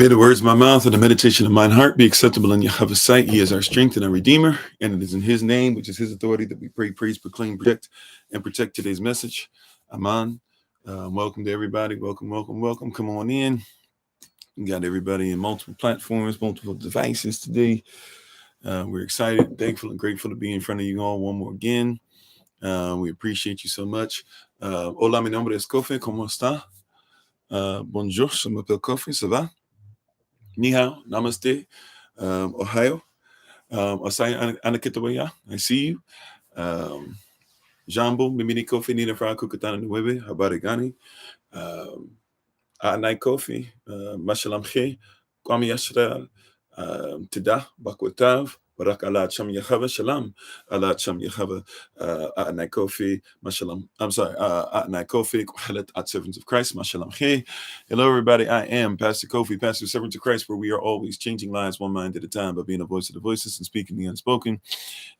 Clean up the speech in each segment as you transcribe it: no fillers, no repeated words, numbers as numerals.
May the words of my mouth and the meditation of mine heart be acceptable in Yahweh's sight. He is our strength and our redeemer, and it is in his name, which is his authority, that we pray, praise, proclaim, protect today's message. Aman. Welcome to everybody. Welcome. Come on in. We got everybody in multiple platforms, multiple devices today. We're excited, thankful, and grateful to be in front of you all one more again. We appreciate you so much. Hola, mi nombre es Kofi. ¿Cómo está? Bonjour, je m'appelle Kofi. Ça va? Ni hao, namaste, Ohio, Asai Anakitawaya, I see you. Jambo, Mimini Kofi, Nina Fra Kukutana Nueve, Habarigani, Anai Kofi, Mashalam He, Kwame Yashra, Tida, Bakwatav, Barak Allah Cham Yahava Shalom, Allah Cham Yahava, Anai Kofi, Mashalam, I'm sorry, Anai Kofi, Kwahalat at Servants of Christ, Mashalam He. Hello, everybody. I am Pastor Kofi, Pastor Servants of Christ, where we are always changing lives one mind at a time by being a voice of the voiceless and speaking the unspoken.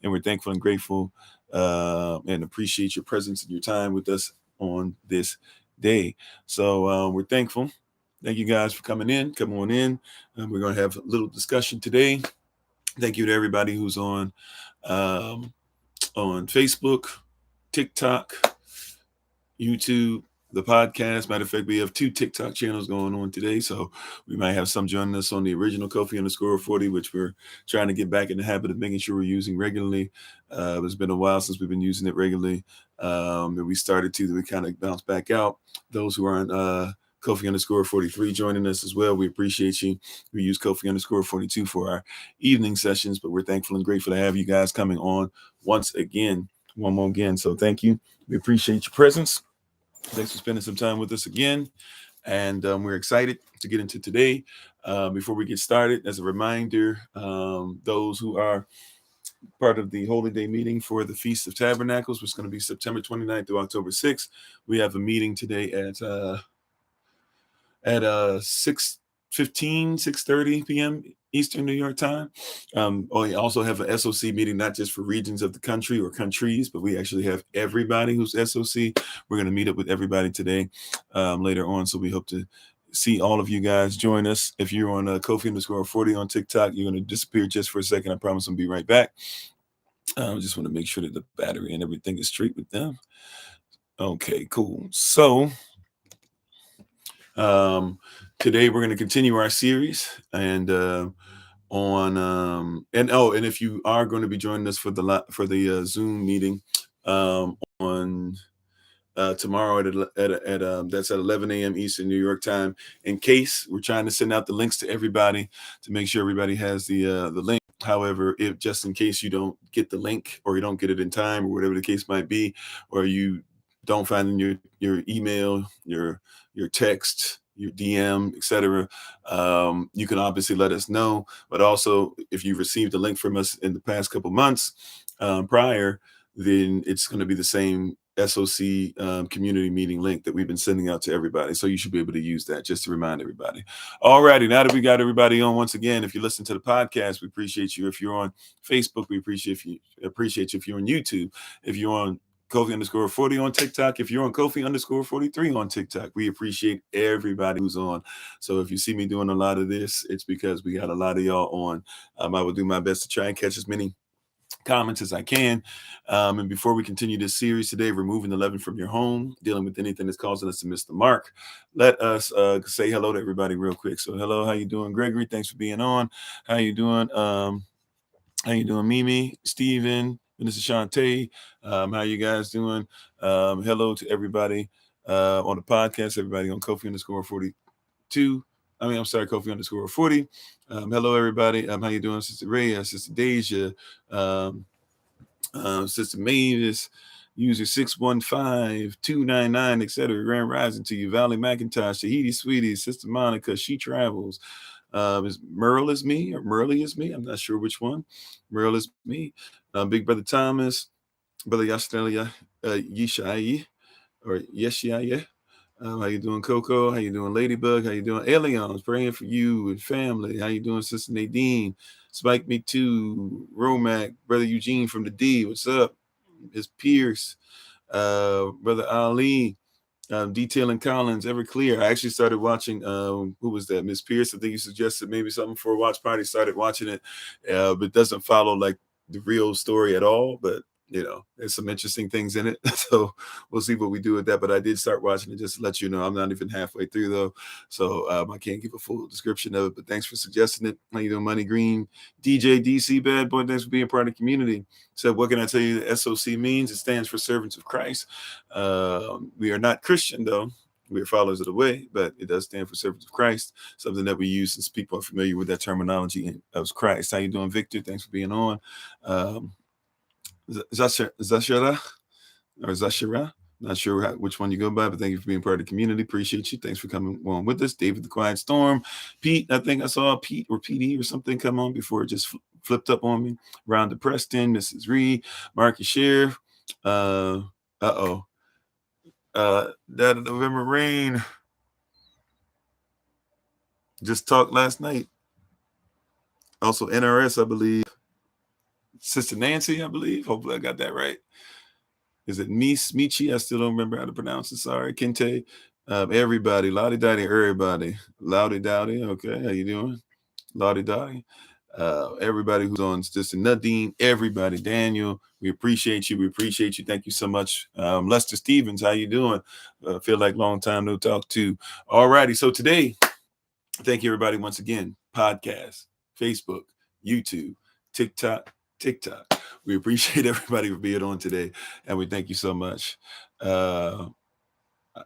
And we're thankful and grateful and appreciate your presence and your time with us on this day. So we're thankful. Thank you guys for coming in. Come on in. We're going to have a little discussion today. Thank you to everybody who's on Facebook, TikTok, YouTube, the podcast. Matter of fact, we have 2 TikTok channels going on today. So we might have some joining us on the original Kofi_40, which we're trying to get back in the habit of making sure we're using regularly. It's been a while since we've been using it regularly. And we started to, we kind of bounced back out. Those who aren't Kofi_43 joining us as well, we appreciate you. We use Kofi_42 for our evening sessions, but we're thankful and grateful to have you guys coming on one more again. So thank you. We appreciate your presence. Thanks for spending some time with us again. And we're excited to get into today. Before we get started, as a reminder, those who are part of the Holy Day meeting for the Feast of Tabernacles, which is going to be September 29th through October 6th. We have a meeting today at 6:30 p.m. Eastern New York time. We also have an SOC meeting, not just for regions of the country or countries, but we actually have everybody who's SOC. We're going to meet up with everybody today later on. So we hope to see all of you guys join us. If you're on Kofi_40 on TikTok, you're going to disappear just for a second. I promise I'll be right back. Just want to make sure that the battery and everything is straight with them. Okay, cool. So today we're going to continue our series and and if you are going to be joining us for the Zoom meeting on tomorrow at that's at 11 a.m. Eastern New York time. In case we're trying to send out the links to everybody to make sure everybody has the link. However, if just in case you don't get the link or you don't get it in time or whatever the case might be, or you don't find in your email, your text, your DM, etc., you can obviously let us know. But also, if you received a link from us in the past couple months prior, then it's going to be the same SOC community meeting link that we've been sending out to everybody. So you should be able to use that just to remind everybody. All righty. Now that we got everybody on, once again, if you listen to the podcast, we appreciate you. If you're on Facebook, we appreciate you. If you're on YouTube, if you're on Kofi_40 on TikTok, if you're on Kofi_43 on TikTok, we appreciate everybody who's on. So if you see me doing a lot of this, it's because we got a lot of y'all on. I will do my best to try and catch as many comments as I can. And before we continue this series today, removing the leaven from your home, dealing with anything that's causing us to miss the mark, let us say hello to everybody real quick. So hello, how you doing, Gregory? Thanks for being on. How you doing? Mimi, Steven, Minister Shantae? How you guys doing? Hello to everybody on the podcast, everybody on Kofi_42. Kofi_40. Hello, everybody. How you doing, Sister Ray, Sister Deja, Sister Mavis, user 615-299, etc. Grand Rising to you, Valley McIntosh, Tahiti Sweetie, Sister Monica, She Travels. Is Merle is me or Merle is me? I'm not sure which one. Merle is me. Big Brother Thomas, Brother Yastalia, Yishai, or Yeshia. How you doing, Coco? How you doing, Ladybug? How you doing, Aliens? Praying for you and family. How you doing, Sister Nadine? Spike Me Too, Romac, Brother Eugene from the D. What's up? It's Pierce, Brother Ali, Detailing Collins, Ever Clear. I actually started watching, who was that? Miss Pierce. I think you suggested maybe something for a watch party. Started watching it, but doesn't follow like the real story at all. But there's some interesting things in it. So we'll see what we do with that. But I did start watching it just to let you know. I'm not even halfway through though. So I can't give a full description of it. But thanks for suggesting it. How you doing, Money Green? DJ DC Bad Boy, thanks for being part of the community. So what can I tell you the SOC means? It stands for Servants of Christ. We are not Christian though. We are followers of the way, but it does stand for Servants of Christ, something that we use since people are familiar with that terminology of Christ. How you doing, Victor? Thanks for being on. Zashara or Zashira. Not sure which one you go by, but thank you for being part of the community. Appreciate you. Thanks for coming on with us. David the Quiet Storm. Pete, I think I saw Pete or PD or something come on before it just flipped up on me. Rhonda Preston, Mrs. Reed, Marcus Sheriff. That November rain just talked last night. Also NRS, I believe. Sister Nancy, I believe. Hopefully I got that right. Is it Michi? I still don't remember how to pronounce it. Sorry. Kente. Everybody. Lottie Dottie, everybody. Loudy Dowdy. Okay. How you doing? Lottie Dottie. Everybody who's on, Sister Nadine, everybody, Daniel, we appreciate you. We appreciate you. Thank you so much. Lester Stevens, how you doing? Feel like long time no talk to. All righty. So today, thank you everybody once again. Podcast, Facebook, YouTube, TikTok. We appreciate everybody for being on today, and we thank you so much.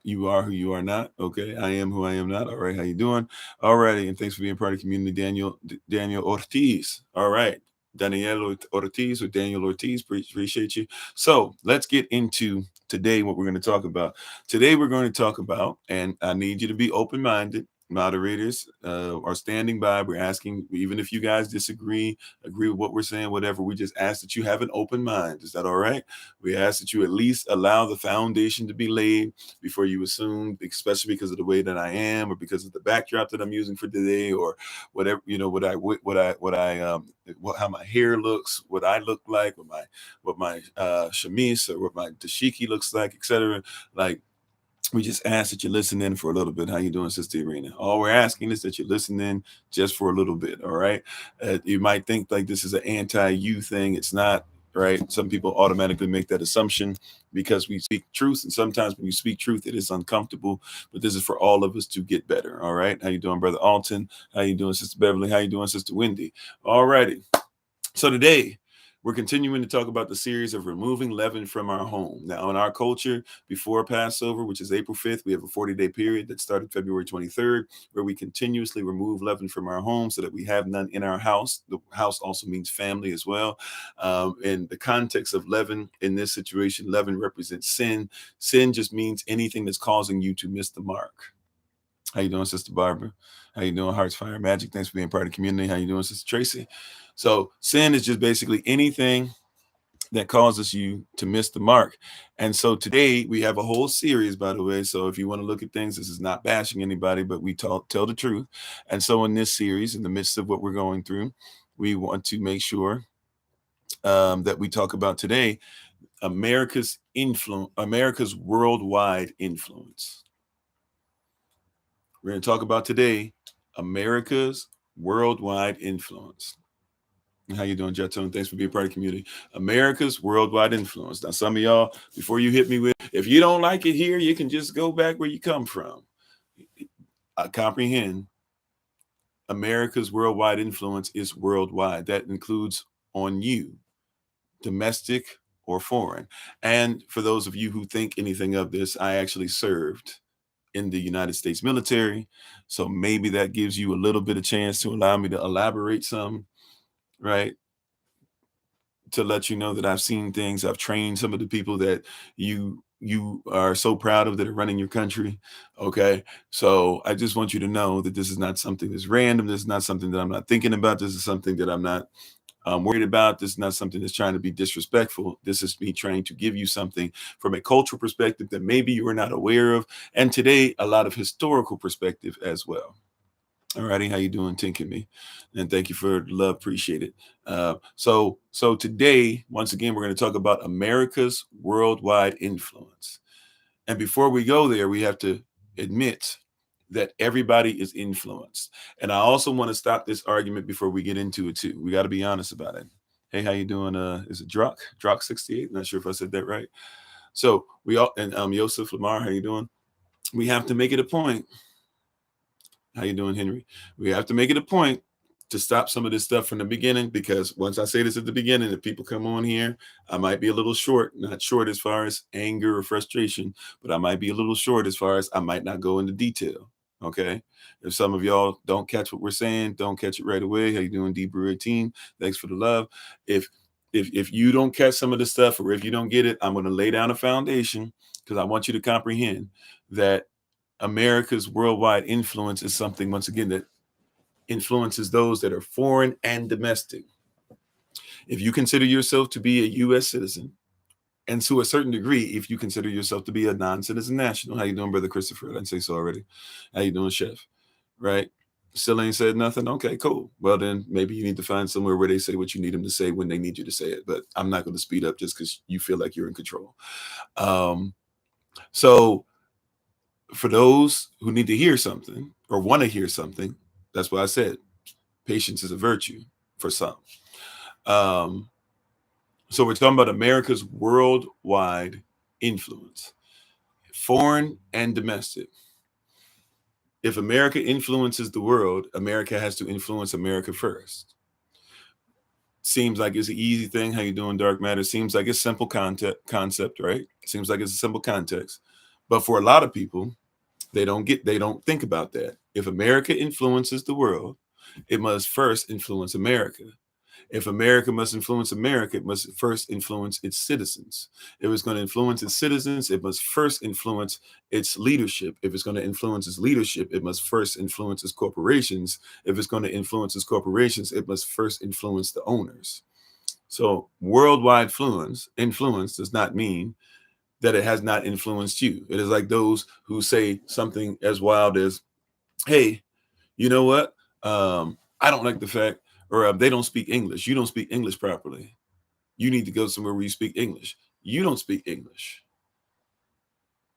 You are who you are not. Okay, I am who I am not. All right, how you doing? All righty, and thanks for being part of the community, Daniel Ortiz. All right, Daniel Ortiz or Daniel Ortiz. Appreciate you. So let's get into today what we're going to talk about. Today we're going to talk about, and I need you to be open-minded. Moderators are standing by. We're asking, even if you guys disagree, agree with what we're saying, whatever, we just ask that you have an open mind. Is that all right? We ask that you at least allow the foundation to be laid before you assume, especially because of the way that I am, or because of the backdrop that I'm using for today, or whatever, how my hair looks, what I look like, what my chemise or what my dashiki looks like, etc. Like, we just ask that you listen in for a little bit. How you doing, Sister Irina? All we're asking is that you listen in just for a little bit, all right? You might think like this is an anti-you thing. It's not, right? Some people automatically make that assumption because we speak truth, and sometimes when you speak truth, it is uncomfortable, but this is for all of us to get better, all right? How you doing, Brother Alton? How you doing, Sister Beverly? How you doing, Sister Wendy? All righty. So today, we're continuing to talk about the series of removing leaven from our home. Now, in our culture, before Passover, which is April 5th, we have a 40-day period that started February 23rd, where we continuously remove leaven from our home so that we have none in our house. The house also means family as well. In the context of leaven, in this situation, leaven represents sin. Sin just means anything that's causing you to miss the mark. How you doing, Sister Barbara? How you doing, Hearts Fire Magic? Thanks for being part of the community. How you doing, Sister Tracy? So sin is just basically anything that causes you to miss the mark. And so today we have a whole series, by the way. So if you want to look at things, this is not bashing anybody, but we tell the truth. And so in this series, in the midst of what we're going through, we want to make sure that we talk about today America's worldwide influence. We're going to talk about today America's worldwide influence. How you doing, Jetone? Thanks for being part of the community. America's worldwide influence. Now, some of y'all, before you hit me with, if you don't like it here, you can just go back where you come from. I comprehend. America's worldwide influence is worldwide. That includes on you, domestic or foreign. And for those of you who think anything of this, I actually served in the United States military. So maybe that gives you a little bit of chance to allow me to elaborate some, right? To let you know that I've seen things. I've trained some of the people that you are so proud of that are running your country. Okay. So I just want you to know that this is not something that's random. This is not something that I'm not thinking about. This is something that I'm not worried about. This is not something that's trying to be disrespectful. This is me trying to give you something from a cultural perspective that maybe you are not aware of. And today, a lot of historical perspective as well. All righty, how you doing, Tinkin Me? And thank you for the love, appreciate it. So today, once again, we're going to talk about America's worldwide influence. And before we go there, we have to admit that everybody is influenced. And I also want to stop this argument before we get into it too. We got to be honest about it. Hey, how you doing? Is it Drock 68? Not sure if I said that right. So we all, and Yosef Lamar, how you doing? We have to make it a point. How you doing, Henry? We have to make it a point to stop some of this stuff from the beginning, because once I say this at the beginning, if people come on here, I might be a little short, not short as far as anger or frustration, but I might be a little short as far as I might not go into detail. Okay. If some of y'all don't catch what we're saying, don't catch it right away. How you doing, D Brewer team? Thanks for the love. If you don't catch some of the stuff, or if you don't get it, I'm going to lay down a foundation, because I want you to comprehend that America's worldwide influence is something, once again, that influences those that are foreign and domestic. If you consider yourself to be a U.S. citizen, and to a certain degree, if you consider yourself to be a non-citizen national, how you doing, Brother Christopher? I didn't say so already. How you doing, Chef? Right? Still ain't said nothing? Okay, cool. Well, then maybe you need to find somewhere where they say what you need them to say when they need you to say it. But I'm not going to speed up just because you feel like you're in control. So for those who need to hear something or want to hear something, that's why I said patience is a virtue for some. So we're talking about America's worldwide influence, foreign and domestic. If America influences the world, America has to influence America first. Seems like it's an easy thing. How you doing, Dark Matter? Seems like it's simple concept, right? Seems like it's a simple context. But for a lot of people, they don't think about that. If America influences the world, it must first influence America. If America must influence America, it must first influence its citizens. If it's going to influence its citizens, it must first influence its leadership. If it's going to influence its leadership, it must first influence its corporations. If it's going to influence its corporations, it must first influence the owners. So worldwide influence does not mean that it has not influenced you. It is like those who say something as wild as, hey, you know what? I don't like the fact, or they don't speak English. You don't speak English properly. You need to go somewhere where you speak English. You don't speak English.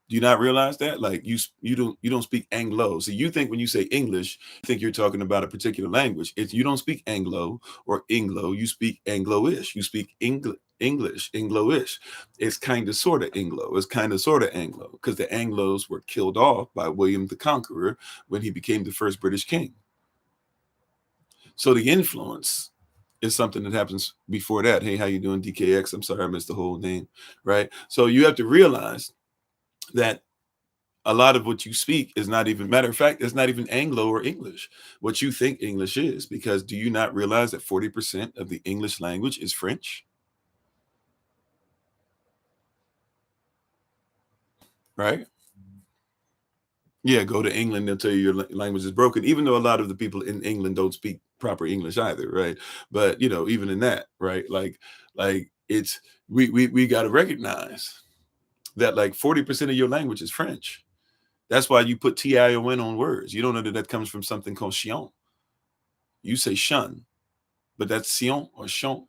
Do you not realize that? Like you don't speak Anglo. So you think when you say English, you think you're talking about a particular language. If you don't speak Anglo or Inglo, you speak Anglo-ish. You speak English, Anglo-ish. It's kind of sort of Anglo. It's kind of sort of Anglo, because the Anglos were killed off by William the Conqueror when he became the first British king. So the influence is something that happens before that. Hey, how you doing, DKX? I'm sorry, I missed the whole name, right? So you have to realize that a lot of what you speak is not even, matter of fact, it's not even Anglo or English, what you think English is, because do you not realize that 40% of the English language is French? Right? Yeah, go to England, they'll tell you your language is broken, even though a lot of the people in England don't speak proper English either, right? But even in that, right? Like it's we got to recognize that like 40% of your language is French. That's why you put tion on words. You don't know that comes from something called chien. You say shun, but that's sion or chon,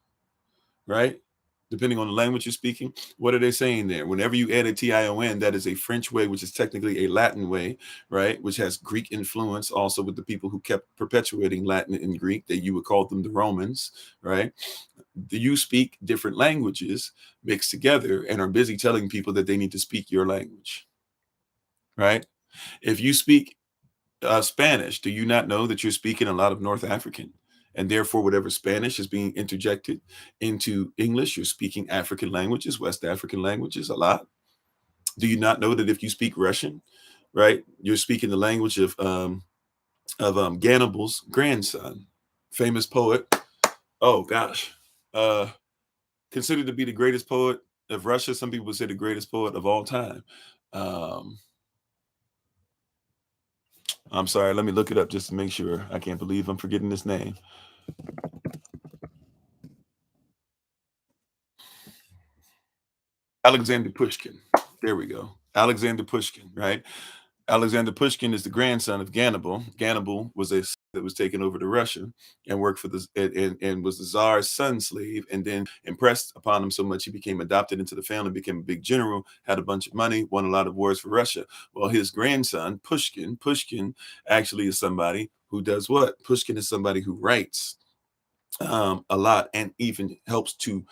right? Depending on the language you're speaking. What are they saying there? Whenever you add a tion, that is a French way, which is technically a Latin way, right? Which has Greek influence also with the people who kept perpetuating Latin and Greek, that you would call them the Romans, right? You speak different languages mixed together and are busy telling people that they need to speak your language, right? If you speak Spanish, do you not know that you're speaking a lot of North African? And therefore, whatever Spanish is being interjected into English, you're speaking African languages, West African languages a lot. Do you not know that if you speak Russian, right, you're speaking the language of Gannibal's grandson, famous poet. Oh gosh, considered to be the greatest poet of Russia. Some people would say the greatest poet of all time. I'm sorry, let me look it up just to make sure. I can't believe I'm forgetting this name. Alexander Pushkin. There we go. Alexander Pushkin, right? Alexander Pushkin is the grandson of Gannibal. Gannibal was a that was taken over to Russia and worked for the and was the Tsar's son slave, and then impressed upon him so much he became adopted into the family, became a big general, had a bunch of money, won a lot of wars for Russia. Well, his grandson Pushkin actually is somebody who does what? Pushkin is somebody who writes a lot and even helps to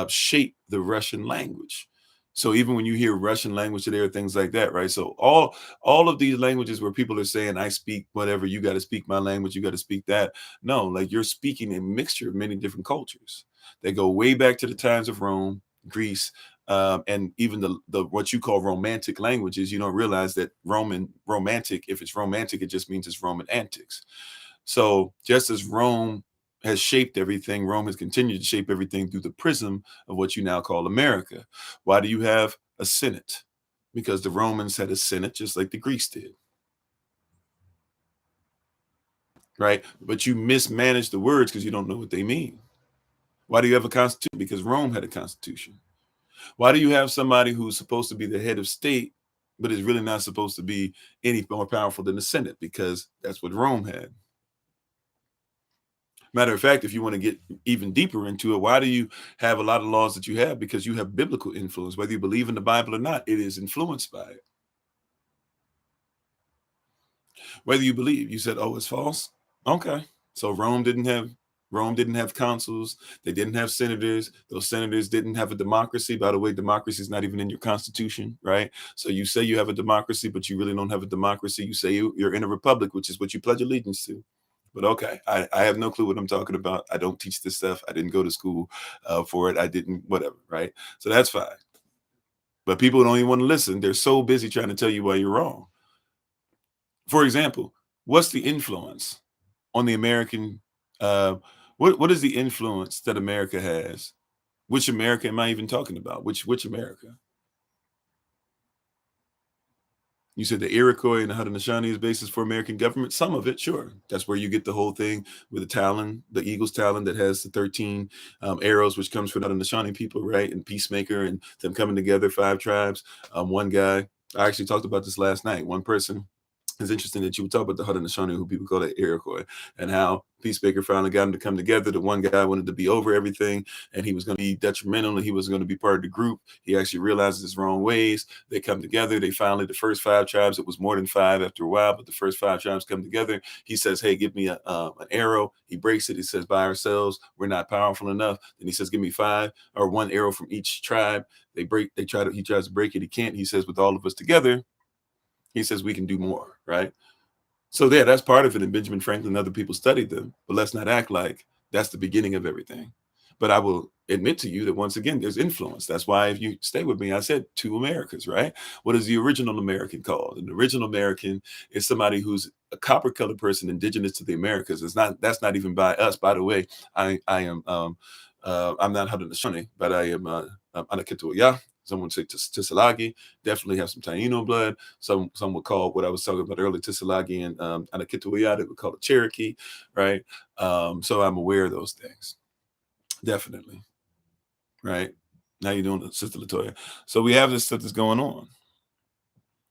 shape the Russian language. So even when you hear Russian language today or things like that, right? So all of these languages where people are saying, I speak whatever, you got to speak my language, you got to speak that. No, like you're speaking a mixture of many different cultures. They go way back to the times of Rome, Greece, and even the what you call romantic languages. You don't realize that romantic, if it's romantic, it just means it's Roman antics. So just as Rome has shaped everything, Rome has continued to shape everything through the prism of what you now call America. Why do you have a Senate? Because the Romans had a Senate just like the Greeks did, right? But you mismanage the words because you don't know what they mean. Why do you have a constitution? Because Rome had a constitution. Why do you have somebody who's supposed to be the head of state, but is really not supposed to be any more powerful than the Senate? Because that's what Rome had. Matter of fact, if you want to get even deeper into it, why do you have a lot of laws that you have? Because you have biblical influence. Whether you believe in the Bible or not, it is influenced by it. Whether you believe, you said, oh, it's false. Okay. So Rome didn't have consuls. They didn't have senators. Those senators didn't have a democracy. By the way, democracy is not even in your constitution, right? So you say you have a democracy, but you really don't have a democracy. You say you're in a republic, which is what you pledge allegiance to. But okay, I have no clue what I'm talking about. I don't teach this stuff. I didn't go to school for it. I didn't, whatever, right? So that's fine. But people don't even want to listen. They're so busy trying to tell you why you're wrong. For example, what's the influence on the American? Uh, what is the influence that America has? Which America am I even talking about? Which America? You said the Iroquois and the Haudenosaunee is basis for American government. Some of it, sure. That's where you get the whole thing with the talon, the eagle's talon that has the 13 arrows, which comes from the Haudenosaunee people, right? And Peacemaker and them coming together, 5 tribes. One guy, I actually talked about this last night. One person, it's interesting that you would talk about the Haudenosaunee, who people call it Iroquois, and how Peacemaker finally got them to come together. The one guy wanted to be over everything, and he was going to be detrimental, and he was going to be part of the group. He actually realizes his wrong ways. They come together. They finally, the first 5 tribes, it was more than 5 after a while, but the first 5 tribes come together. He says, hey, give me an arrow. He breaks it. He says, by ourselves, we're not powerful enough. Then he says, give me 5 or 1 arrow from each tribe. He tries to break it. He can't. He says, with all of us together, he says we can do more, right? So yeah, that's part of it. And Benjamin Franklin and other people studied them, but let's not act like that's the beginning of everything. But I will admit to you that once again, there's influence. That's why if you stay with me, I said 2 Americas, right? What is the original American called? An original American is somebody who's a copper colored person indigenous to the Americas. That's not even by us. By the way, I am I'm not Haudenosaunee, but I am Anakitoya. Some would say Tisalagi, definitely have some Taino blood. Some would call what I was talking about earlier, Tisalagi and Anakitoya, they would call it Cherokee, right? So I'm aware of those things, definitely, right? How you doing, Sister Latoya? So we have this stuff that's going on,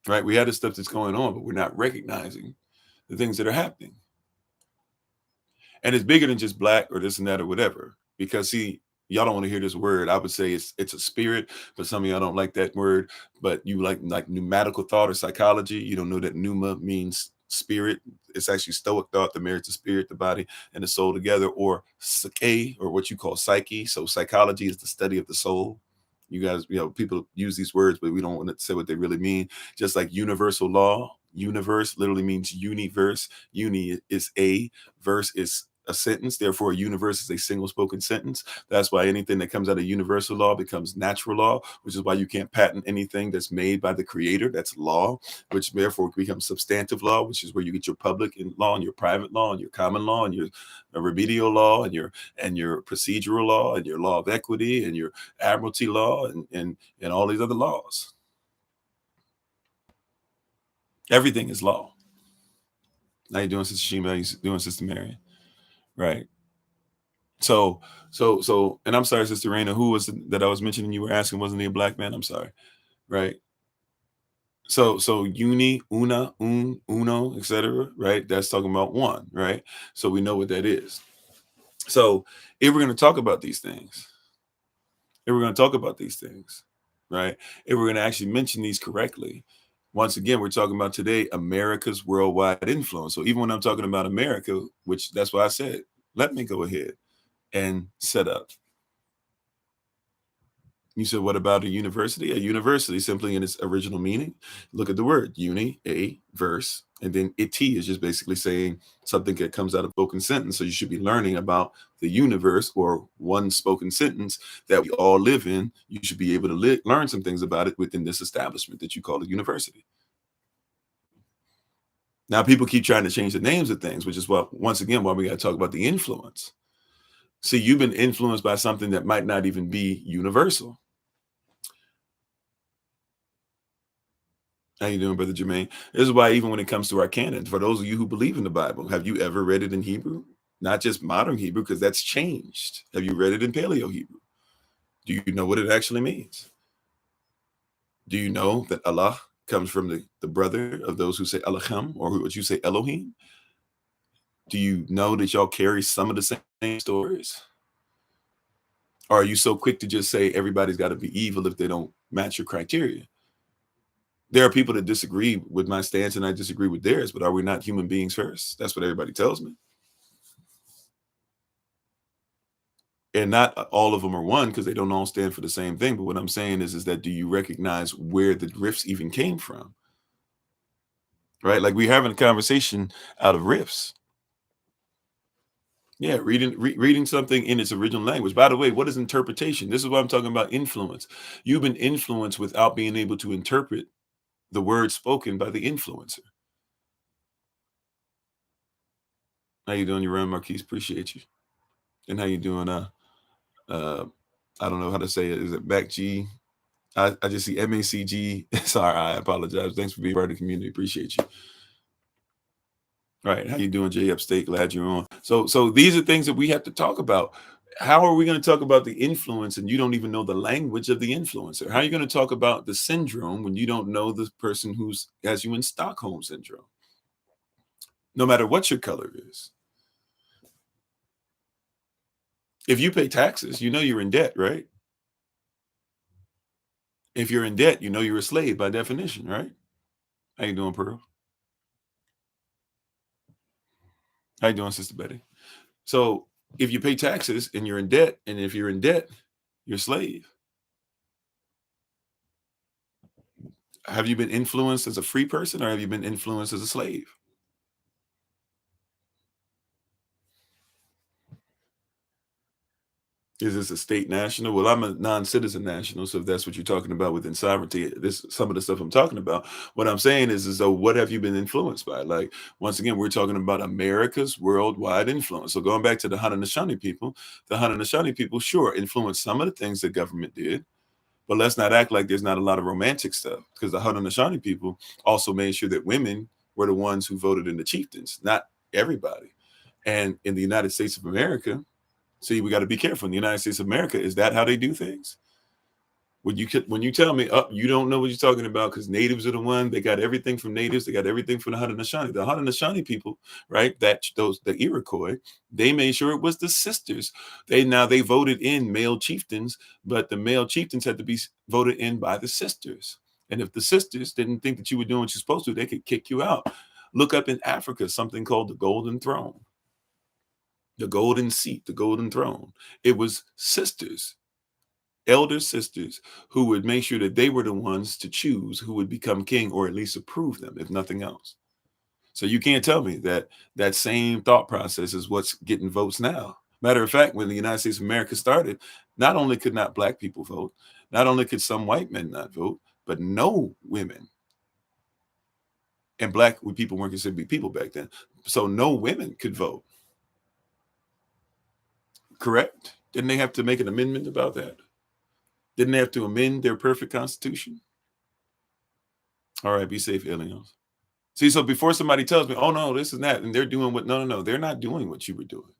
right? We have this stuff that's going on, but we're not recognizing the things that are happening. And it's bigger than just black or this and that or whatever. Because see, y'all don't want to hear this word. I would say it's a spirit, but some of y'all don't like that word. But you like pneumatical thought or psychology. You don't know that pneuma means spirit. It's actually Stoic thought that marries the spirit, the body, and the soul together, or psyche, or what you call psyche. So psychology is the study of the soul. You guys, people use these words, but we don't want to say what they really mean. Just like universal law, universe literally means universe. Uni is a, verse is a sentence. Therefore, a universe is a single spoken sentence. That's why anything that comes out of universal law becomes natural law, which is why you can't patent anything that's made by the creator. That's law, which therefore becomes substantive law, which is where you get your public law and your private law and your common law and your remedial law and your procedural law and your law of equity and your admiralty law and all these other laws. Everything is law. How you doing, Sister Shima? How you doing, Sister Mary? Right. So, and I'm sorry, Sister Raina, who was that I was mentioning? You were asking, wasn't he a black man? I'm sorry. Right. So uni, una, uno, etc. Right? That's talking about one, right? So we know what that is. So if we're going to talk about these things, if we're going to talk about these things, right? If we're going to actually mention these correctly, once again, we're talking about today America's worldwide influence. So even when I'm talking about America, which that's why I said, let me go ahead and set up. You said, what about a university? A university, simply in its original meaning, look at the word uni, a verse, and then it is just basically saying something that comes out of spoken sentence. So you should be learning about the universe or one spoken sentence that we all live in. You should be able to learn some things about it within this establishment that you call a university. Now, people keep trying to change the names of things, which is what, once again, why we got to talk about the influence. See, you've been influenced by something that might not even be universal. How you doing, Brother Jermaine? This is why even when it comes to our canon, for those of you who believe in the Bible, have you ever read it in Hebrew? Not just modern Hebrew, because that's changed. Have you read it in Paleo Hebrew? Do you know what it actually means? Do you know that Allah comes from the brother of those who say Elohim, or what you say Elohim? Do you know that y'all carry some of the same stories? Or are you so quick to just say everybody's got to be evil if they don't match your criteria? There are people that disagree with my stance and I disagree with theirs, but are we not human beings first? That's what everybody tells me. And not all of them are one because they don't all stand for the same thing. But what I'm saying is that do you recognize where the rifts even came from? Right? Like we're having a conversation out of rifts. Yeah, reading something in its original language. By the way, what is interpretation? This is what I'm talking about influence. You've been influenced without being able to interpret the words spoken by the influencer. How you doing, Yaron Marquise? Appreciate you. And how you doing? Uh, I don't know how to say it. Is it Back G? I just see MACG. Sorry, I apologize. Thanks for being part of the community. Appreciate you. All right, how you doing, Jay Upstate? Glad you're on. So these are things that we have to talk about. How are we going to talk about the influence and you don't even know the language of the influencer? How are you going to talk about the syndrome when you don't know the person who's has you in Stockholm syndrome? No matter what your color is. If you pay taxes, you know you're in debt, right? If you're in debt, you know you're a slave by definition, right? How you doing, Pearl? How you doing, Sister Betty? So if you pay taxes and you're in debt, and if you're in debt, you're a slave. Have you been influenced as a free person or have you been influenced as a slave? Is this a state national? Well, I'm a non-citizen national, so if that's what you're talking about within sovereignty, this some of the stuff I'm talking about. What I'm saying is though, what have you been influenced by? Like once again, we're talking about America's worldwide influence. So going back to the Haudenosaunee people, the Haudenosaunee people, sure, influenced some of the things the government did, but let's not act like there's not a lot of romantic stuff because the Haudenosaunee people also made sure that women were the ones who voted in the chieftains, not everybody. And in the United States of America, see, we got to be careful. In the United States of America, is that how they do things? When you tell me, oh, you don't know what you're talking about because natives are the one, they got everything from natives, they got everything from the Haudenosaunee. The Haudenosaunee people, right? The Iroquois, they made sure it was the sisters. They voted in male chieftains, but the male chieftains had to be voted in by the sisters. And if the sisters didn't think that you were doing what you're supposed to, they could kick you out. Look up in Africa something called the Golden Throne, the Golden Seat, the Golden Throne. It was sisters, elder sisters, who would make sure that they were the ones to choose who would become king or at least approve them, if nothing else. So you can't tell me that that same thought process is what's getting votes now. Matter of fact, when the United States of America started, not only could not black people vote, not only could some white men not vote, but no women and black people weren't considered to be people back then. So no women could vote. Correct? Didn't they have to make an amendment about that? Didn't they have to amend their perfect constitution? All right, be safe, aliens. See, so before somebody tells me, oh no, this and that, and they're doing what, no, they're not doing what you were doing.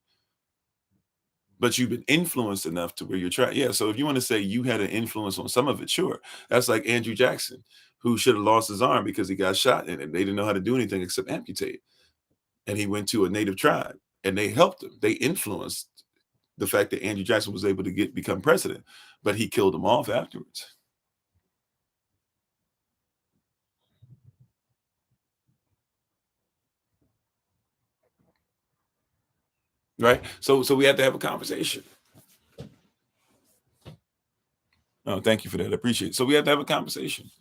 But you've been influenced enough to where you're trying. Yeah. So if you want to say you had an influence on some of it, sure. That's like Andrew Jackson. who should have lost his arm because he got shot in it. They didn't know how to do anything except amputate. And he went to a native tribe and they helped him. They influenced the fact that Andrew Jackson was able to become president, but he killed him off afterwards. Right? So we have to have a conversation. Oh, thank you for that. I appreciate it. So we have to have a conversation.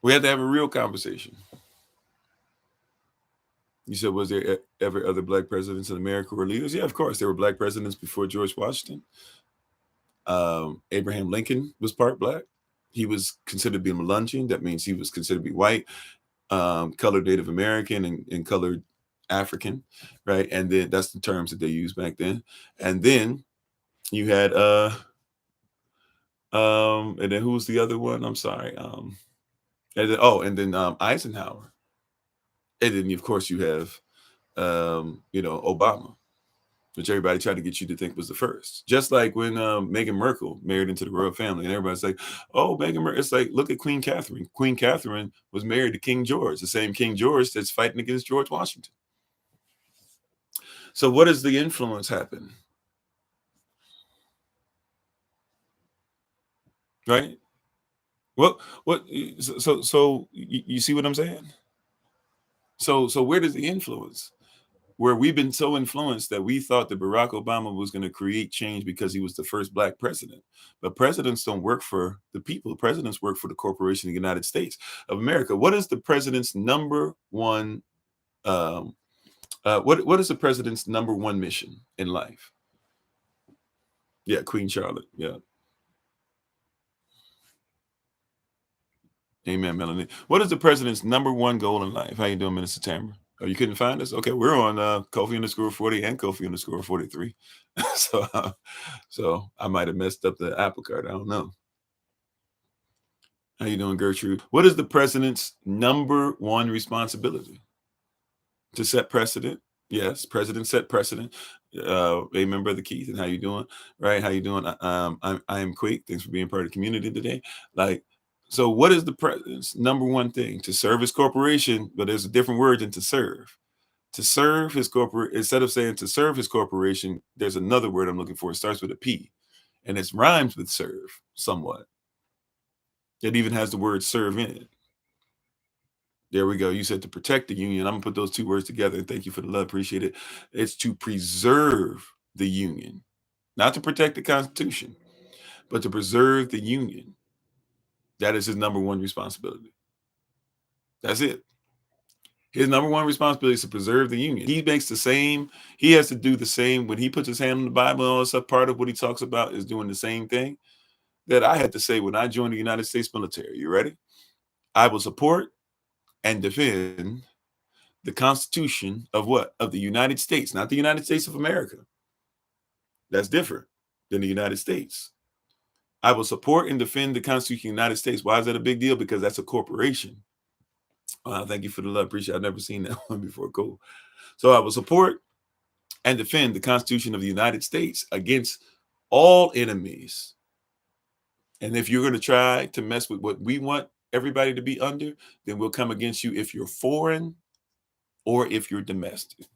We have to have a real conversation. You said, was there ever other black presidents in America or leaders? Yeah, of course. There were black presidents before George Washington. Abraham Lincoln was part black. He was considered to be Melungeon. That means he was considered to be white, colored Native American, and colored African, right? And then that's the terms that they used back then. And then you had and then who was the other one? I'm sorry. And then Eisenhower. And then of course you have Obama, which everybody tried to get you to think was the first. Just like when Meghan Merkel married into the royal family, and everybody's like, oh, Meghan Merkel. It's like, look at Queen Catherine. Queen Catherine was married to King George, the same King George that's fighting against George Washington. So what does the influence happen? Right? What so you see what I'm saying? So where does the influence? Where we've been so influenced that we thought that Barack Obama was going to create change because he was the first black president. But presidents don't work for the people. Presidents work for the corporation of the United States of America. What is the president's number one what is the president's number one mission in life? Yeah, Queen Charlotte. Yeah. Amen, Melanie. What is the president's number one goal in life? How you doing, Minister Tamara? Oh, you couldn't find us? Okay, we're on Kofi_40 and Kofi_43. So I might have messed up the Apple Card. I don't know. How you doing, Gertrude? What is the president's number one responsibility? To set precedent. Yes, president set precedent. Amen, Brother Keith. And how you doing? Right? How you doing? I am Quake. Thanks for being part of the community today. So what is the president's number one thing? To serve his corporation, but there's a different word than to serve. To serve his corporate, instead of saying to serve his corporation, there's another word I'm looking for. It starts with a P, and it rhymes with serve somewhat. It even has the word serve in it. There we go. You said to protect the union. I'm gonna put those two words together, and thank you for the love. Appreciate it. It's to preserve the union, not to protect the Constitution, but to preserve the union. That is his number one responsibility. That's it. His number one responsibility is to preserve the union. He has to do the same when he puts his hand on the Bible and all this stuff. Part of what he talks about is doing the same thing that I had to say when I joined the United States military. You ready? I will support and defend the Constitution of what? Of the United States, not the United States of America. That's different than the United States. I will support and defend the Constitution of the United States. Why is that a big deal? Because that's a corporation. Thank you for the love. Appreciate it. I've never seen that one before. Cool. So I will support and defend the Constitution of the United States against all enemies. And if you're going to try to mess with what we want everybody to be under, then we'll come against you if you're foreign or if you're domestic.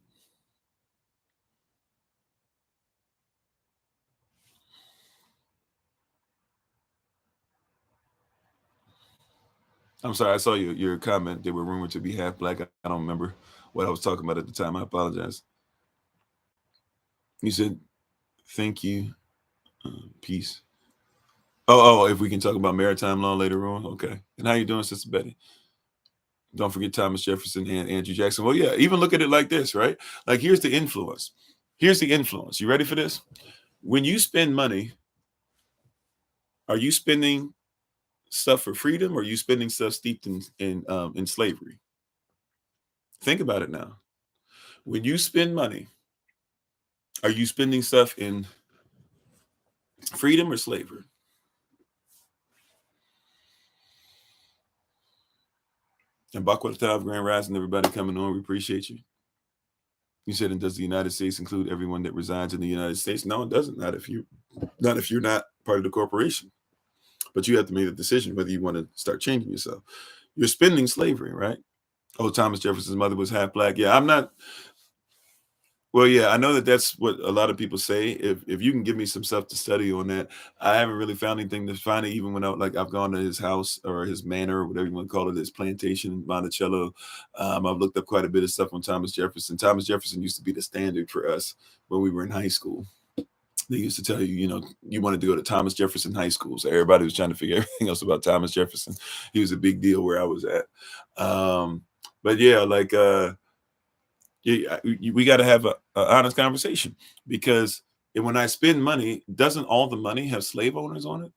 I'm sorry, I saw your comment. They were rumored to be half black. I don't remember what I was talking about at the time. I apologize. You said, thank you. Peace. Oh, if we can talk about maritime law later on. Okay. And how you doing, Sister Betty? Don't forget Thomas Jefferson and Andrew Jackson. Well, yeah, even look at it like this, right? Like, here's the influence. Here's the influence. You ready for this? When you spend money, are you spending stuff for freedom, or are you spending stuff steeped in slavery? Think about it now. When you spend money, are you spending stuff in freedom or slavery? And Bakwat Tav, Grand Rising, everybody coming on, we appreciate you. You said, and does the United States include everyone that resides in the United States? No, it doesn't. Not if you're not part of the corporation. but you have to make a decision whether you want to start changing yourself. You're spending slavery, right? Oh, Thomas Jefferson's mother was half black. Yeah, I'm not. Well, yeah, I know that that's what a lot of people say. If you can give me some stuff to study on that, I haven't really found anything to find it. Even when I've gone to his house or his manor or whatever you want to call it, his plantation in Monticello. I've looked up quite a bit of stuff on Thomas Jefferson. Thomas Jefferson used to be the standard for us when we were in high school. They used to tell you, you wanted to go to Thomas Jefferson High School. So everybody was trying to figure everything else about Thomas Jefferson. He was a big deal where I was at. But yeah, we got to have a honest conversation, because when I spend money, doesn't all the money have slave owners on it?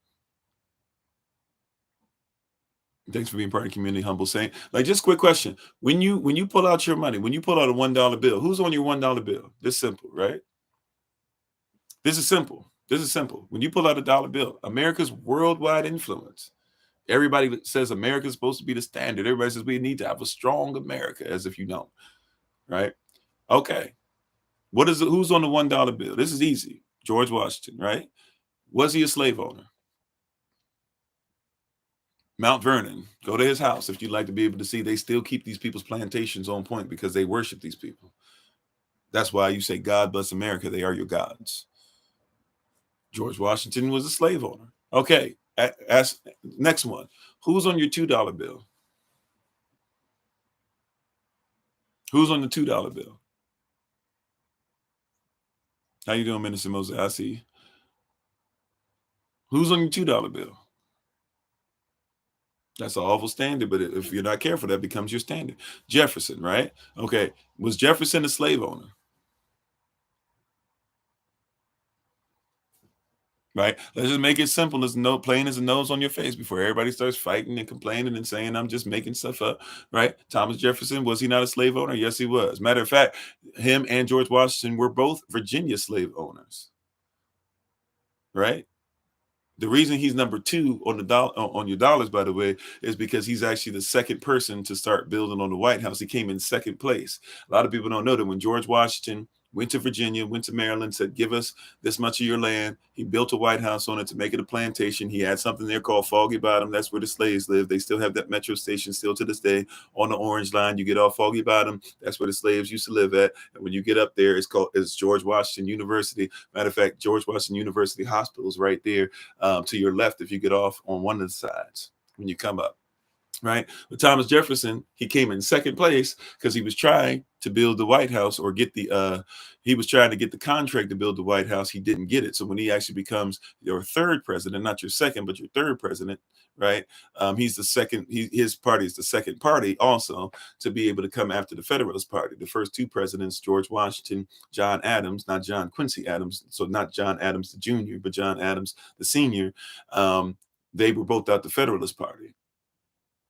Thanks for being part of the community, humble saint. Like, just quick question: when you pull out your money, when you pull out a $1 bill, who's on your $1 bill? This simple, right? This is simple. This is simple. When you pull out a dollar bill, America's worldwide influence. Everybody says America's supposed to be the standard. Everybody says we need to have a strong America, as if you don't, right? Okay. Who's on the $1 bill? This is easy. George Washington, right? Was he a slave owner? Mount Vernon, go to his house if you'd like to be able to see. They still keep these people's plantations on point because they worship these people. That's why you say, God bless America. They are your gods. George Washington was a slave owner. Okay. Next one. Who's on your $2 bill? Who's on the $2 bill? How you doing, Minister Moses? I see you. Who's on your $2 bill? That's an awful standard, but if you're not careful, that becomes your standard. Jefferson, right? Okay. Was Jefferson a slave owner? Right? Let's just make it simple. As plain as a nose on your face before everybody starts fighting and complaining and saying I'm just making stuff up. Right? Thomas Jefferson, was he not a slave owner? Yes, he was. Matter of fact, him and George Washington were both Virginia slave owners. Right? The reason he's number 2 on the on your dollars, by the way, is because he's actually the second person to start building on the White House. He came in second place. A lot of people don't know that when George Washington went to Virginia, went to Maryland, said, give us this much of your land. He built a White House on it to make it a plantation. He had something there called Foggy Bottom. That's where the slaves live. They still have that metro station still to this day on the Orange Line. You get off Foggy Bottom. That's where the slaves used to live at. And when you get up there, it's George Washington University. Matter of fact, George Washington University Hospital is right there to your left if you get off on one of the sides when you come up. Right. But Thomas Jefferson, he came in second place because he was trying to build the White House or he was trying to get the contract to build the White House. He didn't get it. So when he actually becomes your third president, not your second, but your third president, right? He's the second. His party is the second party also to be able to come after the Federalist Party. The first 2 presidents, George Washington, John Adams, not John Quincy Adams. So not John Adams the Jr., but John Adams the Senior. They were both out the Federalist Party.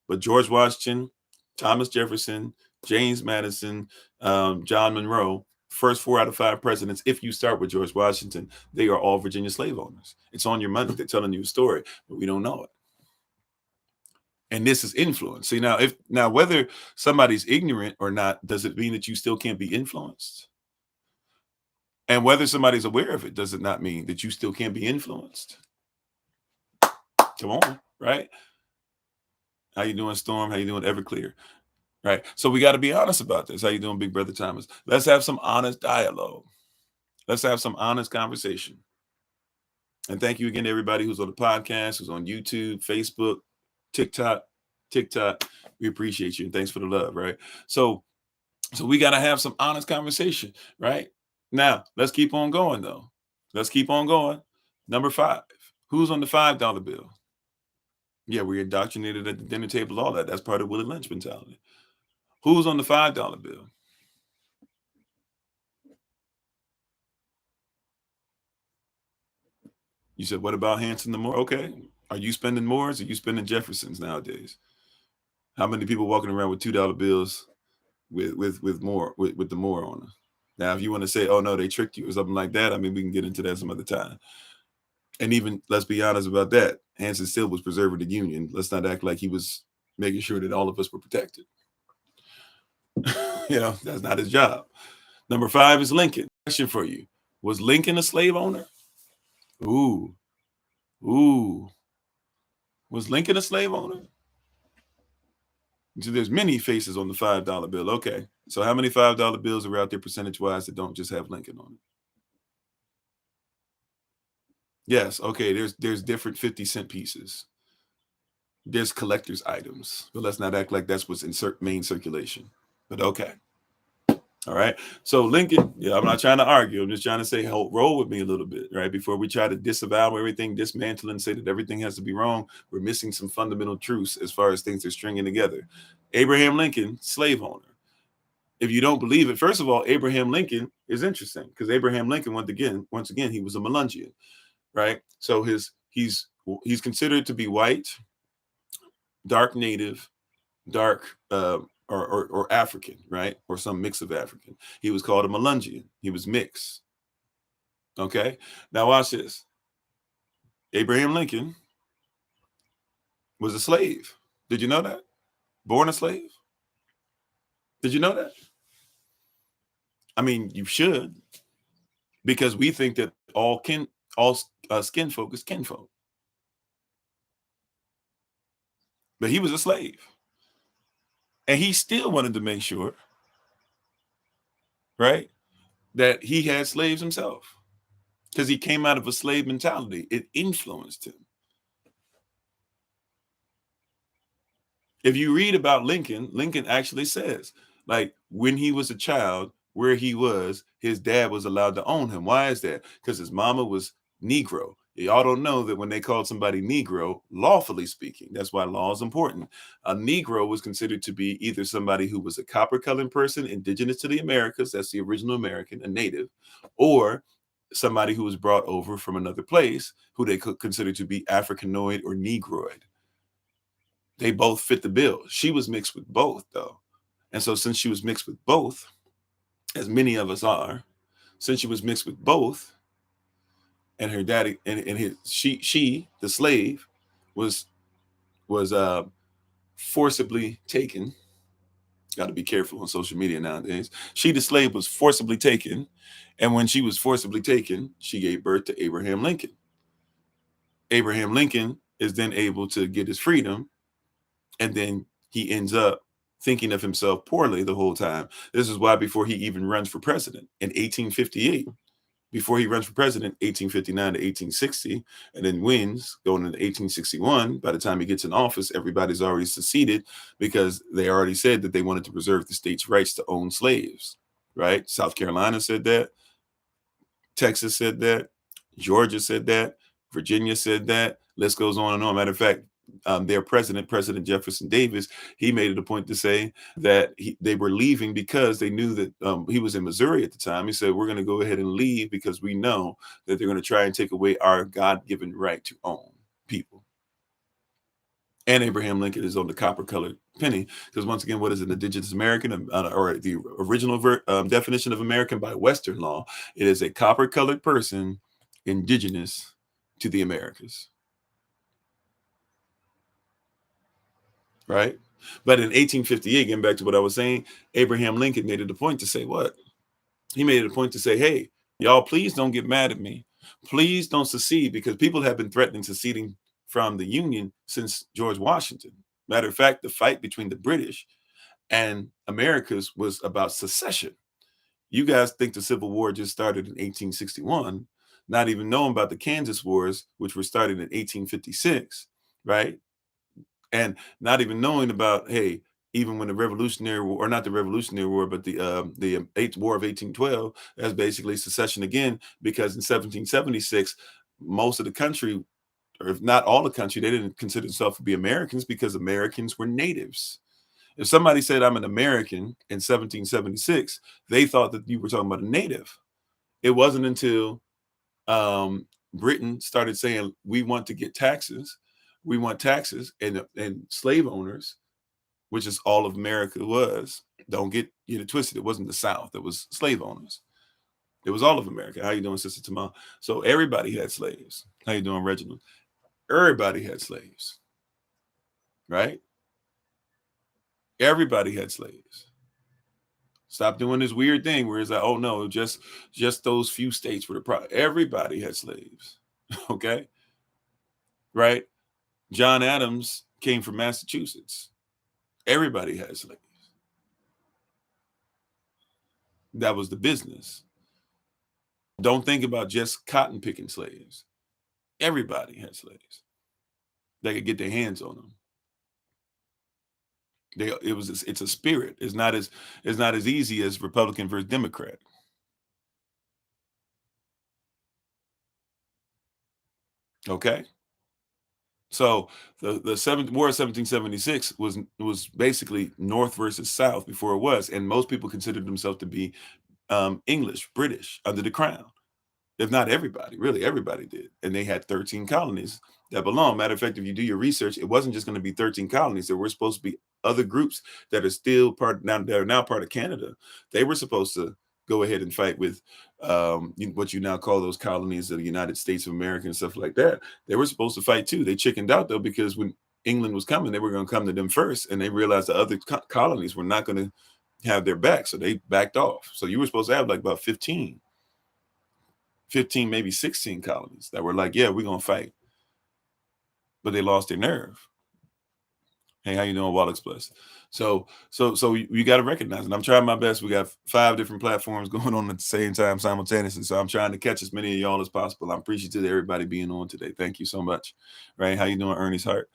But George Washington, Thomas Jefferson, James Madison, John Monroe, first 4 out of 5 presidents, if you start with George Washington, they are all Virginia slave owners. It's on your money. They're telling you a story, but we don't know it. And this is influence. See, now whether somebody's ignorant or not, does it mean that you still can't be influenced? And whether somebody's aware of it, does it not mean that you still can't be influenced? Come on, right? How you doing, Storm? How you doing, Everclear? Right. So we got to be honest about this. How you doing, Big Brother Thomas? Let's have some honest dialogue. Let's have some honest conversation. And thank you again to everybody who's on the podcast, who's on YouTube, Facebook, TikTok. We appreciate you. And thanks for the love, right? So we got to have some honest conversation, right? Now, let's keep on going, though. Let's keep on going. Number 5. Who's on the $5 bill? Yeah, we're indoctrinated at the dinner table, all that. That's part of Willie Lynch mentality. Who's on the $5 bill? You said, what about Hanson the Moore? Okay. Are you spending Moores or are you spending Jeffersons nowadays? How many people walking around with $2 bills with more with the Moore on them? Now, if you want to say, oh no, they tricked you or something like that, I mean, we can get into that some other time. And even, let's be honest about that, Hanson still was preserving the Union. Let's not act like he was making sure that all of us were protected. That's not his job. Number 5 is Lincoln. Question for you. Was Lincoln a slave owner? Ooh. Was Lincoln a slave owner? So there's many faces on the $5 bill. Okay. So how many $5 bills are out there percentage-wise that don't just have Lincoln on it? Yes. Okay. There's different 50-cent pieces. There's collector's items, but let's not act like that's what's in main circulation. But okay. All right. So Lincoln, yeah, I'm not trying to argue. I'm just trying to say, roll with me a little bit, right? Before we try to disavow everything, dismantle and say that everything has to be wrong, we're missing some fundamental truths as far as things are stringing together. Abraham Lincoln, slave owner. If you don't believe it, first of all, Abraham Lincoln is interesting because Abraham Lincoln, once again, he was a Melungeon, right? So he's considered to be white, dark native, dark or African, right? Or some mix of African. He was called a Melungeon. He was mixed. Okay. Now watch this. Abraham Lincoln was a slave. Did you know that? Born a slave? Did you know that? I mean, you should, because we think that all skin folk is kinfolk. But he was a slave. And he still wanted to make sure, right, that he had slaves himself. Because he came out of a slave mentality. It influenced him. If you read about Lincoln, Lincoln actually says, like, when he was a child, where he was, his dad was allowed to own him. Why is that? Because his mama was Negro. Y'all don't know that when they called somebody Negro, lawfully speaking, that's why law is important. A Negro was considered to be either somebody who was a copper-colored person, indigenous to the Americas, that's the original American, a native, or somebody who was brought over from another place, who they could consider to be Africanoid or Negroid. They both fit the bill. She was mixed with both, though. And so since she was mixed with both, as many of us are, since she was mixed with both, and her daddy and she the slave was forcibly taken. Got to be careful on social media nowadays. She the slave was forcibly taken, and when she was forcibly taken, she gave birth to Abraham Lincoln. Abraham Lincoln is then able to get his freedom, and then he ends up thinking of himself poorly the whole time. This is why before he even runs for president in 1858, before he runs for president, 1859 to 1860, and then wins going into 1861, by the time he gets in office, everybody's already seceded because they already said that they wanted to preserve the state's rights to own slaves, right? South Carolina said that. Texas said that. Georgia said that. Virginia said that. List goes on and on. Matter of fact, their president, President Jefferson Davis, he made it a point to say that they were leaving because they knew that he was in Missouri at the time. He said, we're going to go ahead and leave because we know that they're going to try and take away our God-given right to own people. And Abraham Lincoln is on the copper-colored penny because, once again, what is an indigenous American, or the original definition of American by Western law? It is a copper-colored person indigenous to the Americas. Right? But in 1858, getting back to what I was saying, Abraham Lincoln made it a point to say what? He made it a point to say, hey, y'all, please don't get mad at me. Please don't secede, because people have been threatening seceding from the Union since George Washington. Matter of fact, the fight between the British and Americas was about secession. You guys think the Civil War just started in 1861, not even knowing about the Kansas Wars, which were started in 1856, right? And not even knowing about, hey, even when the Revolutionary War, or not the Revolutionary War, but the Eighth War of 1812, that's basically secession again, because in 1776, most of the country, or if not all the country, they didn't consider themselves to be Americans because Americans were natives. If somebody said I'm an American in 1776, they thought that you were talking about a native. It wasn't until Britain started saying, we want to get taxes. We want taxes, and slave owners, which is all of America was. Don't get twisted. It wasn't the South. It was slave owners. It was all of America. How you doing, Sister Tamal? So everybody had slaves. How you doing, Reginald? Everybody had slaves, right? Everybody had slaves. Stop doing this weird thing where it's like, oh no, just those few states were the problem. Everybody had slaves, okay? Right? John Adams came from Massachusetts. Everybody had slaves. That was the business. Don't think about just cotton picking slaves. Everybody had slaves. They could get their hands on them. It's a spirit. It's not as easy as Republican versus Democrat. Okay. So the War of 1776 was basically North versus South before it was, and most people considered themselves to be English, British, under the crown. If not everybody, really everybody did. And they had 13 colonies that belong. Matter of fact, if you do your research, it wasn't just going to be 13 colonies. There were supposed to be other groups that are still that are now part of Canada. They were supposed to go ahead and fight with what you now call those colonies of the United States of America and stuff like that. They were supposed to fight too. They chickened out though, because when England was coming, they were going to come to them first, and they realized the other colonies were not going to have their back, so they backed off. So you were supposed to have like about 15, maybe 16 colonies that were like, yeah, we're going to fight. But they lost their nerve. Hey, how you doing, Wall Express? So you got to recognize it. I'm trying my best. We got 5 different platforms going on at the same time simultaneously. So I'm trying to catch as many of y'all as possible. I'm appreciative of everybody being on today. Thank you so much. Right. How you doing, Ernie's Heart?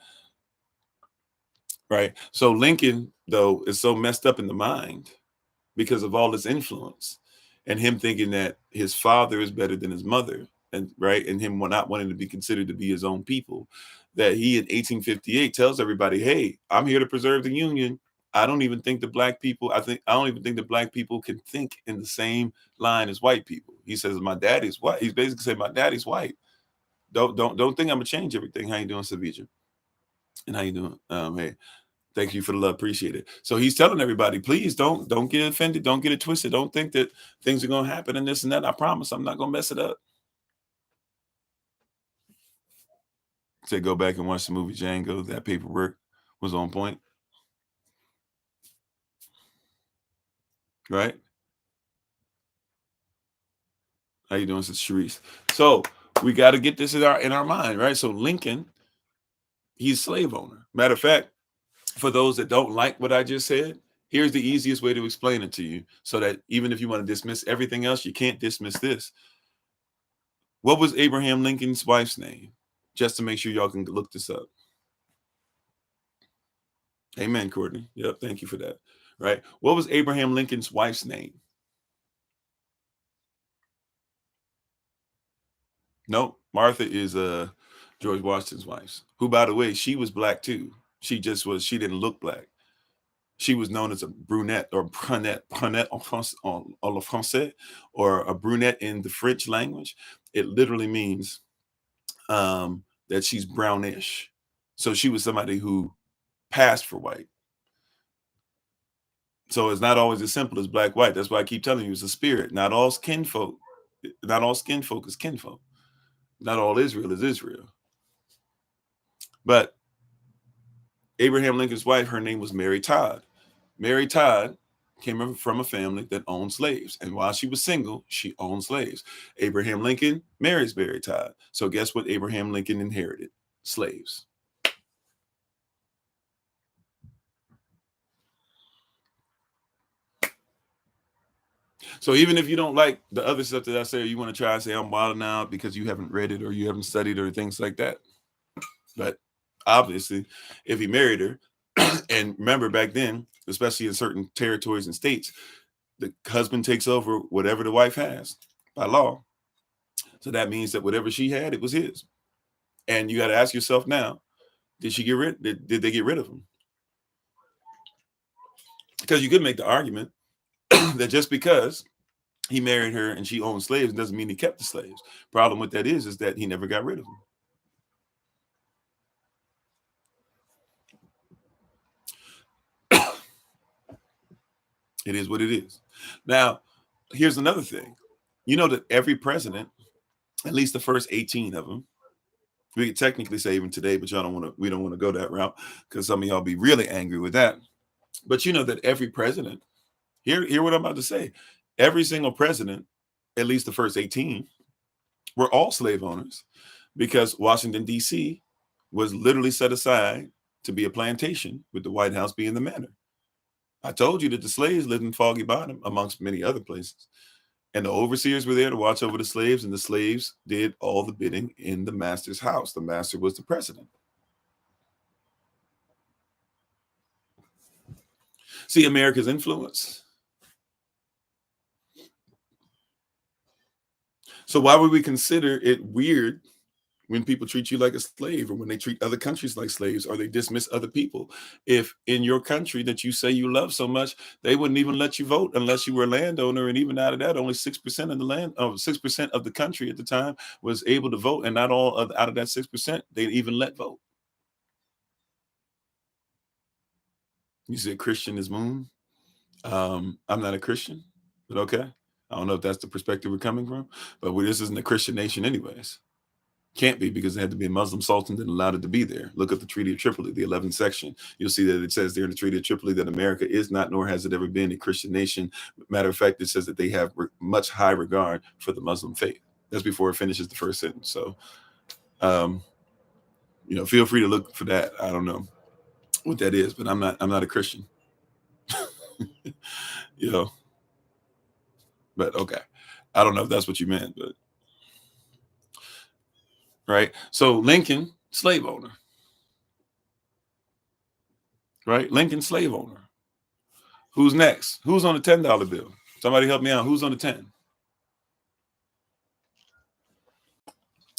Right. So Lincoln, though, is so messed up in the mind because of all this influence and him thinking that his father is better than his mother, and him not wanting to be considered to be his own people, that he in 1858 tells everybody, hey, I'm here to preserve the Union. I don't even think the black people, I don't even think the black people can think in the same line as white people. He says, my daddy's white. He's basically saying, my daddy's white. Don't think I'm gonna change everything. How you doing, Savija? And how you doing? Hey. Thank you for the love. Appreciate it. So he's telling everybody, please don't get offended. Don't get it twisted. Don't think that things are going to happen and this and that. I promise I'm not going to mess it up. Say, go back and watch the movie Django. That paperwork was on point. Right? How you doing, Sister Sharice? So we got to get this in our mind, right? So Lincoln, he's a slave owner. Matter of fact, for those that don't like what I just said, here's the easiest way to explain it to you, so that even if you want to dismiss everything else, you can't dismiss this. What was Abraham Lincoln's wife's name? Just to make sure y'all can look this up. Amen, Courtney. Yep, thank you for that. Right. What was Abraham Lincoln's wife's name? No, Martha is George Washington's wife, who, by the way, she was black too. She didn't look black. She was known as a brunette or brunette en français, or a brunette in the French language. It literally means that she's brownish. So she was somebody who passed for white. So it's not always as simple as black, white. That's why I keep telling you, it's a spirit. Not all skin folk is kinfolk. Not all Israel is Israel. But Abraham Lincoln's wife, her name was Mary Todd. Mary Todd came from a family that owned slaves. And while she was single, she owned slaves. Abraham Lincoln marries Mary Todd. So guess what Abraham Lincoln inherited? Slaves. So even if you don't like the other stuff that I say, or you want to try and say I'm wilding out because you haven't read it or you haven't studied or things like that. But obviously, if he married her, and remember back then, especially in certain territories and states, the husband takes over whatever the wife has by law. So that means that whatever she had, it was his. And you got to ask yourself now, did they get rid of him? Because you could make the argument that just because he married her and she owned slaves doesn't mean he kept the slaves. Problem with that is that he never got rid of them. It is what it is. Now, here's another thing. You know that every president, at least the first 18 of them, we could technically say even today, but we don't want to go that route because some of y'all be really angry with that. But you know that every president, hear what I'm about to say. Every single president, at least the first 18, were all slave owners, because Washington, D.C. was literally set aside to be a plantation, with the White House being the manor. I told you that the slaves lived in Foggy Bottom, amongst many other places. And the overseers were there to watch over the slaves, and the slaves did all the bidding in the master's house. The master was the president. See America's influence. So why would we consider it weird when people treat you like a slave, or when they treat other countries like slaves, or they dismiss other people? If in your country that you say you love so much, they wouldn't even let you vote unless you were a landowner. And even out of that, only 6% of the 6% of the country at the time was able to vote. And not all of, out of that 6%, they even let vote. You said Christian is moon. I'm not a Christian, but okay. I don't know if that's the perspective we're coming from, but this isn't a Christian nation anyways. Can't be, because it had to be a Muslim sultan that allowed it to be there. Look at the Treaty of Tripoli, the 11th section. You'll see that it says there in the Treaty of Tripoli that America is not, nor has it ever been, a Christian nation. Matter of fact, it says that they have much high regard for the Muslim faith. That's before it finishes the first sentence. So, feel free to look for that. I don't know what that is, but I'm not a Christian. But okay. I don't know if that's what you meant, but right. So Lincoln, slave owner. Right? Lincoln, slave owner. Who's next? Who's on the $10 bill? Somebody help me out. Who's on the 10?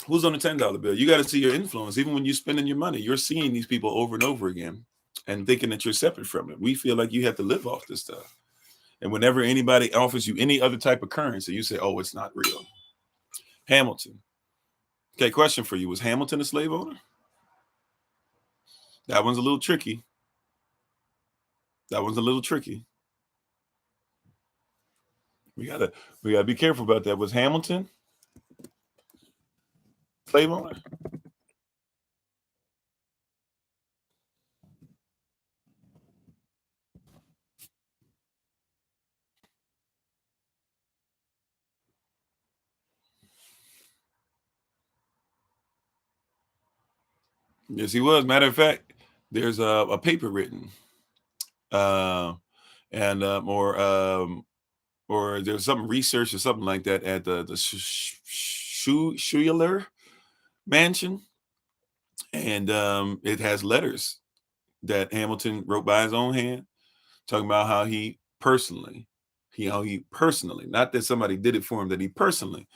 Who's on the $10 bill? You got to see your influence. Even when you're spending your money, you're seeing these people over and over again and thinking that you're separate from it. We feel like you have to live off this stuff. And whenever anybody offers you any other type of currency, you say, oh, it's not real. Hamilton. Okay, question for you. Was Hamilton a slave owner? That one's a little tricky. We gotta be careful about that. Was Hamilton slave owner? Yes, he was. Matter of fact, there's a paper written, and or there's some research or something like that at the Schuler mansion, and it has letters that Hamilton wrote by his own hand, talking about how he personally, not that somebody did it for him, that he personally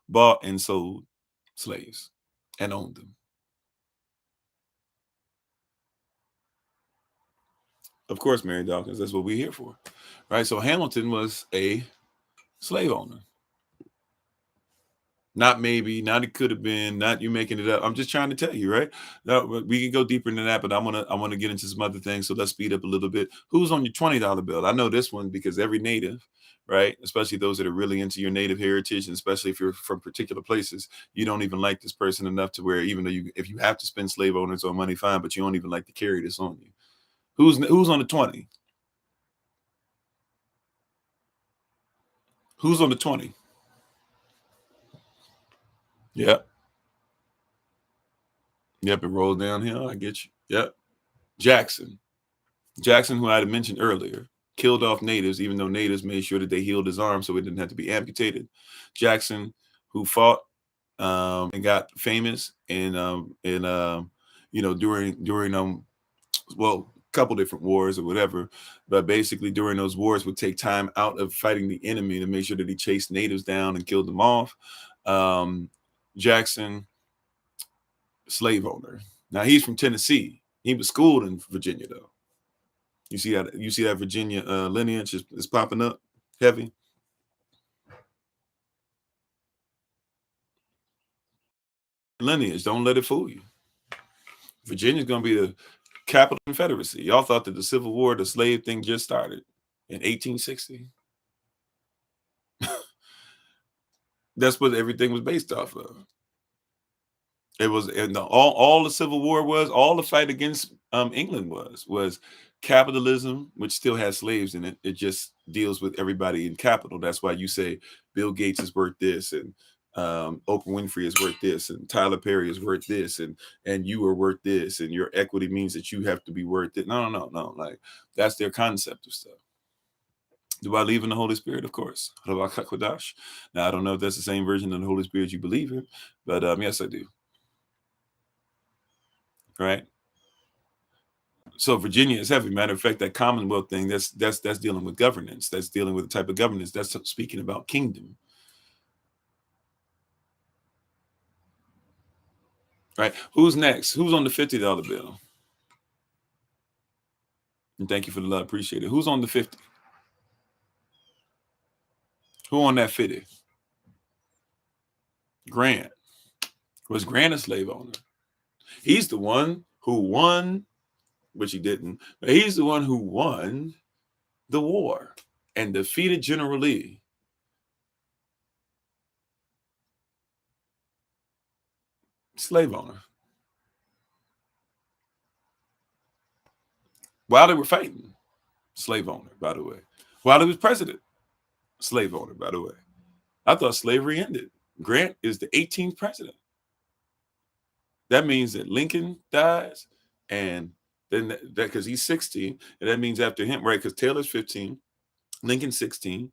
bought and sold slaves and owned them. Of course, Mary Dawkins, that's what we're here for, right? So Hamilton was a slave owner. Not maybe, not it could have been, not you making it up. I'm just trying to tell you, right? Now, we can go deeper into that, but I want to get into some other things. So let's speed up a little bit. Who's on your $20 bill? I know this one because every native, right, especially those that are really into your native heritage, and especially if you're from particular places, you don't even like this person enough to where, even though if you have to spend slave owners on money, fine, but you don't even like to carry this on you. Who's on the 20? Who's on the 20? Yep. Yep, it rolls downhill. I get you. Yep. Jackson, who I had mentioned earlier, killed off natives, even though natives made sure that they healed his arm so it didn't have to be amputated. Jackson, who fought and got famous during well, a couple different wars or whatever, but basically during those wars would take time out of fighting the enemy to make sure that he chased natives down and killed them off. Jackson, slave owner. Now he's from Tennessee. He was schooled in Virginia, though. You see that Virginia lineage is popping up heavy. Lineage, don't let it fool you. Virginia's gonna be the capital Confederacy. Y'all thought that the Civil War, the slave thing, just started in 1860. That's what everything was based off of. It was, and all the Civil War was, all the fight against England was capitalism, which still has slaves in it. It just deals with everybody in capital. That's why you say Bill Gates is worth this, and Oprah Winfrey is worth this, and Tyler Perry is worth this, and you are worth this, and your equity means that you have to be worth it. No. Like, that's their concept of stuff. Do I believe in the Holy Spirit? Of course. Now, I don't know if that's the same version of the Holy Spirit you believe in, but yes, I do. Right. So Virginia is heavy. Matter of fact, that Commonwealth thing, that's dealing with governance. That's dealing with the type of governance. That's speaking about kingdom. Right. Who's next? Who's on the $50 bill? And thank you for the love. Appreciate it. Who's on the 50? Who on that 50? Grant. Was Grant a slave owner? He's the one who won, which he didn't, but he's the one who won the war and defeated General Lee. Slave owner. While they were fighting, slave owner, by the way. While he was president, slave owner, by the way. I thought slavery ended. Grant is the 18th president. That means that Lincoln dies, and then that because he's 16, and that means after him, right? Because Taylor's 15, Lincoln 16,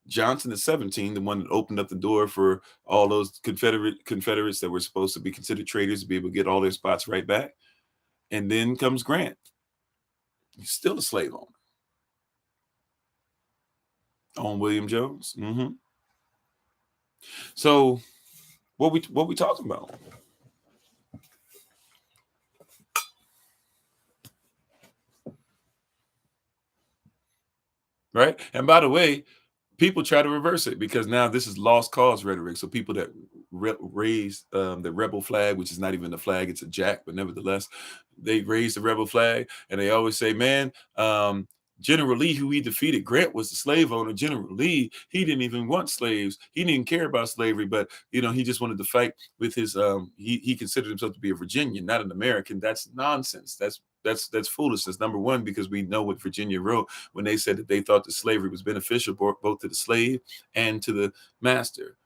Johnson is 17, the one that opened up the door for all those Confederates that were supposed to be considered traitors to be able to get all their spots right back. And then comes Grant. He's still a slave owner. On William Jones. Mm-hmm. So what we talking about? Right. And by the way, people try to reverse it because now this is lost cause rhetoric. So people that raise the rebel flag, which is not even a flag, it's a jack, but nevertheless, they raise the rebel flag, and they always say, man, General Lee, who he defeated, Grant was the slave owner. General Lee, he didn't even want slaves. He didn't care about slavery, but he just wanted to fight with his. He considered himself to be a Virginian, not an American. That's nonsense. That's foolishness. Number one, because we know what Virginia wrote when they said that they thought that slavery was beneficial both to the slave and to the master,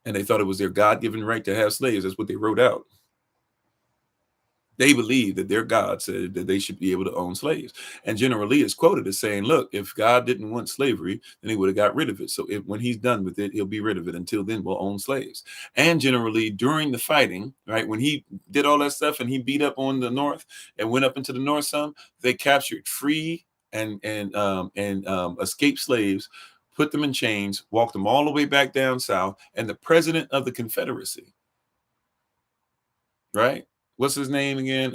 and they thought it was their God-given right to have slaves. That's what they wrote out. They believe that their God said that they should be able to own slaves. And General Lee is quoted as saying, look, if God didn't want slavery, then he would have got rid of it. So when he's done with it, he'll be rid of it. Until then, we'll own slaves. And General Lee, during the fighting, right, when he did all that stuff and he beat up on the North and went up into the North some, they captured free and escaped slaves, put them in chains, walked them all the way back down south. And the president of the Confederacy, right? What's his name again?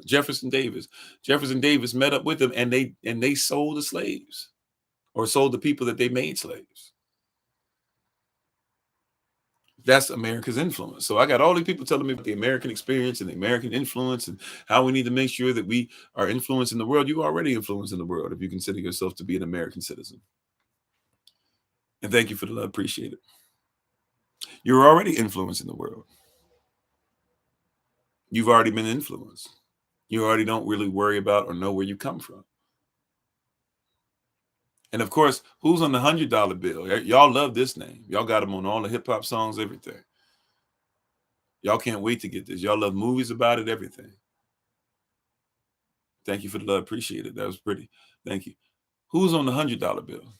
Jefferson Davis. Jefferson Davis met up with them, and they sold the slaves, or sold the people that they made slaves. That's America's influence. So I got all these people telling me about the American experience and the American influence and how we need to make sure that we are influencing the world. You are already influencing the world if you consider yourself to be an American citizen. And thank you for the love. Appreciate it. You're already influencing the world. You've already been influenced. You already don't really worry about or know where you come from. And of course, who's on the $100 bill? Y'all love this name. Y'all got them on all the hip hop songs, everything. Y'all can't wait to get this. Y'all love movies about it, everything. Thank you for the love. Appreciate it. That was pretty. Thank you. Who's on the $100 bill?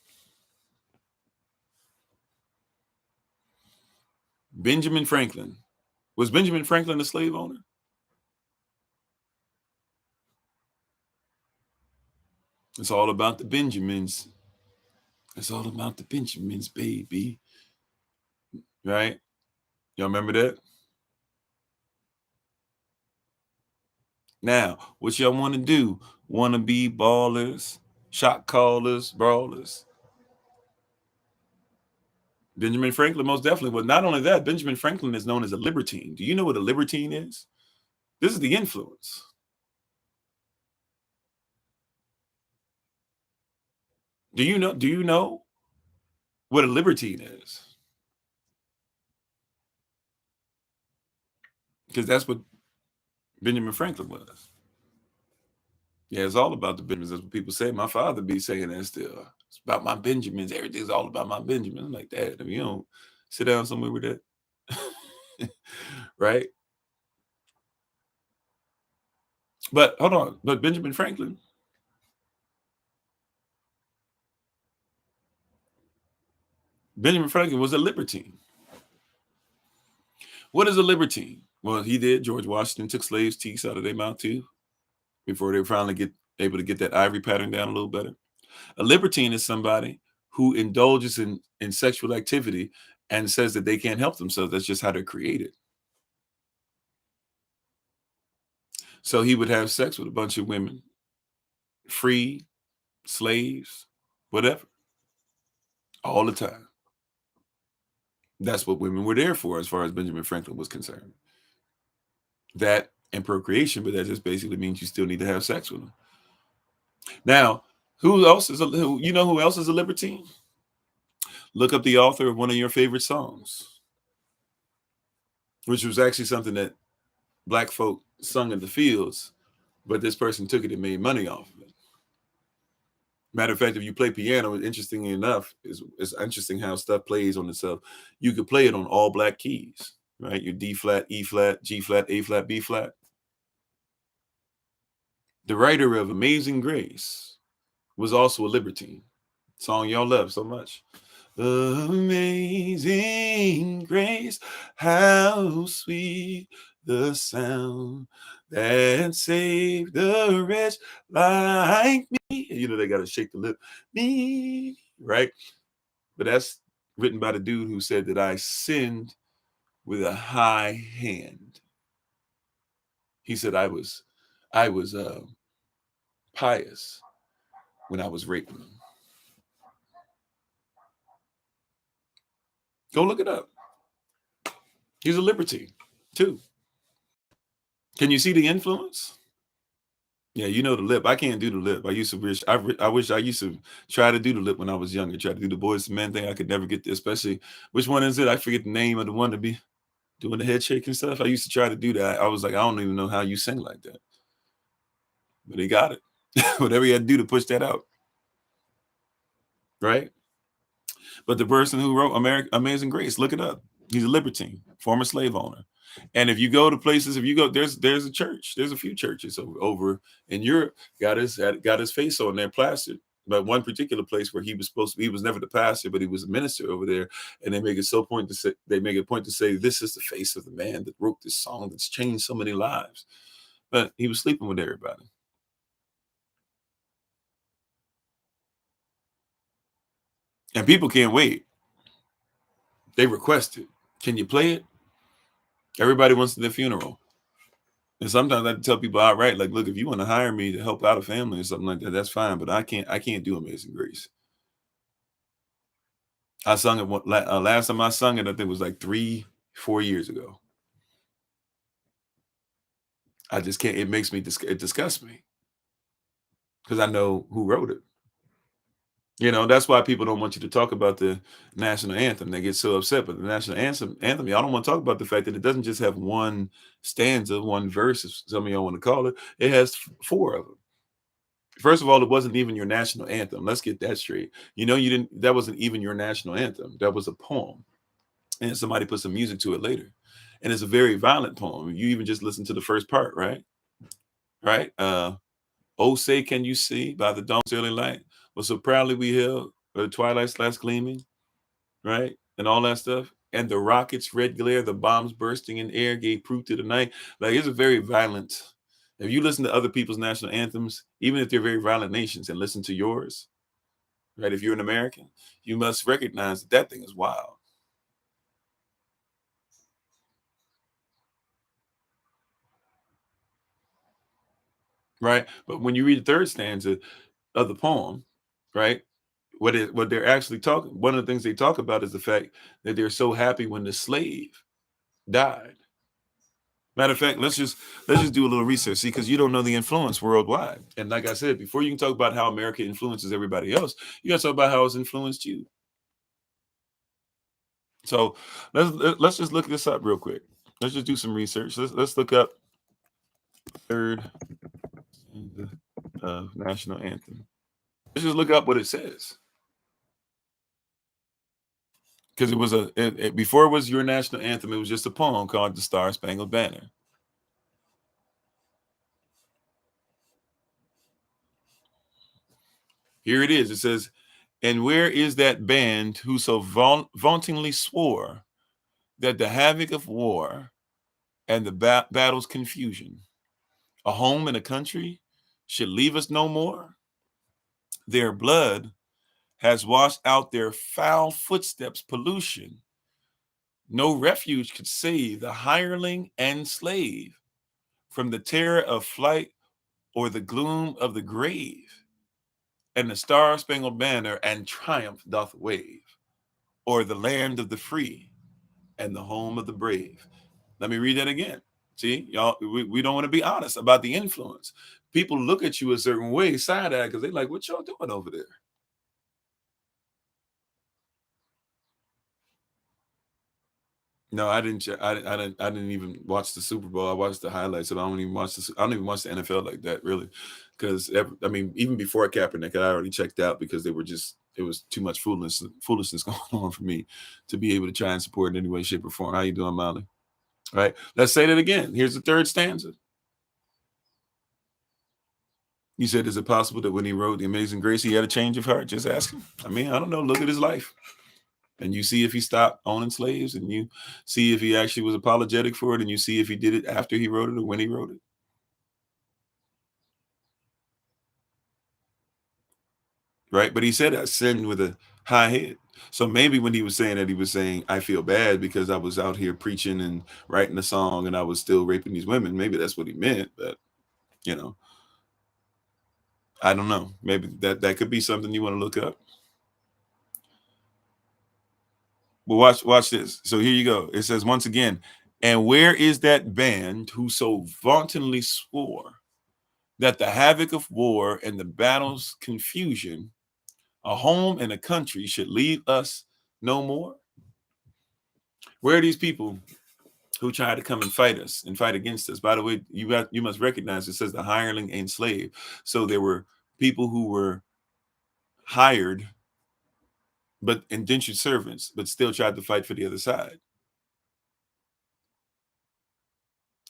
Benjamin Franklin. Was Benjamin Franklin a slave owner? It's all about the Benjamins. It's all about the Benjamins, baby. Right? Y'all remember that? Now, what y'all want to do? Want to be ballers, shot callers, brawlers? Benjamin Franklin most definitely. But not only that, Benjamin Franklin is known as a libertine. Do you know what a libertine is? This is the influence. Do you know what a libertine is? Because that's what Benjamin Franklin was. Yeah, it's all about the Benjamins. That's what people say. My father be saying that still. It's about my Benjamins. Everything's all about my Benjamins. I'm like that. If you don't sit down somewhere with that. Right? But hold on. But Benjamin Franklin was a libertine. What is a libertine? Well, he did. George Washington took slaves' teeth out of their mouth too before they finally get able to get that ivory pattern down a little better. A libertine is somebody who indulges in sexual activity and says that they can't help themselves. That's just how they're created. So he would have sex with a bunch of women, free, slaves, whatever, all the time. That's what women were there for, as far as Benjamin Franklin was concerned. That and procreation, but that just basically means you still need to have sex with them. Now, who else is who else is a libertine? Look up the author of one of your favorite songs, which was actually something that black folk sung in the fields, but this person took it and made money off of it. Matter of fact, if you play piano, interestingly enough, it's interesting how stuff plays on itself. You could play it on all black keys, right? Your D flat, E flat, G flat, A flat, B flat. The writer of Amazing Grace was also a libertine. Song y'all love so much. Amazing grace, how sweet the sound that saved a wretch like me. You know, they got to shake the lip. Me, right? But that's written by the dude who said that I sinned with a high hand. He said I was pious when I was raping him. Go look it up. He's a libertine too. Can you see the influence? Yeah, you know the lip. I can't do the lip. I used to wish. I wish I used to try to do the lip when I was younger. Try to do the boys to men thing. I could never get there. Especially which one is it? I forget the name of the one to be doing the head shake and stuff. I used to try to do that. I was like, I don't even know how you sing like that. But he got it. Whatever he had to do to push that out, right? But the person who wrote Amazing Grace, look it up. He's a libertine, former slave owner. And if you go to places, if you go, there's a church, there's a few churches over in Europe got his face on there plastered. But one particular place where he was supposed to be, he was never the pastor, but he was a minister over there. And they make it a point to say, this is the face of the man that wrote this song that's changed so many lives. But he was sleeping with everybody. And people can't wait. They request it. Can you play it? Everybody wants the funeral. And sometimes I tell people outright, like, look, if you want to hire me to help out a family or something like that, that's fine. But I can't do Amazing Grace. I sung it last time I sung it, I think it was like 3-4 years ago. I just can't. It makes me it disgusts me because I know who wrote it. That's why people don't want you to talk about the national anthem. They get so upset. But the national anthem, y'all don't want to talk about the fact that it doesn't just have one stanza, one verse, as some of y'all want to call it. It has four of them. First of all, it wasn't even your national anthem. Let's get that straight. You didn't. That wasn't even your national anthem. That was a poem, and somebody put some music to it later. And it's a very violent poem. You even just listen to the first part, right? Right? Oh, say, can you see by the dawn's early light? Well, so proudly we hailed the twilight's last gleaming, right? And all that stuff. And the rockets' red glare, the bombs bursting in air gave proof to the night. Like, it's a very violent. If you listen to other people's national anthems, even if they're very violent nations, and listen to yours, right? If you're an American, you must recognize that that thing is wild, right? But when you read the third stanza of the poem, right? What they're actually talking, one of the things they talk about is the fact that they're so happy when the slave died. Matter of fact, let's just do a little research, see, because you don't know the influence worldwide. And like I said, before you can talk about how America influences everybody else, you got to talk about how it's influenced you. So let's just look this up real quick. Let's just do some research. Let's look up third national anthem. Let's just look up what it says. because it was before it was your national anthem, it was just a poem called the Star Spangled Banner. Here it is. It says, and where is that band who so vauntingly swore that the havoc of war and the battle's confusion, a home and a country, should leave us no more? Their blood has washed out their foul footsteps' pollution. No refuge could save the hireling and slave from the terror of flight or the gloom of the grave. And the Star-Spangled Banner and triumph doth wave o'er the land of the free and the home of the brave. Let me read that again. See, y'all, we don't want to be honest about the influence. People look at you a certain way, side eye, because they're like, what y'all doing over there? No, I didn't. I didn't even watch the Super Bowl. I watched the highlights, and I don't even watch the. I don't even watch the NFL like that, really, because I mean, even before Kaepernick, I already checked out because they were just. It was too much foolishness going on for me to be able to try and support in any way, shape, or form. How you doing, Molly? All right, let's say that again. Here's the third stanza. You said, is it possible that when he wrote The Amazing Grace, he had a change of heart? Just ask him. I mean, I don't know. Look at his life. And you see if he stopped owning slaves, and you see if he actually was apologetic for it, and you see if he did it after he wrote it or when he wrote it. Right? But he said I sinned with a high head. So maybe when he was saying that, he was saying, I feel bad because I was out here preaching and writing a song and I was still raping these women. Maybe that's what he meant, but you know, I don't know. Maybe that could be something you want to look up. But watch this. So here you go. It says once again, and where is that band who so vauntingly swore that the havoc of war and the battle's confusion, a home and a country, should leave us no more? Where are these people who try to come and fight us and fight against us? By the way, you must recognize it says the hireling and slave. So there were people who were hired but indentured servants, but still tried to fight for the other side.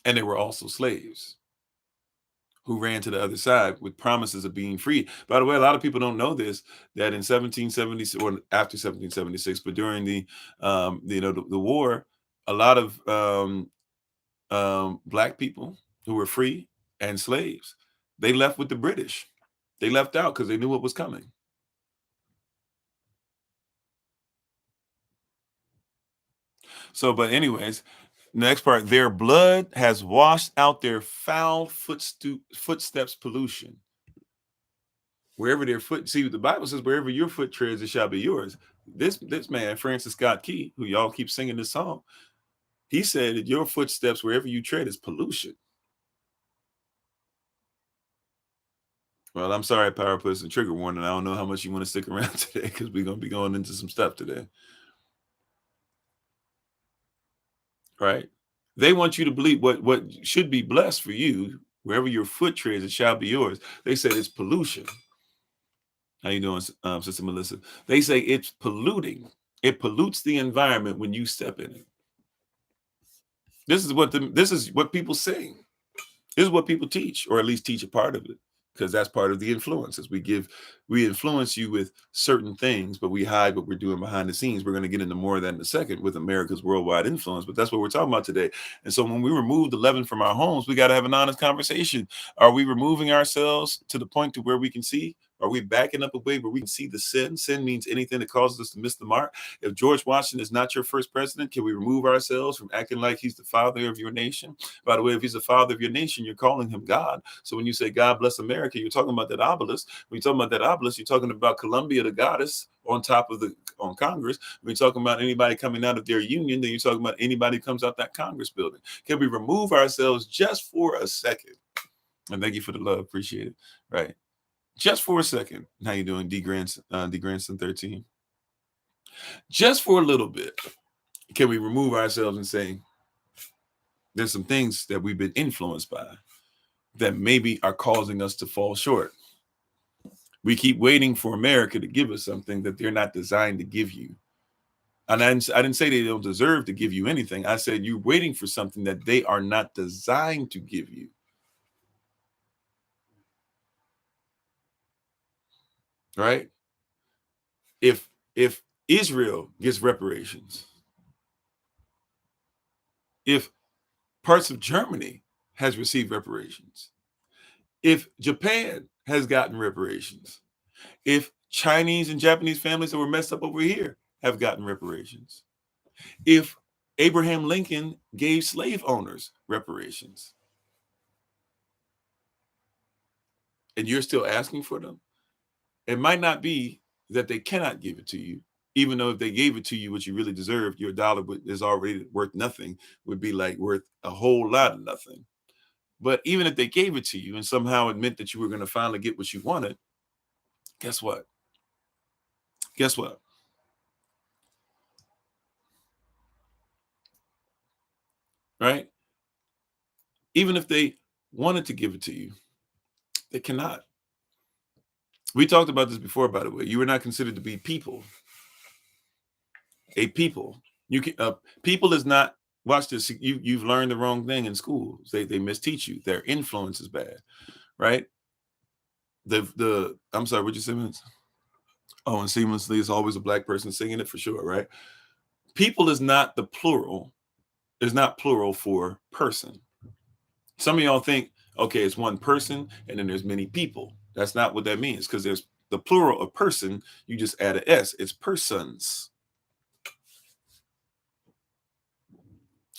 And there were also slaves who ran to the other side with promises of being free. By the way, a lot of people don't know this, that in 1776 or after 1776, but during the the war, a lot of black people who were free and slaves, they left with the British. They left out because they knew what was coming. So, but anyways, next part, their blood has washed out their foul footsteps pollution. Wherever their foot, see, the Bible says, wherever your foot treads, it shall be yours. This man, Francis Scott Key, who y'all keep singing this song, he said that your footsteps, wherever you tread, is pollution. Well, I'm sorry, Power Puss and trigger warning. I don't know how much you want to stick around today because we're going to be going into some stuff today. Right? They want you to believe what should be blessed for you. Wherever your foot treads, it shall be yours. They said it's pollution. How you doing, Sister Melissa? They say it's polluting. It pollutes the environment when you step in it. This is what people sing. This is what people teach, or at least teach a part of it, because that's part of the influences we influence you with certain things, but we hide what we're doing behind the scenes. We're going to get into more of that in a second with America's worldwide influence, but that's what we're talking about today. And so when we remove the leaven from our homes, we got to have an honest conversation. Are we removing ourselves to the point to where we can see? Are we backing up a way where we can see the sin? Sin means anything that causes us to miss the mark. If George Washington is not your first president, can we remove ourselves from acting like he's the father of your nation? By the way, if he's the father of your nation, you're calling him God. So when you say God bless America, you're talking about that obelisk. When you're talking about that obelisk, you're talking about Columbia, the goddess, on top of on Congress. When you're talking about anybody coming out of their union, then you're talking about anybody who comes out that Congress building. Can we remove ourselves just for a second? And thank you for the love. Appreciate it. Right. Just for a second. How you doing, D Grandson 13? Just for a little bit, can we remove ourselves and say there's some things that we've been influenced by that maybe are causing us to fall short? We keep waiting for America to give us something that they're not designed to give you. And I didn't say they don't deserve to give you anything. I said you're waiting for something that they are not designed to give you. Right? If Israel gets reparations, if parts of Germany has received reparations, if Japan has gotten reparations, if Chinese and Japanese families that were messed up over here have gotten reparations, if Abraham Lincoln gave slave owners reparations, and you're still asking for them, it might not be that they cannot give it to you, even though if they gave it to you, what you really deserve, your dollar is already worth nothing, would be like worth a whole lot of nothing. But even if they gave it to you and somehow it meant that you were going to finally get what you wanted, guess what? Guess what? Right? Even if they wanted to give it to you, they cannot. We talked about this before, by the way. You were not considered to be people. A people. You can people is not, watch this. You've learned the wrong thing in school. They misteach you. Their influence is bad, right? The I'm sorry, what you say, Vince? Oh, and seamlessly is always a black person singing it for sure, right? People is not the plural, is not plural for person. Some of y'all think, okay, it's one person and then there's many people. That's not what that means, because there's the plural of person, you just add a S. It's persons.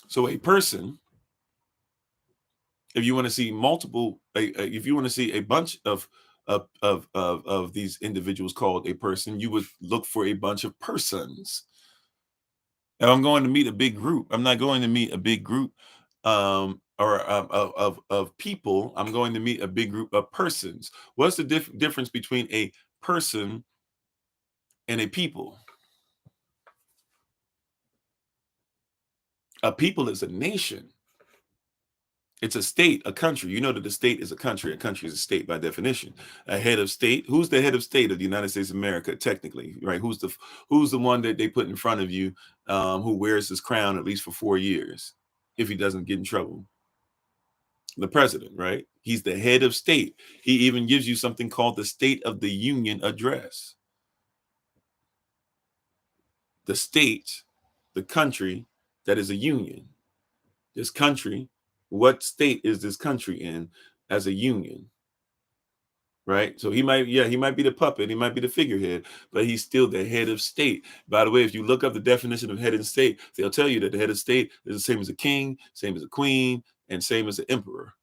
So a person, if you want to see multiple, if you want to see a bunch of these individuals called a person, you would look for a bunch of persons. If I'm going to meet a big group, I'm not going to meet a big group or of people. I'm going to meet a big group of persons. What's the difference between a person and a people? A people is a nation. It's a state, a country. You know that the state is a country. A country is a state by definition. A head of state. Who's the head of state of the United States of America? Technically, right? Who's the one that they put in front of you, who wears his crown at least for 4 years, if he doesn't get in trouble? The president, right? He's the head of state. He even gives you something called the State of the Union address. The state, the country that is a union. This country, what state is this country in as a union? Right? So he might be the puppet, he might be the figurehead, but he's still the head of state. By the way, if you look up the definition of head of state, they'll tell you that the head of state is the same as a king, same as a queen, and same as an emperor.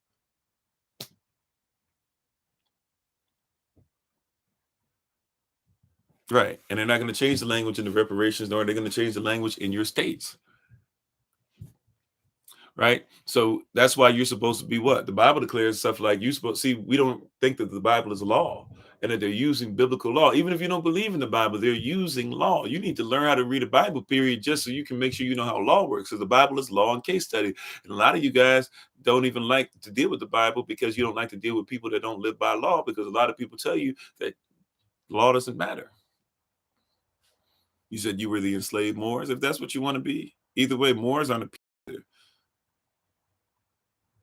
Right. And they're not going to change the language in the reparations, nor are they going to change the language in your states. Right. So that's why you're supposed to be what? The Bible declares stuff like you supposed see, we don't think that the Bible is a law and that they're using biblical law. Even if you don't believe in the Bible, they're using law. You need to learn how to read a Bible, period, just so you can make sure you know how law works. Because the Bible is law and case study. And a lot of you guys don't even like to deal with the Bible because you don't like to deal with people that don't live by law, because a lot of people tell you that law doesn't matter. You said you were the enslaved Moors. If that's what you want to be, either way, Moors aren't a people.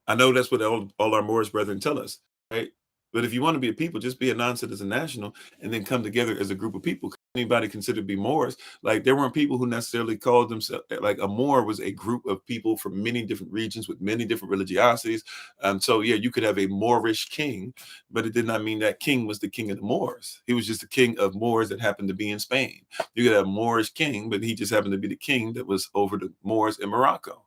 I know that's what all our Moorish brethren tell us, right? But if you want to be a people, just be a non-citizen national and then come together as a group of people. Anybody considered to be Moors? Like, there weren't people who necessarily called themselves, like a Moor was a group of people from many different regions with many different religiosities. So yeah, you could have a Moorish king, but it did not mean that king was the king of the Moors. He was just the king of Moors that happened to be in Spain. You could have a Moorish king, but he just happened to be the king that was over the Moors in Morocco.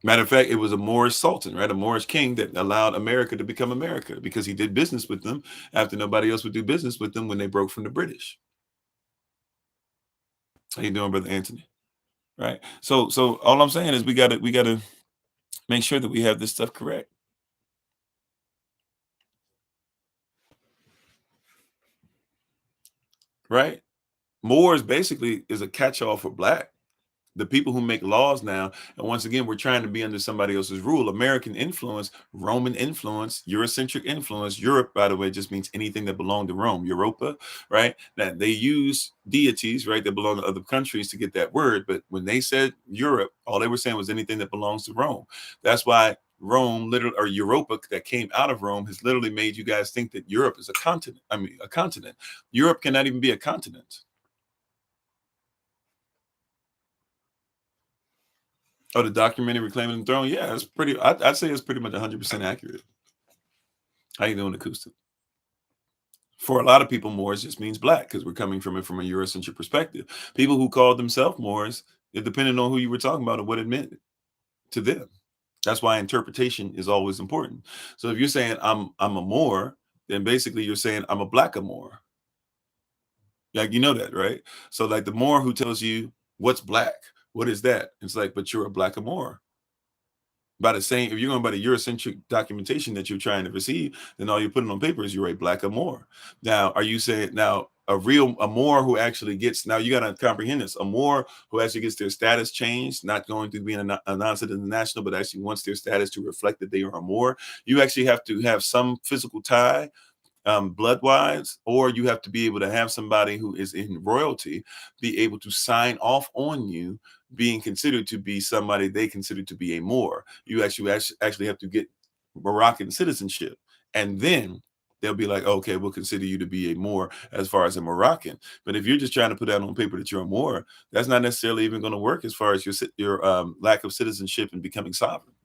Matter of fact, it was a Moorish sultan, right? A Moorish king that allowed America to become America because he did business with them after nobody else would do business with them when they broke from the British. How you doing, Brother Anthony? Right. So all I'm saying is we gotta make sure that we have this stuff correct. Right? Moors basically is a catch-all for black. the people who make laws now, and once again, we're trying to be under somebody else's rule. American influence, Roman influence, Eurocentric influence. Europe, by the way, just means anything that belonged to Rome, Europa, right? That they use deities, right, that belong to other countries to get that word. But when they said Europe, all they were saying was anything that belongs to Rome. That's why Rome, literally, or Europa, that came out of Rome, has literally made you guys think that Europe is a continent. I mean, a continent. Europe cannot even be a continent. Oh, the documentary Reclaiming the Throne? Yeah, it's pretty, I'd say it's pretty much 100% accurate. How you doing, Acoustic? For a lot of people, Moors just means black because we're coming from it from a Eurocentric perspective. People who called themselves Moors, it depended on who you were talking about and what it meant to them. That's why interpretation is always important. So if you're saying I'm a Moor, then basically you're saying I'm a blackamoor. Like, you know that, right? So like the Moor who tells you what's black, what is that? It's like, but you're a blackamoor. By the same, if you're going by the Eurocentric documentation that you're trying to receive, then all you're putting on paper is you're a black or more. Now, are you saying now a Moor who actually gets, now you got to comprehend this, a Moor who actually gets their status changed, not going through being a non-citizen national, but actually wants their status to reflect that they are a Moor, you actually have to have some physical tie, blood wise, or you have to be able to have somebody who is in royalty be able to sign off on you being considered to be somebody they consider to be a Moor. You actually have to get Moroccan citizenship, and then they'll be like, okay, we'll consider you to be a Moor as far as a Moroccan. But if you're just trying to put out on paper that you're a Moor, that's not necessarily even going to work as far as your lack of citizenship and becoming sovereign.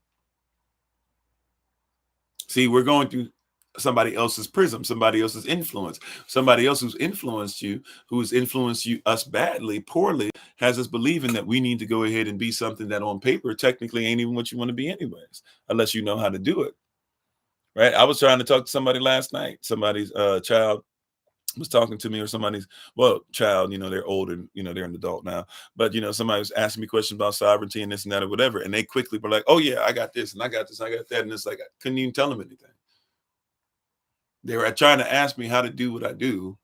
See, we're going through somebody else's prism, somebody else's influence, somebody else who's influenced you, who's influenced you us badly, poorly, has us believing that we need to go ahead and be something that on paper technically ain't even what you want to be anyways, unless you know how to do it. Right. I was trying to talk to somebody last night. Somebody's child was talking to me, or somebody's, well, child, they're older, they're an adult now, but somebody was asking me questions about sovereignty and this and that or whatever, and they quickly were like, oh yeah, I got this and I got this and I got that, and it's like I couldn't even tell them anything. They were trying to ask me how to do what I do,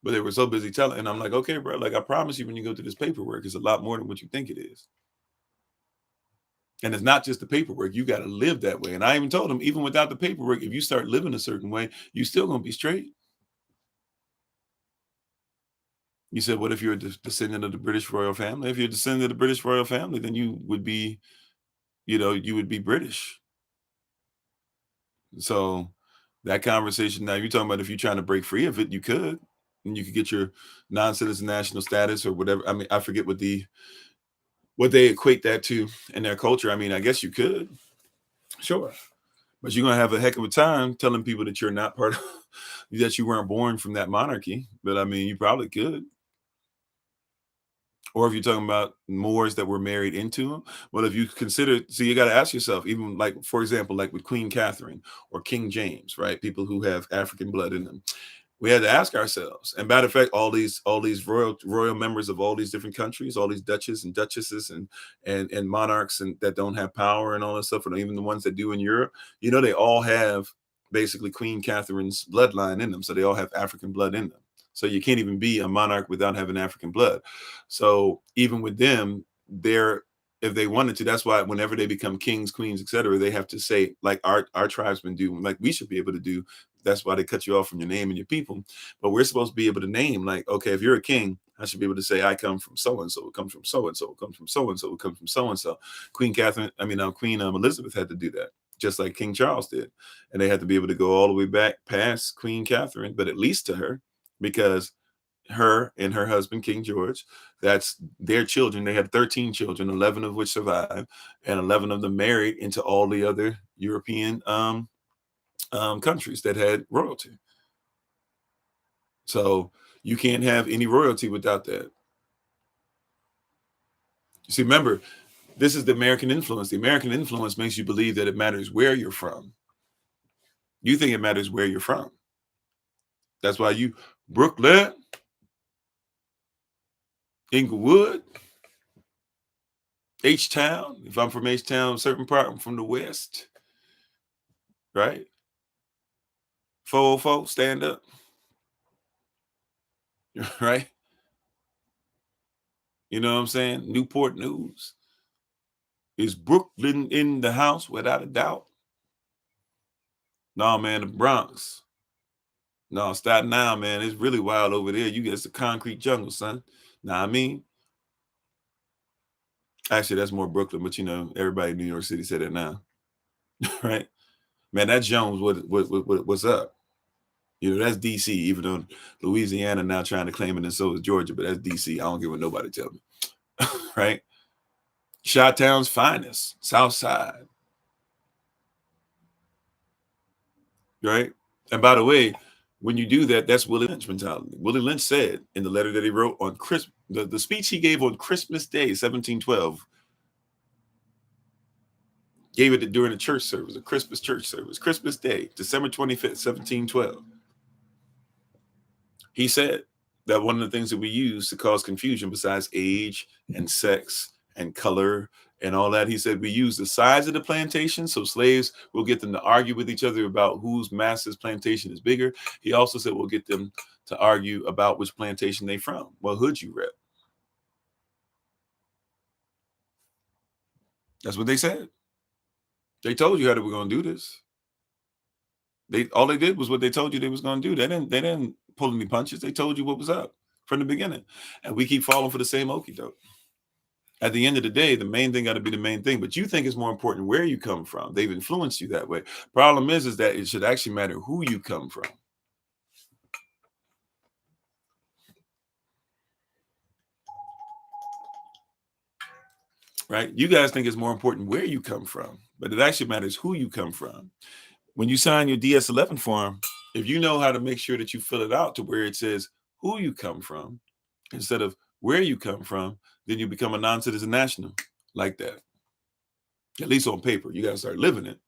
but they were so busy telling, and I'm like, okay, bro, like I promise you, when you go through this paperwork, it's a lot more than what you think it is. And it's not just the paperwork, you got to live that way. And I even told them, even without the paperwork, if you start living a certain way, you still gonna be straight. You said, what if you're a descendant of the British royal family? If you're a descendant of the British royal family, then you would be, you would be British. So that conversation, now you're talking about if you're trying to break free of it, you could, and you could get your non-citizen national status or whatever. I mean, I forget what they equate that to in their culture. I mean, I guess you could, sure, but you're gonna have a heck of a time telling people that you're not part of, that you weren't born from that monarchy. But I mean, you probably could. Or if you're talking about Moors that were married into them, well, if you consider, so you got to ask yourself, even like, for example, like with Queen Catherine or King James, right? People who have African blood in them. We had to ask ourselves. And matter of fact, all these royal members of all these different countries, all these duchesses and duchesses and monarchs and that don't have power and all that stuff, and even the ones that do in Europe, they all have basically Queen Catherine's bloodline in them. So they all have African blood in them. So you can't even be a monarch without having African blood. So even with them, they're, if they wanted to, that's why whenever they become kings, queens, etc., they have to say, like our tribesmen do, like we should be able to do. That's why they cut you off from your name and your people. But we're supposed to be able to name, like, okay, if you're a king, I should be able to say, I come from so and so, it comes from so and so, it comes from so and so, it comes from so and so. Queen Elizabeth had to do that, just like King Charles did, and they had to be able to go all the way back past Queen Catherine, but at least to her, because her and her husband King George, that's their children. They had 13 children, 11 of which survived, and 11 of them married into all the other European countries that had royalty. So you can't have any royalty without that. You see, remember, this is the American influence. The American influence makes you believe that it matters where you're from. You think it matters where you're from. That's why you, Brooklyn, Inglewood, H-Town. If I'm from H-Town, certain part, I'm from the West, right? 404, stand up, right? You know what I'm saying? Newport News. Is Brooklyn in the house? Without a doubt. No, man, the Bronx. No, Staten Island, man. It's really wild over there. You get the concrete jungle, son. Now, I mean, actually, that's more Brooklyn, but everybody in New York City said that now, right? Man, that Jones, what's up? That's DC, even though Louisiana now trying to claim it, and so is Georgia, but that's DC. I don't give what nobody tell me, right? Chi-Town's finest, South Side, right? And by the way, when you do that, that's Willie Lynch mentality. Willie Lynch said in the letter that he wrote on the speech he gave on Christmas Day, 1712, gave it during a church service, a Christmas church service, Christmas Day, December 25th, 1712. He said that one of the things that we use to cause confusion, besides age and sex and color and all that, he said we use the size of the plantation, so slaves will get them to argue with each other about whose master's plantation is bigger. He also said we'll get them to argue about which plantation they from, what hood you rep. That's what they said. They told you how they were going to do this. All they did was what they told you they was going to do. They didn't pull any punches. They told you what was up from the beginning, and we keep falling for the same okie doke. At the end of the day, the main thing got to be the main thing. But you think it's more important where you come from. They've influenced you that way. Problem is that it should actually matter who you come from. Right? You guys think it's more important where you come from, but it actually matters who you come from. When you sign your DS-11 form, if you know how to make sure that you fill it out to where it says who you come from instead of where you come from, then you become a non-citizen national like that. At least on paper. You got to start living it.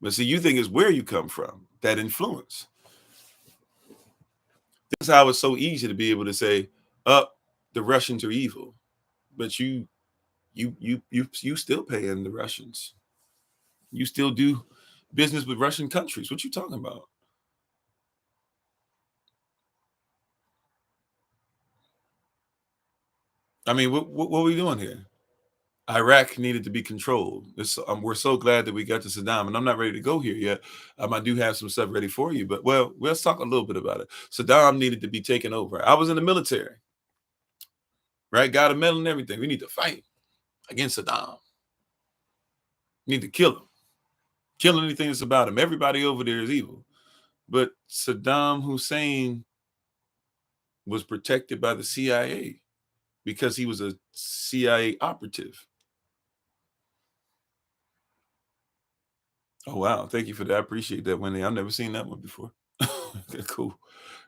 But see, you think it's where you come from, that influence. This is how it's so easy to be able to say, the Russians are evil. But you still paying the Russians. You still do business with Russian countries. What you talking about? I mean, what are we doing here? Iraq needed to be controlled. We're so glad that we got to Saddam, and I'm not ready to go here yet. I do have some stuff ready for you, but let's talk a little bit about it. Saddam needed to be taken over. I was in the military, right? Got a medal and everything. We need to fight against Saddam. We need to kill him. Kill anything that's about him. Everybody over there is evil. But Saddam Hussein was protected by the CIA because he was a CIA operative. Oh, wow. Thank you for that. I appreciate that, Wendy. I've never seen that one before. Cool.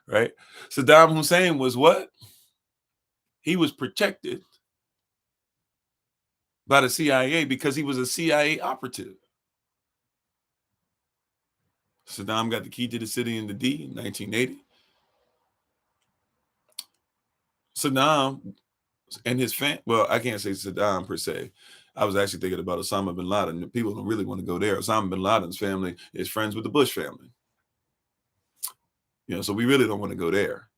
Right? Saddam Hussein was what? He was protected by the CIA because he was a CIA operative. Saddam got the key to the city in the D in 1980. Saddam and his well, I can't say Saddam per se. I was actually thinking about Osama bin Laden. People don't really want to go there. Osama bin Laden's family is friends with the Bush family. So we really don't want to go there.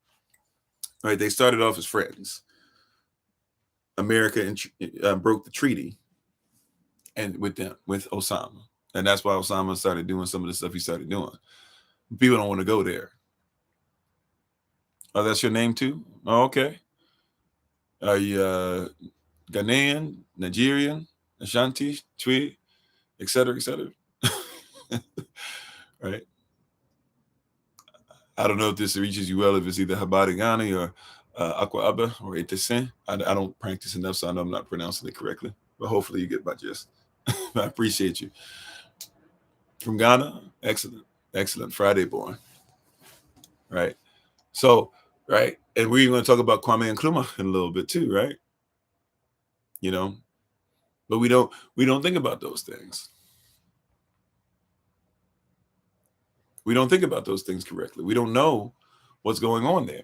Right? They started off as friends. America broke the treaty and with Osama. And that's why Osama started doing some of the stuff he started doing. People don't want to go there. Oh, that's your name too? Oh, okay. Are you Ghanaian, Nigerian, Ashanti, Twi, et cetera, et cetera? Right? I don't know if this reaches you well, if it's either Habari Ghani or Aqua Abba or Etesen. I don't practice enough, so I know I'm not pronouncing it correctly. But hopefully you get my gist. I appreciate you. From Ghana? Excellent. Excellent. Friday born. Right? So, right? And we're going to talk about Kwame Nkrumah in a little bit too, right? But we don't think about those things. We don't think about those things correctly. We don't know what's going on there.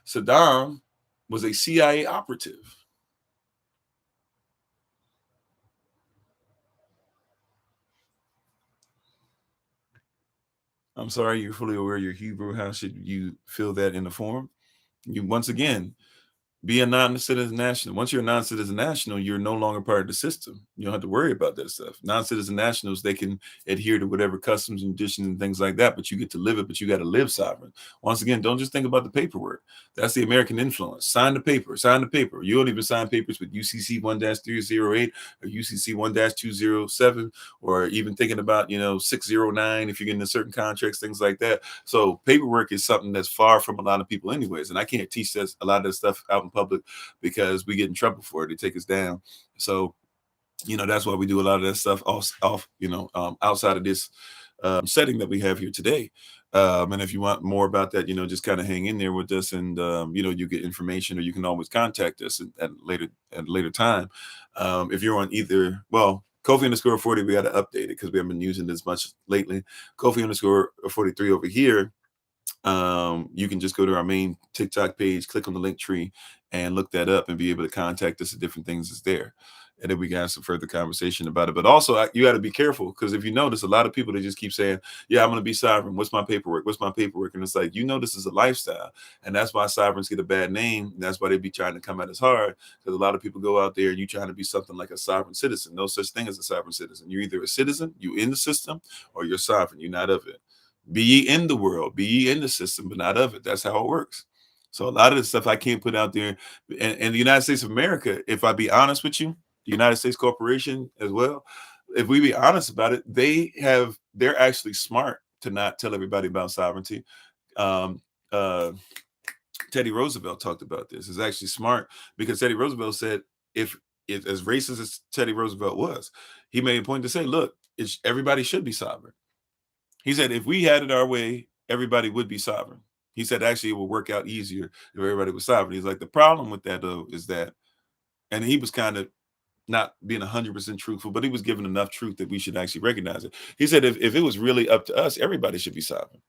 Saddam was a CIA operative. I'm sorry, you're fully aware you're Hebrew. How should you fill that in the form? Once again, Be a non-citizen national. Once you're a non-citizen national, you're no longer part of the system. You don't have to worry about that stuff. Non-citizen nationals, they can adhere to whatever customs and traditions and things like that, but you get to live it, but you got to live sovereign. Once again, don't just think about the paperwork. That's the American influence. Sign the paper, sign the paper. You don't even sign papers with UCC 1-308 or UCC 1-207, or even thinking about, 609 if you're getting certain contracts, things like that. So paperwork is something that's far from a lot of people anyways. And I can't teach this, a lot of this stuff out in public, because we get in trouble for it. They take us down. So, that's why we do a lot of that stuff outside of this setting that we have here today. And if you want more about that, just kind of hang in there with us, and you get information, or you can always contact us at a later time. If you're on either, well, Kofi_40, we got to update it because we haven't been using it as much lately. Kofi_43 over here. You can just go to our main TikTok page, click on the link tree, and look that up, and be able to contact us at different things that's there. And then we can have some further conversation about it. But also, you got to be careful, because if you notice, a lot of people, they just keep saying, yeah, I'm going to be sovereign. What's my paperwork? What's my paperwork? And it's like, this is a lifestyle. And that's why sovereigns get a bad name. And that's why they be trying to come at us hard, because a lot of people go out there and you trying to be something like a sovereign citizen. No such thing as a sovereign citizen. You're either a citizen, you in the system, or you're sovereign. You're not of it. Be ye in the world, be ye in the system, but not of it. That's how it works. So a lot of the stuff I can't put out there. And the United States of America, if I be honest with you, the United States Corporation as well, if we be honest about it, they're actually smart to not tell everybody about sovereignty. Um, uh, Teddy Roosevelt talked about this. It's actually smart, because Teddy Roosevelt said, if as racist as Teddy Roosevelt was, he made a point to say, look, everybody should be sovereign. He said, if we had it our way, everybody would be sovereign. He said, actually, it would work out easier if everybody was sovereign. He's like, the problem with that, though, is that, and he was kind of not being 100% truthful, but he was giving enough truth that we should actually recognize it. He said, if it was really up to us, everybody should be sovereign.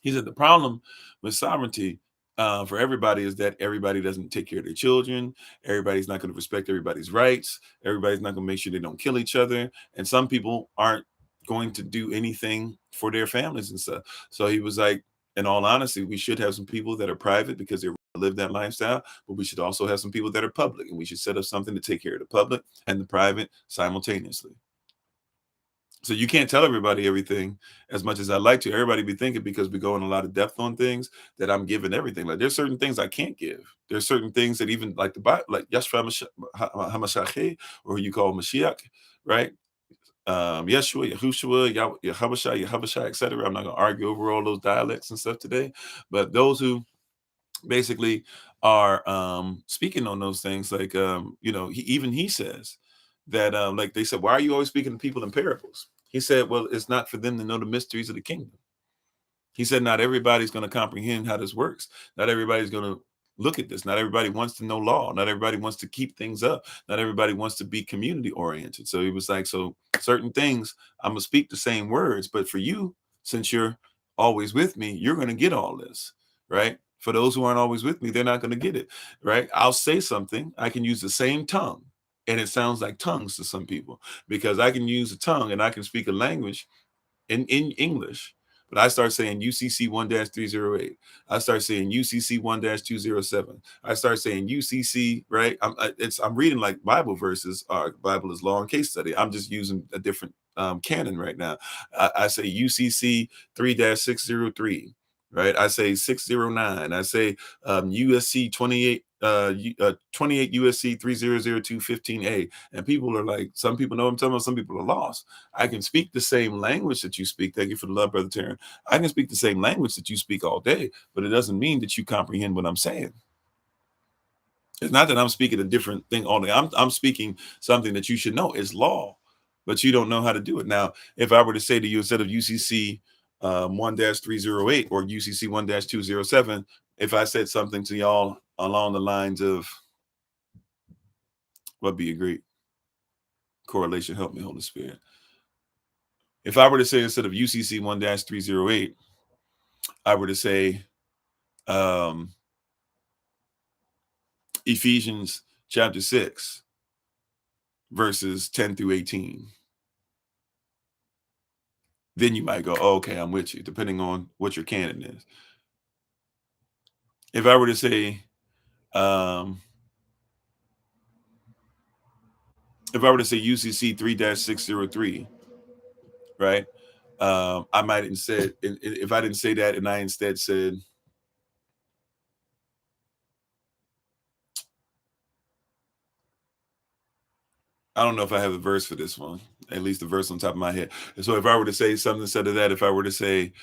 He said, the problem with sovereignty for everybody is that everybody doesn't take care of their children. Everybody's not going to respect everybody's rights. Everybody's not going to make sure they don't kill each other. And some people aren't going to do anything for their families and stuff. So he was like, in all honesty, we should have some people that are private because they live that lifestyle, but we should also have some people that are public, and we should set up something to take care of the public and the private simultaneously. So you can't tell everybody everything as much as I like to. Everybody be thinking, because we go in a lot of depth on things, that I'm giving everything. Like, there's certain things I can't give. There's certain things that, even like the Bible, like Yeshua HaMashiach, or who you call Mashiach, right? Yeshua, Yahushua, Yahabashai, etc. I'm not going to argue over all those dialects and stuff today, but those who basically are speaking on those things, like he says that, like they said, why are you always speaking to people in parables? He said, well, it's not for them to know the mysteries of the kingdom. He said, not everybody's going to comprehend how this works. Not everybody's going to look at this. Not everybody wants to know law. Not everybody wants to keep things up. Not everybody wants to be community oriented. So he was like, so certain things, I'm going to speak the same words, but for you, since you're always with me, you're going to get all this, right? For those who aren't always with me, they're not going to get it, right? I'll say something. I can use the same tongue, and it sounds like tongues to some people, because I can use a tongue and I can speak a language in English. But I start saying UCC 1-308. I start saying UCC 1-207. I start saying UCC, right? I'm reading like Bible verses. Bible is law and case study. I'm just using a different canon right now. I say UCC 3-603, right? I say 609. I say USC 28. 28 USC 3002 15A. And people are like, some people know what I'm talking about, some people are lost. I can speak the same language that you speak. Thank you for the love, Brother Taryn. I can speak the same language that you speak all day, but it doesn't mean that you comprehend what I'm saying. It's not that I'm speaking a different thing all day. I'm speaking something that you should know. It's law, but you don't know how to do it. Now, if I were to say to you, instead of UCC 1-308 or UCC 1-207, if I said something to y'all along the lines of, what be a great correlation? Help me, Holy Spirit. If I were to say, instead of UCC 1-308, I were to say Ephesians chapter 6, verses 10 through 18, then you might go, oh, okay, I'm with you, depending on what your canon is. If I were to say if I were to say UCC 3-603, right? I might instead, if I didn't say that and I instead said, I don't know if I have a verse for this one, at least the verse on top of my head. And so if I were to say something instead of that, if I were to say,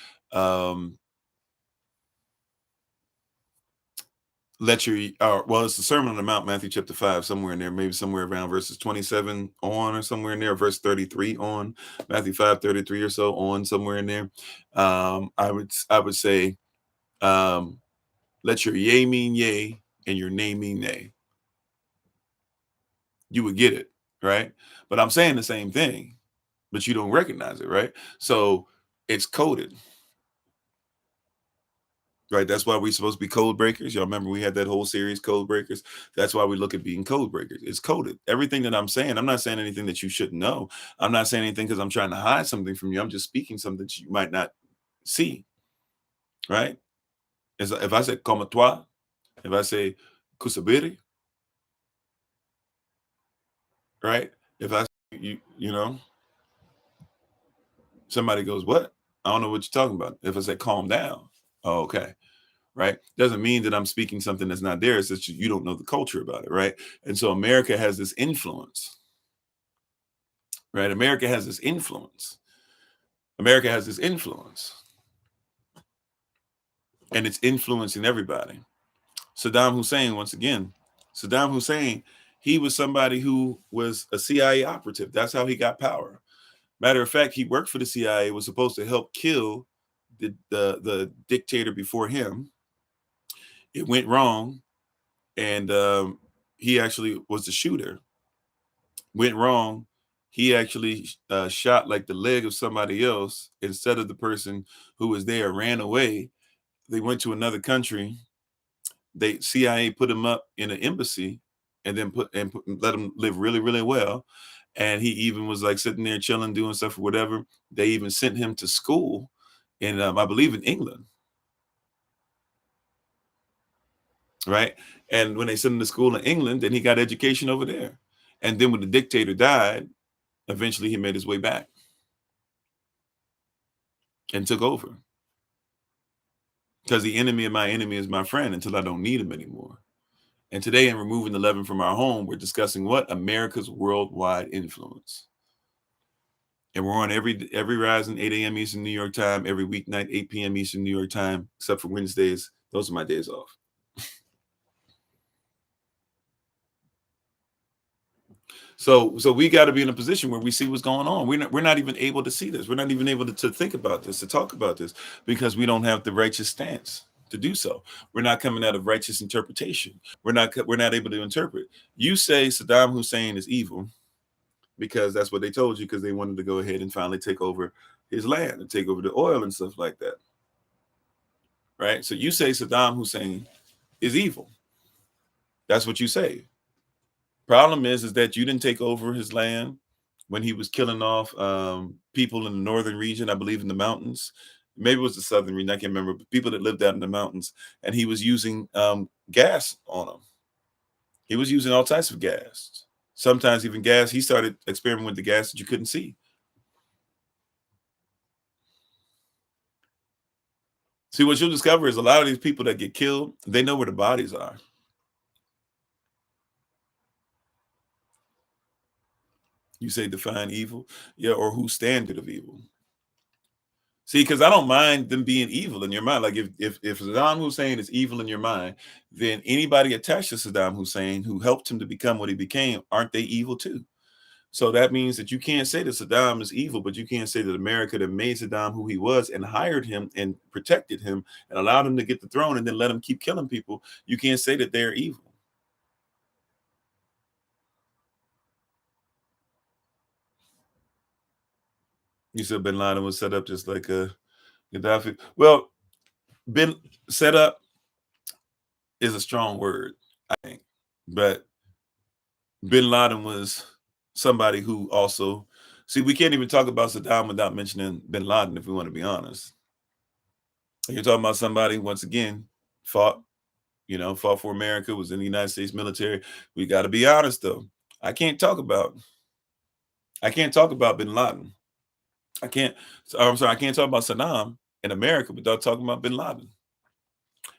let your, well, it's the Sermon on the Mount, Matthew chapter 5, somewhere in there, maybe somewhere around verses 27 on, or somewhere in there, verse 33 on, Matthew 5:33 or so on, somewhere in there. I would say, let your yea mean yea and your nay mean nay. You would get it, right? But I'm saying the same thing, but you don't recognize it, right? So it's coded, right? That's why we're supposed to be code breakers. Y'all remember we had that whole series, Code Breakers. That's why we look at being code breakers. It's coded. Everything that I'm saying, I'm not saying anything that you shouldn't know. I'm not saying anything because I'm trying to hide something from you. I'm just speaking something that you might not see, right? If I say comme toi, if I say kusabiri, right? If I you know, somebody goes, what? I don't know what you're talking about. If I say calm down, oh, okay. Right? Doesn't mean that I'm speaking something that's not there. It's that you don't know the culture about it, right? And so America has this influence, right? America has this influence. America has this influence, and it's influencing everybody. Saddam Hussein, once again, Saddam Hussein, he was somebody who was a CIA operative. That's how he got power. Matter of fact, he worked for the CIA, was supposed to help kill the dictator before him. It went wrong, and he actually was the shooter. Went wrong. He actually shot like the leg of somebody else instead of the person who was there. Ran away. They went to another country. They CIA put him up in an embassy, and then let him live really, really well. And he even was like sitting there chilling, doing stuff or whatever. They even sent him to school in, I believe, in England, right? And when they sent him to school in England, then he got education over there. And then when the dictator died, eventually he made his way back and took over. Because the enemy of my enemy is my friend until I don't need him anymore. And today, in removing the leaven from our home, we're discussing what? America's worldwide influence. And we're on every rising 8 a.m. Eastern New York time, every weeknight, 8 p.m. Eastern New York time, except for Wednesdays. Those are my days off. So we got to be in a position where we see what's going on. We're not even able to see this. We're not even able to think about this, to talk about this, because we don't have the righteous stance to do so. We're not coming out of righteous interpretation. We're not able to interpret. You say Saddam Hussein is evil because that's what they told you, because they wanted to go ahead and finally take over his land and take over the oil and stuff like that. Right? So you say Saddam Hussein is evil. That's what you say. Problem is that you didn't take over his land when he was killing off people in the northern region, I believe in the mountains. Maybe it was the southern region, I can't remember, but people that lived out in the mountains, and he was using gas on them. He was using all types of gas. Sometimes even gas. He started experimenting with the gas that you couldn't see. See, what you'll discover is a lot of these people that get killed, they know where the bodies are. You say define evil, yeah, or whose standard of evil? See, because I don't mind them being evil in your mind. Like if Saddam Hussein is evil in your mind, then anybody attached to Saddam Hussein who helped him to become what he became, aren't they evil too? So that means that you can't say that Saddam is evil, but you can't say that America that made Saddam who he was and hired him and protected him and allowed him to get the throne and then let him keep killing people. You can't say that they're evil. You said Bin Laden was set up just like a Gaddafi. Well, been set up is a strong word, I think, but Bin Laden was somebody who also, see, we can't even talk about Saddam without mentioning Bin Laden, if we want to be honest. You're talking about somebody, once again, fought Fought for America, was in the United States military. We got to be honest though. I can't talk about I can't talk about Bin Laden. I can't. I'm sorry. I can't talk about Saddam in America without talking about Bin Laden.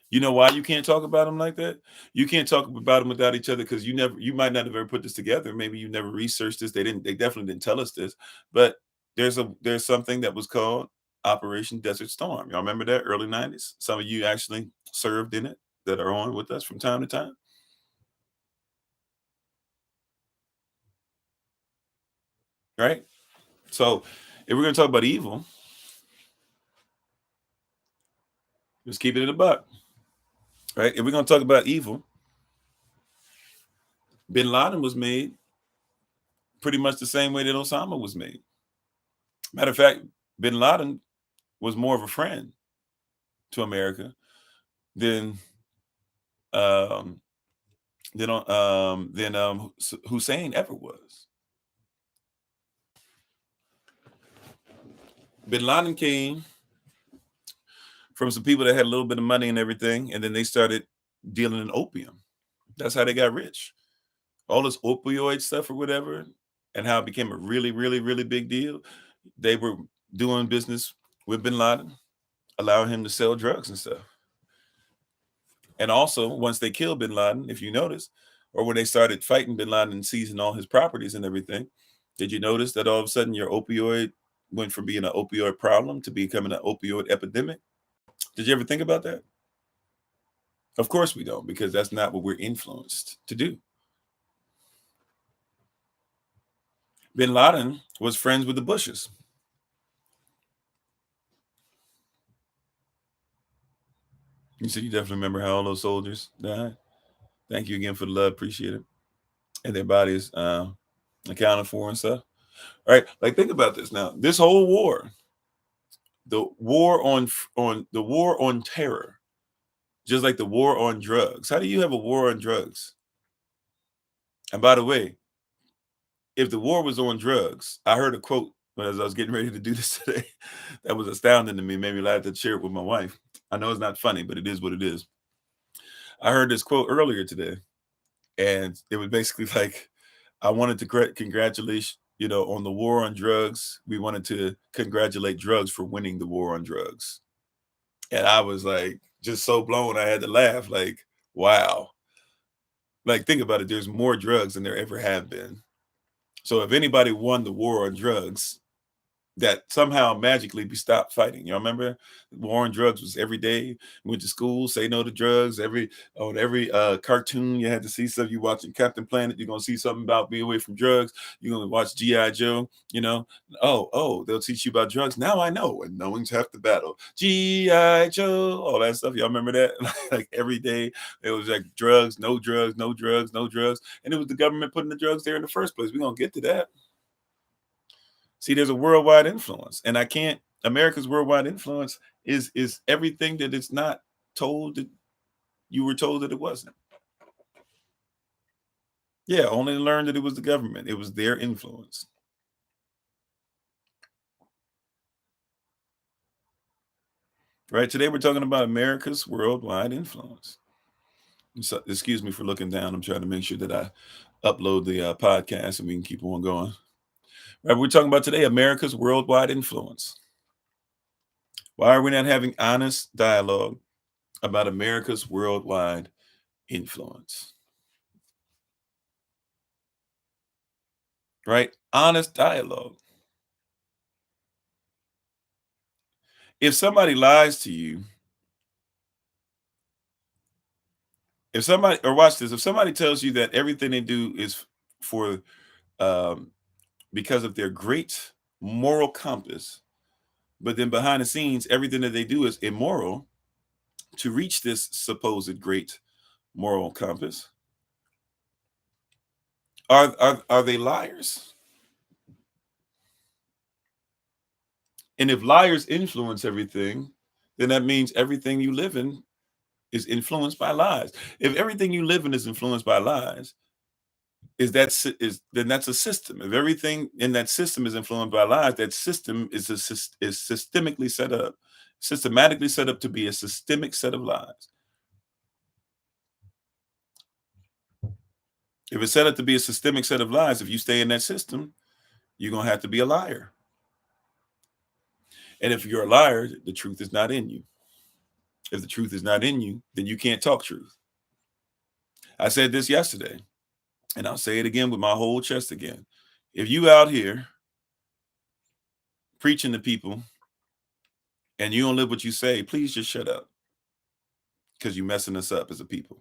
You know why you can't talk about them like that? You can't talk about them without each other because you might not have ever put this together. Maybe you never researched this. They definitely didn't tell us this. But there's something that was called Operation Desert Storm. Y'all remember that early 90s? Some of you actually served in it that are on with us from time to time, right? So if we're gonna talk about evil, let's keep it in a buck, right? If we're gonna talk about evil, Bin Laden was made pretty much the same way that Osama was made. Matter of fact, Bin Laden was more of a friend to America than um, Hussein ever was. Bin Laden came from some people that had a little bit of money and everything, and then they started dealing in opium. That's how they got rich. All this opioid stuff or whatever, and how it became a really, really, really big deal. They were doing business with Bin Laden, allowing him to sell drugs and stuff. And also, once they killed Bin Laden, if you notice, or when they started fighting Bin Laden and seizing all his properties and everything, did you notice that all of a sudden your opioid went from being an opioid problem to becoming an opioid epidemic? Did you ever think about that? Of course we don't, because that's not what we're influenced to do. Bin Laden was friends with the Bushes. You said you definitely remember how all those soldiers died. Thank you again for the love. Appreciate it. And their bodies accounted for and stuff. All right. Like, think about this now. This whole war, the war on terror, just like the war on drugs. How do you have a war on drugs? And by the way, if the war was on drugs, I heard a quote as I was getting ready to do this today that was astounding to me, made me laugh to share it with my wife. I know it's not funny, but it is what it is. I heard this quote earlier today, and it was basically like, I wanted to congratulate, on the war on drugs. We wanted to congratulate drugs for winning the war on drugs. And I was like, just so blown. I had to laugh. Like, wow. Like, think about it. There's more drugs than there ever have been. So if anybody won the war on drugs, that somehow magically we stopped fighting. Y'all remember war on drugs was every day. Went to school, say no to drugs. Every cartoon you had to see stuff. You watching Captain Planet, you're gonna see something about be away from drugs. You're gonna watch G.I. Joe, they'll teach you about drugs. Now I know, and knowing's half the battle. G.I. Joe, all that stuff. Y'all remember that? Like every day it was like drugs, no drugs, no drugs, no drugs. And it was the government putting the drugs there in the first place. We're gonna get to that. See, there's a worldwide influence, and America's worldwide influence is everything that it's not told that you were told that it wasn't. Yeah, only to learn that it was the government. It was their influence. Right. Today we're talking about America's worldwide influence. So, excuse me for looking down. I'm trying to make sure that I upload the podcast and we can keep on going. Right. We're talking about today America's worldwide influence. Why are we not having honest dialogue about America's worldwide influence? Right? Honest dialogue. If somebody lies to you, if somebody tells you that everything they do is for um, because of their great moral compass, but then behind the scenes, everything that they do is immoral to reach this supposed great moral compass, are they liars? And if liars influence everything, then that means everything you live in is influenced by lies. If everything you live in is influenced by lies, then that's a system. If everything in that system is influenced by lies, that system is systematically set up to be a systemic set of lies. If it's set up to be a systemic set of lies, if you stay in that system, you're going to have to be a liar. And if you're a liar, the truth is not in you. If the truth is not in you, then you can't talk truth. I said this yesterday, and I'll say it again with my whole chest again. If you out here preaching to people and you don't live what you say, please just shut up, because you're messing us up as a people.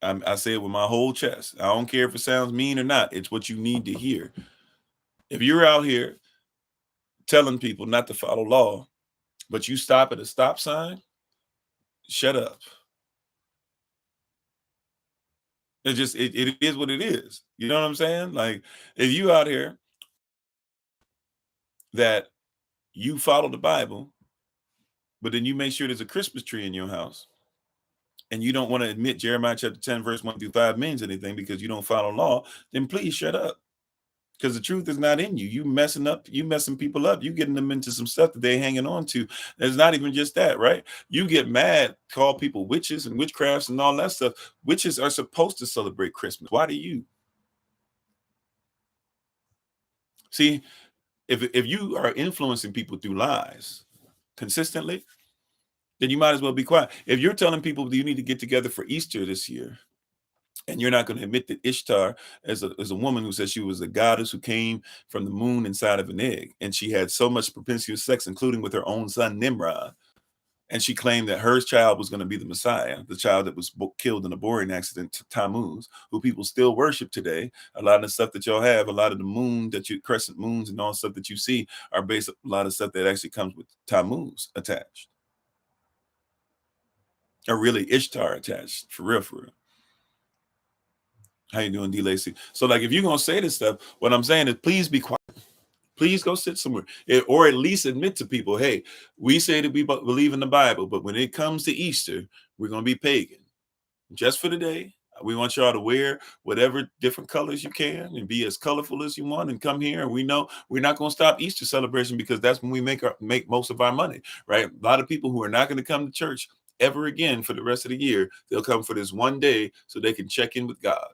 I say it with my whole chest. I don't care if it sounds mean or not. It's what you need to hear. If you're out here telling people not to follow law, but you stop at a stop sign, shut up. It is what it is. You know what I'm saying? Like, if you out here that you follow the Bible, but then you make sure there's a Christmas tree in your house, and you don't want to admit Jeremiah chapter 10, verse 1 through 5 means anything because you don't follow law, then please shut up. Because the truth is not in you. You messing people up. You getting them into some stuff that they hanging on to. It's not even just that, right? You get mad, call people witches and witchcrafts and all that stuff. Witches are supposed to celebrate Christmas. Why do you? See, if you are influencing people through lies consistently, then you might as well be quiet. If you're telling people that you need to get together for Easter this year, and you're not going to admit that Ishtar, as a woman who said she was a goddess who came from the moon inside of an egg, and she had so much propensity of sex, including with her own son Nimrod, and she claimed that her child was going to be the Messiah, the child that was killed in a boring accident, Tammuz, who people still worship today. A lot of the stuff that y'all have, a lot of the moon that you crescent moons and all the stuff that you see are based on a lot of stuff that actually comes with Tammuz attached, or really Ishtar attached, for real, for real. How you doing, D. Lacey? So, like, if you're gonna say this stuff, what I'm saying is, please be quiet. Please go sit somewhere, or at least admit to people, hey, we say that we believe in the Bible, but when it comes to Easter, we're gonna be pagan. Just for the day, we want y'all to wear whatever different colors you can and be as colorful as you want, and come here. And we know we're not gonna stop Easter celebration because that's when we make most of our money, right? A lot of people who are not gonna come to church ever again for the rest of the year, they'll come for this one day so they can check in with God.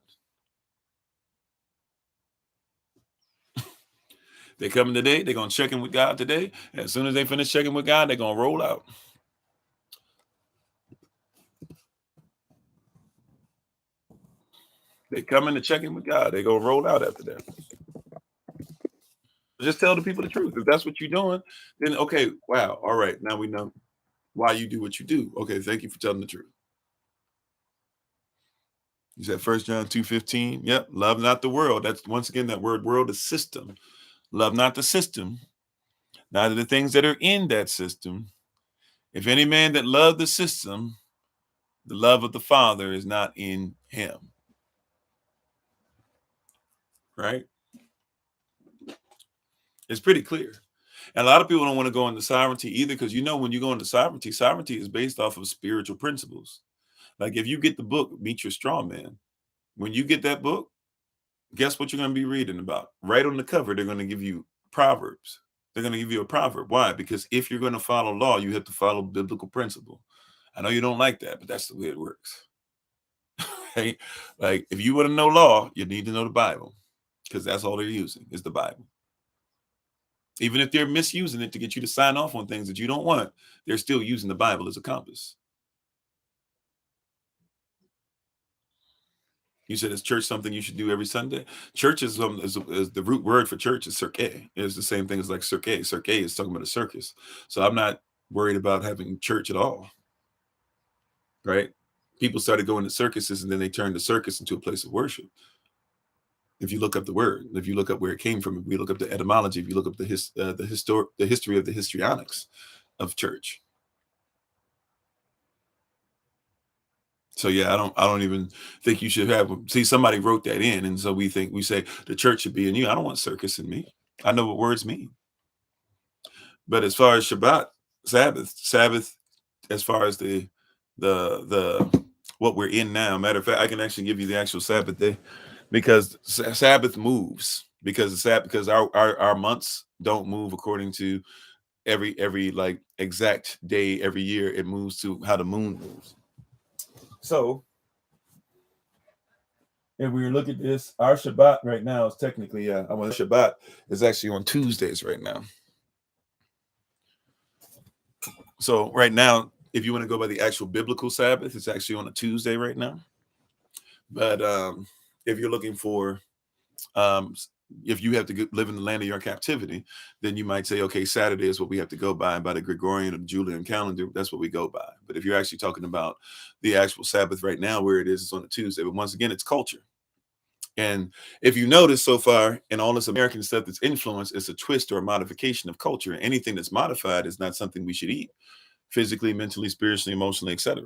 They coming today, they're gonna check in with God today. As soon as they finish checking with God, they're gonna roll out. They coming to check in with God. They gonna roll out after that. Just tell the people the truth. If that's what you're doing, then okay, wow, all right. Now we know why you do what you do. Okay, thank you for telling the truth. You said 1 John 2:15. Yep, love not the world. That's once again that word world is system. Love not the system, neither the things that are in that system. If any man that love the system, the love of the Father is not in him. Right? It's pretty clear. And a lot of people don't want to go into sovereignty either, because when you go into sovereignty, sovereignty is based off of spiritual principles. Like, if you get the book, Meet Your Straw Man, when you get that book, guess what you're going to be reading about? Right on the cover, they're going to give you Proverbs. They're going to give you a proverb. Why? Because if you're going to follow law, you have to follow biblical principle. I know you don't like that, but that's the way it works. Right? Like, if you want to know law, you need to know the Bible, because that's all they're using is the Bible. Even if they're misusing it to get you to sign off on things that you don't want, they're still using the Bible as a compass. You said, is church something you should do every Sunday? Church is the root word for church is cirque. It's the same thing as like cirque. Cirque is talking about a circus. So I'm not worried about having church at all. Right? People started going to circuses, and then they turned the circus into a place of worship. If you look up the word, if you look up where it came from, if we look up the etymology, if you look up the history of the histrionics of church. So yeah, I don't even think you should have. See, somebody wrote that in, and so we say the church should be in you. I don't want circus in me. I know what words mean. But as far as Shabbat, Sabbath, as far as the what we're in now. Matter of fact, I can actually give you the actual Sabbath day, because Sabbath moves, because our months don't move according to every like exact day every year. It moves to how the moon moves. So if we look at this, our Shabbat right now is technically, Shabbat is actually on Tuesdays right now. So right now, if you want to go by the actual biblical Sabbath, it's actually on a Tuesday right now. But if you're looking for, if you have to live in the land of your captivity, then you might say, okay, Saturday is what we have to go by the Gregorian or Julian calendar. That's what we go by. But if you're actually talking about the actual Sabbath right now, where it is, it's on a Tuesday. But once again, it's culture. And if you notice so far in all this American stuff that's influenced, it's a twist or a modification of culture. Anything that's modified is not something we should eat physically, mentally, spiritually, emotionally, etc.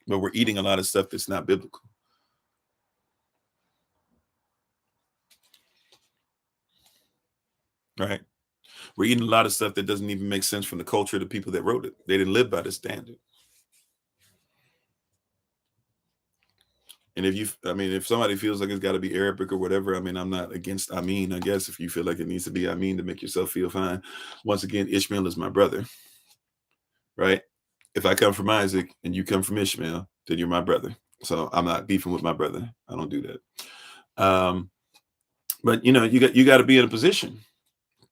But we're eating a lot of stuff that's not biblical. Right? We're eating a lot of stuff that doesn't even make sense from the culture of the people that wrote it. They didn't live by the standard. And if somebody feels like it's got to be Arabic or whatever, I'm not against I guess if you feel like it needs to be to make yourself feel fine. Once again, Ishmael is my brother, right? If I come from Isaac and you come from Ishmael, then you're my brother. So I'm not beefing with my brother. I don't do that. But you got to be in a position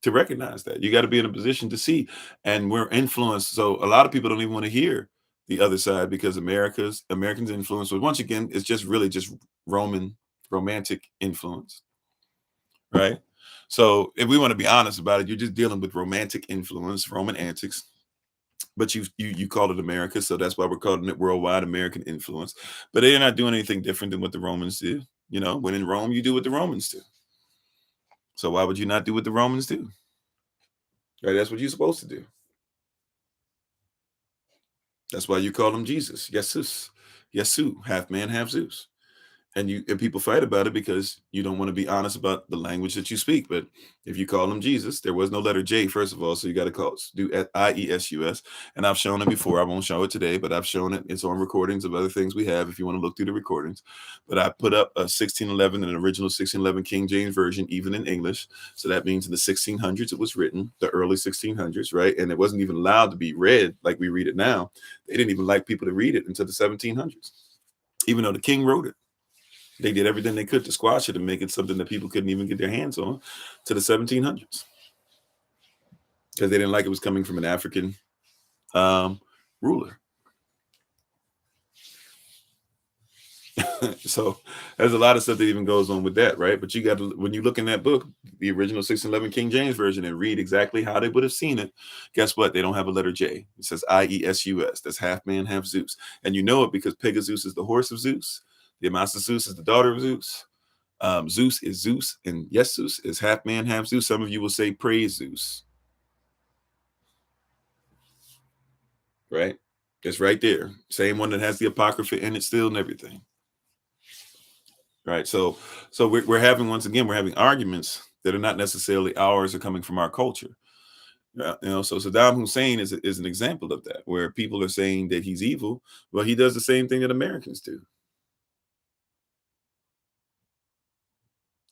to recognize that. You got to be in a position to see, and we're influenced. So a lot of people don't even want to hear the other side because Americans influence. But once again, it's just really just romantic influence, right? So if we want to be honest about it, you're just dealing with romantic influence, Roman antics. But you called it America, so that's why we're calling it worldwide American influence. But they're not doing anything different than what the Romans did. When in Rome, you do what the Romans do. So why would you not do what the Romans do? Right? That's what you're supposed to do. That's why you call him Jesus. Jesus. Yesu, half man, half Zeus. And people fight about it because you don't want to be honest about the language that you speak. But if you call him Jesus, there was no letter J, first of all, so you got to do IESUS. And I've shown it before. I won't show it today, but I've shown it. It's on recordings of other things we have if you want to look through the recordings. But I put up a 1611, an original 1611 King James Version, even in English. So that means in the 1600s it was written, the early 1600s, right? And it wasn't even allowed to be read like we read it now. They didn't even like people to read it until the 1700s, even though the king wrote it. They did everything they could to squash it and make it something that people couldn't even get their hands on to the 1700s because they didn't like it was coming from an African ruler. So there's a lot of stuff that even goes on with that, right? But you got to, when you look in that book, the original 1611 King James Version, and read exactly how they would have seen it, guess what? They don't have a letter J. It says IESUS. That's half man, half Zeus. And you know it because Pegasus is the horse of Zeus. The Amasa Zeus is the daughter of Zeus. Zeus is Zeus, and Jesus is half man, half Zeus. Some of you will say praise Zeus. Right? It's right there. Same one that has the Apocrypha in it still and everything. Right? So we're having, once again, we're having arguments that are not necessarily ours or coming from our culture. So Saddam Hussein is an example of that, where people are saying that he's evil. Well, he does the same thing that Americans do.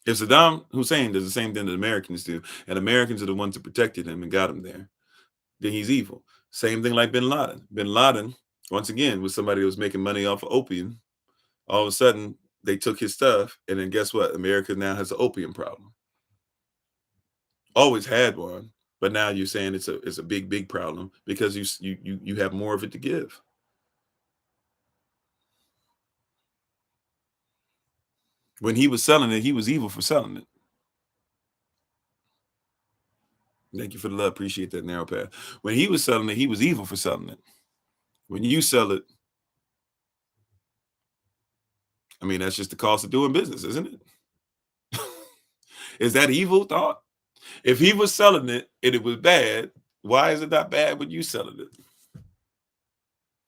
If Saddam Hussein does the same thing that Americans do, and Americans are the ones that protected him and got him there, then he's evil. Same thing like Bin Laden. Bin Laden, once again, was somebody who was making money off of opium. All of a sudden, they took his stuff, and then guess what? America now has an opium problem. Always had one, but now you're saying it's a big problem because you have more of it to give. When he was selling it, he was evil for selling it. Thank you for the love. Appreciate that, narrow path. When he was selling it, he was evil for selling it. When you sell it, that's just the cost of doing business, isn't it? Is that evil thought? If he was selling it and it was bad, why is it not bad when you selling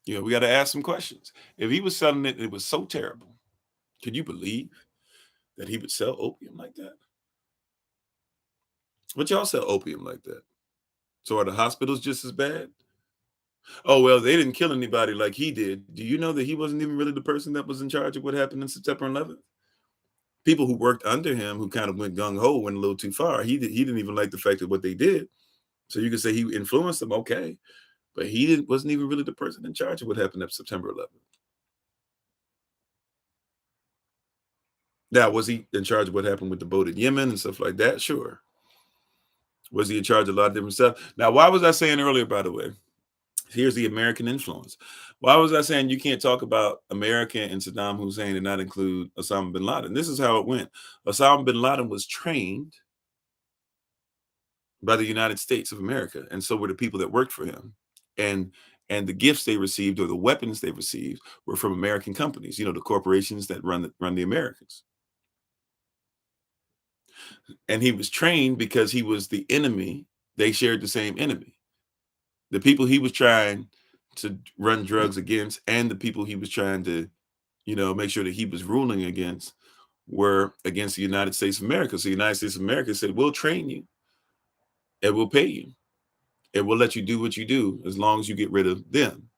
it? We got to ask some questions. If he was selling it and it was so terrible, could you believe that he would sell opium like that? But y'all sell opium like that. So are the hospitals just as bad? Oh, well, they didn't kill anybody like he did. Do you know that he wasn't even really the person that was in charge of what happened in September 11th? People who worked under him, who kind of went gung-ho, went a little too far. He didn't even like the fact of what they did. So you could say he influenced them, okay. But he wasn't even really the person in charge of what happened at September 11th. Now, was he in charge of what happened with the boat in Yemen and stuff like that? Sure. Was he in charge of a lot of different stuff? Now, why was I saying earlier, by the way, here's the American influence. Why was I saying you can't talk about America and Saddam Hussein and not include Osama bin Laden? This is how it went. Osama bin Laden was trained by the United States of America, and so were the people that worked for him. And and the gifts they received or the weapons they received were from American companies, the corporations that run the Americans. And he was trained because he was the enemy. They shared the same enemy. The people he was trying to run drugs against and the people he was trying to, make sure that he was ruling against were against the United States of America. So the United States of America said, we'll train you and we'll pay you and we'll let you do what you do as long as you get rid of them.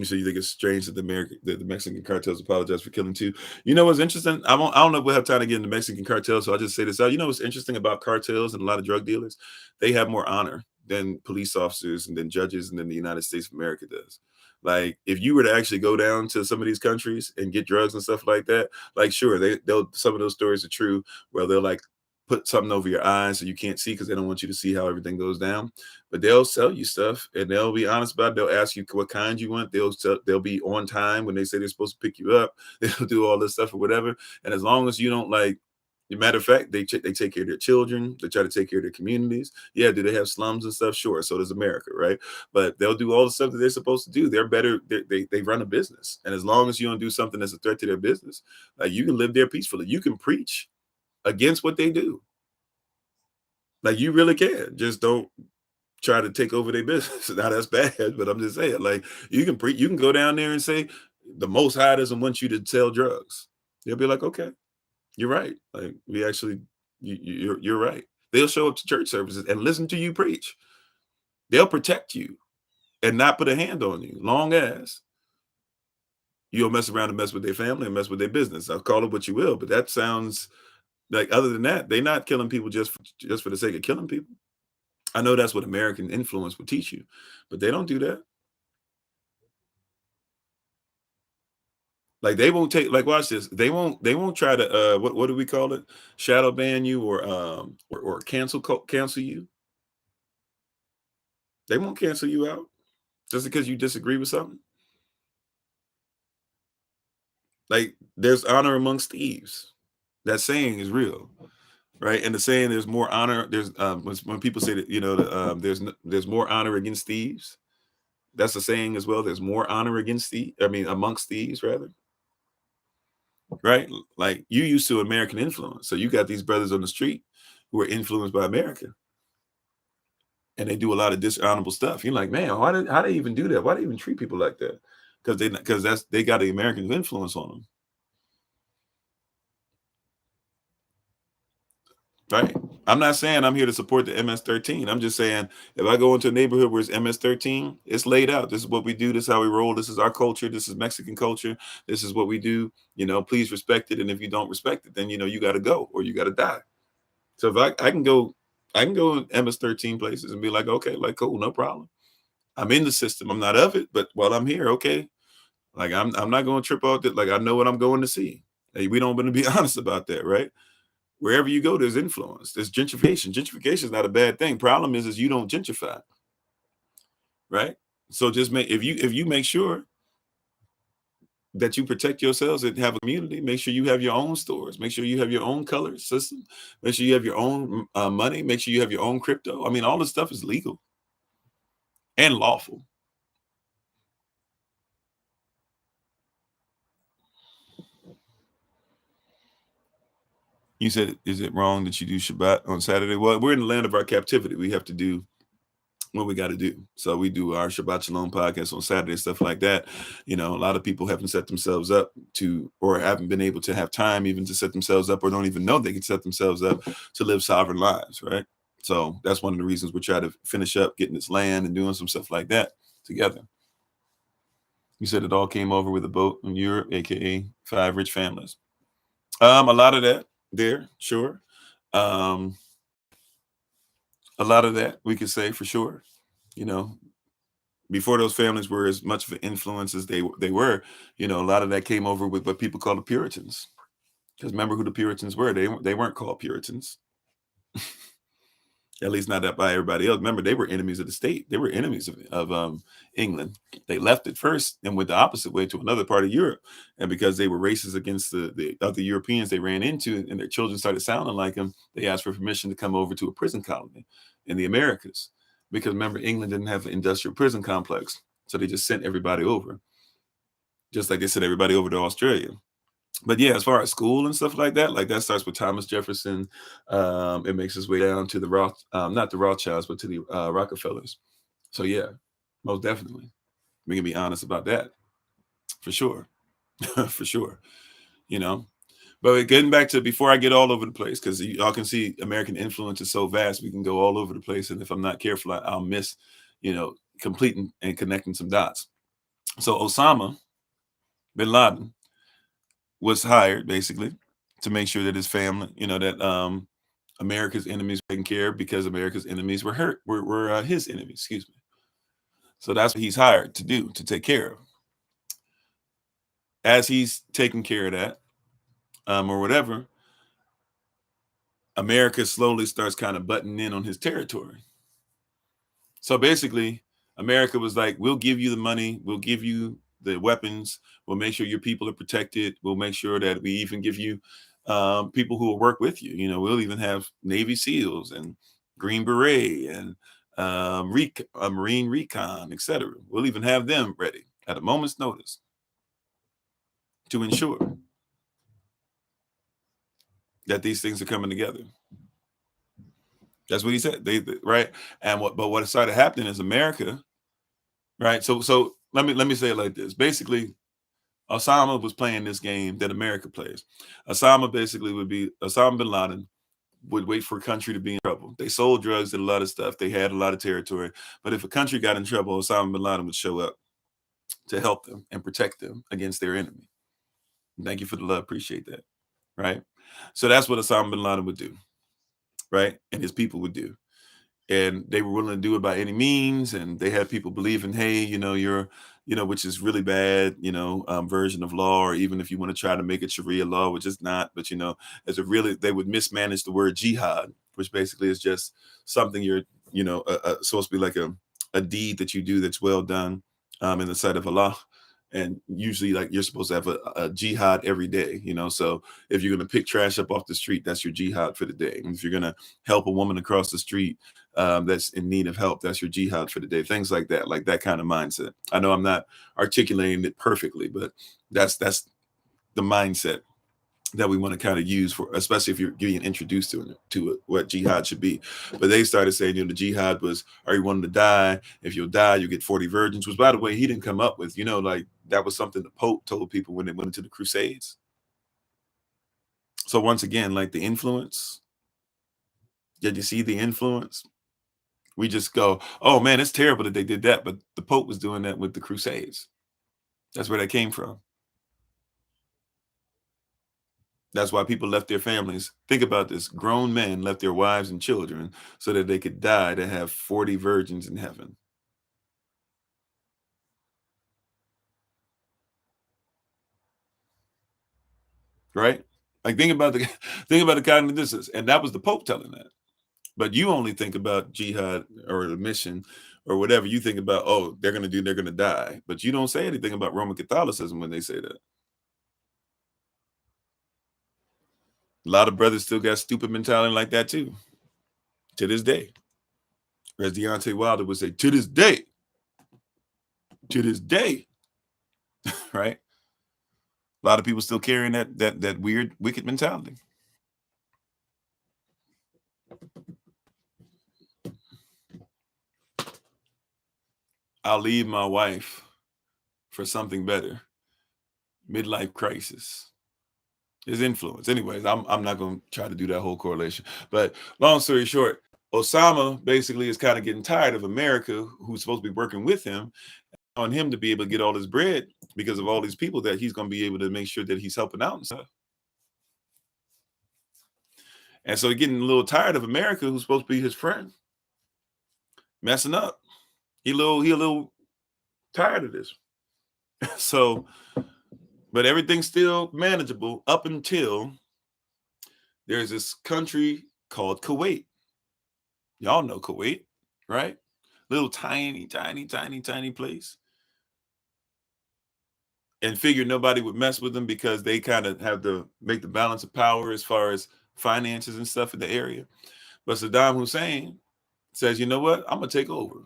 So you think it's strange that the Mexican cartels apologize for killing two? You know what's interesting? I don't know if we'll have time to get into Mexican cartels, so I'll just say this out. You know what's interesting about cartels and a lot of drug dealers? They have more honor than police officers and then judges and then the United States of America does. Like if you were to actually go down to some of these countries and get drugs and stuff like that, like sure, they'll some of those stories are true where they'll like put something over your eyes so you can't see because they don't want you to see how everything goes down. But they'll sell you stuff and they'll be honest about it. They'll ask you what kind you want. They'll be on time when they say they're supposed to pick you up. They'll do all this stuff or whatever. And as long as you don't like, matter of fact, they take care of their children. They try to take care of their communities. Yeah, do they have slums and stuff? Sure. So does America, right? But they'll do all the stuff that they're supposed to do. They're better. They run a business, and as long as you don't do something that's a threat to their business, like you can live there peacefully. You can preach against what they do. Like you really can. Just don't try to take over their business. Now that's bad, but I'm just saying, like you can go down there and say the Most High doesn't want you to sell drugs. They'll be like, okay, you're right. Like we actually, you're right. They'll show up to church services and listen to you preach. They'll protect you and not put a hand on you, long as you don't mess around and mess with their family and mess with their business. I'll call it what you will, but that sounds like other than that, they're not killing people just for the sake of killing people. I know that's what American influence would teach you, but they don't do that. Like they won't take like watch this. They won't try to what do we call it? Shadow ban you or cancel you. They won't cancel you out just because you disagree with something. Like there's honor amongst thieves. That saying is real, right? And the saying there's more honor. There's when people say that there's more honor against thieves. That's a saying as well. There's more honor against thieves. I mean amongst thieves rather. Right? Like you used to American influence. So you got these brothers on the street who are influenced by America and they do a lot of dishonorable stuff. You're like, man, how they even do that? Why do they even treat people like that? Because they got the American influence on them. Right. I'm not saying I'm here to support the MS-13. I'm just saying if I go into a neighborhood where it's MS-13, it's laid out. This is what we do. This is how we roll. This is our culture. This is Mexican culture. This is what we do. Please respect it. And if you don't respect it, then you got to go or you got to die. So if I can go in MS-13 places and be like, okay, like cool, no problem. I'm in the system. I'm not of it, but while I'm here, okay. Like I'm not going to trip out that. Like I know what I'm going to see. Hey, we don't want to be honest about that, right? Wherever you go, there's influence. There's gentrification. Gentrification is not a bad thing. Problem is you don't gentrify, right? So just if you make sure that you protect yourselves and have a community, make sure you have your own stores. Make sure you have your own color system. Make sure you have your own money. Make sure you have your own crypto. I mean, all this stuff is legal and lawful. You said, is it wrong that you do Shabbat on Saturday? Well, we're in the land of our captivity. We have to do what we got to do. So we do our Shabbat Shalom podcast on Saturday, stuff like that. A lot of people haven't set themselves up to, or haven't been able to have time even to set themselves up, or don't even know they can set themselves up to live sovereign lives, right? So that's one of the reasons we're trying to finish up getting this land and doing some stuff like that together. You said it all came over with a boat in Europe, aka 5 rich families. A lot of that there, sure. Um, a lot of that we could say for sure. You know, Before those families were as much of an influence as they were, a lot of that came over with what people call the Puritans. Because remember who the Puritans were? They weren't called Puritans. At least not that by everybody else. Remember, they were enemies of the state. They were enemies of England. They left it first and went the opposite way to another part of Europe. And because they were racist against the other Europeans they ran into, and their children started sounding like them, they asked for permission to come over to a prison colony in the Americas. Because remember, England didn't have an industrial prison complex. So they just sent everybody over, just like they sent everybody over to Australia. But yeah, as far as school and stuff like that starts with Thomas Jefferson. It makes its way down to the not the Rothschilds, but to the Rockefellers. So yeah, most definitely, we can be honest about that for sure, for sure. You know, but getting back to before I get all over the place, because y'all can see American influence is so vast, we can go all over the place, and if I'm not careful, I'll miss, completing and connecting some dots. So Osama bin Laden was hired basically to make sure that his family, that America's enemies were taken care of, because America's enemies were his enemies, excuse me. So that's what he's hired to do, to take care of. As he's taking care of that, or whatever, America slowly starts kind of butting in on his territory. So basically, America was like, we'll give you the money, we'll give you the weapons, we'll make sure your people are protected, we'll make sure that we even give you people who will work with you. We'll even have Navy SEALs and Green Beret and Marine Recon, etc. We'll even have them ready at a moment's notice to ensure that these things are coming together. That's what he said. Right. And what started happening is America, right? So let me say it like this. Basically, Osama was playing this game that America plays. Osama bin Laden would wait for a country to be in trouble. They sold drugs, did a lot of stuff. They had a lot of territory. But if a country got in trouble, Osama bin Laden would show up to help them and protect them against their enemy. Thank you for the love. Appreciate that. Right. So that's what Osama bin Laden would do. Right. And his people would do. And they were willing to do it by any means. And they had people believing, hey, you're, which is really bad, version of law, or even if you want to try to make it Sharia law, which is not, but, they would mismanage the word jihad, which basically is just something you're, supposed to be like a deed that you do that's well done in the sight of Allah. And usually, like, you're supposed to have a jihad every day, So if you're going to pick trash up off the street, that's your jihad for the day. And if you're going to help a woman across the street that's in need of help, that's your jihad for the day. Things like that kind of mindset. I know I'm not articulating it perfectly, but that's the mindset that we want to kind of use for, especially if you're getting introduced to it, what jihad should be. But they started saying, the jihad was, are you wanting to die? If you'll die, you get 40 virgins, which, by the way, he didn't come up with, like that was something the Pope told people when they went into the Crusades. So once again, like the influence, did you see the influence? We just go, oh man, it's terrible that they did that. But the Pope was doing that with the Crusades. That's where that came from. That's why people left their families. Think about this. Grown men left their wives and children so that they could die to have 40 virgins in heaven. Right? Like think about the kind of distance. And that was the Pope telling that. But you only think about jihad or the mission or whatever. You think about, oh, they're going to die. But you don't say anything about Roman Catholicism when they say that. A lot of brothers still got stupid mentality like that too, to this day. As Deontay Wilder would say, to this day, right? A lot of people still carrying that weird, wicked mentality. I'll leave my wife for something better. Midlife crisis. His influence. Anyways, I'm not going to try to do that whole correlation. But long story short, Osama basically is kind of getting tired of America, who's supposed to be working with him, on him to be able to get all his bread because of all these people that he's going to be able to make sure that he's helping out and stuff. And so he's getting a little tired of America, who's supposed to be his friend, messing up. He a little Tired of this. So, but everything's still manageable up until there's this country called Kuwait. Y'all know Kuwait, right? Little tiny, tiny, tiny, tiny place. And figured nobody would mess with them because they kind of have to make the balance of power as far as finances and stuff in the area. But Saddam Hussein says, you know what? I'm going to take over.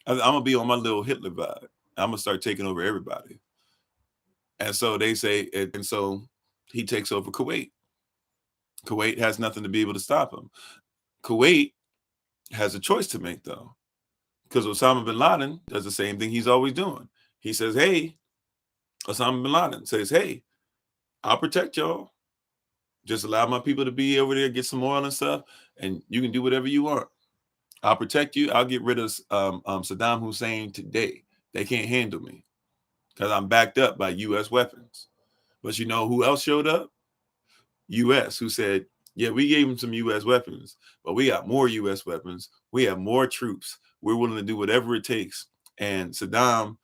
I'm going to be on my little Hitler vibe. I'm going to start taking over everybody. And so they say, and so he takes over Kuwait. Kuwait has nothing to be able to stop him. Kuwait has a choice to make, though, because Osama bin Laden does the same thing he's always doing. He says, hey, Osama bin Laden says, hey, I'll protect y'all. Just allow my people to be over there, get some oil and stuff, and you can do whatever you want. I'll protect you. I'll get rid of Saddam Hussein today. They can't handle me because I'm backed up by U.S. weapons. But you know who else showed up? U.S., who said, yeah, we gave them some U.S. weapons, but we got more U.S. weapons. We have more troops. We're willing to do whatever it takes. And Saddam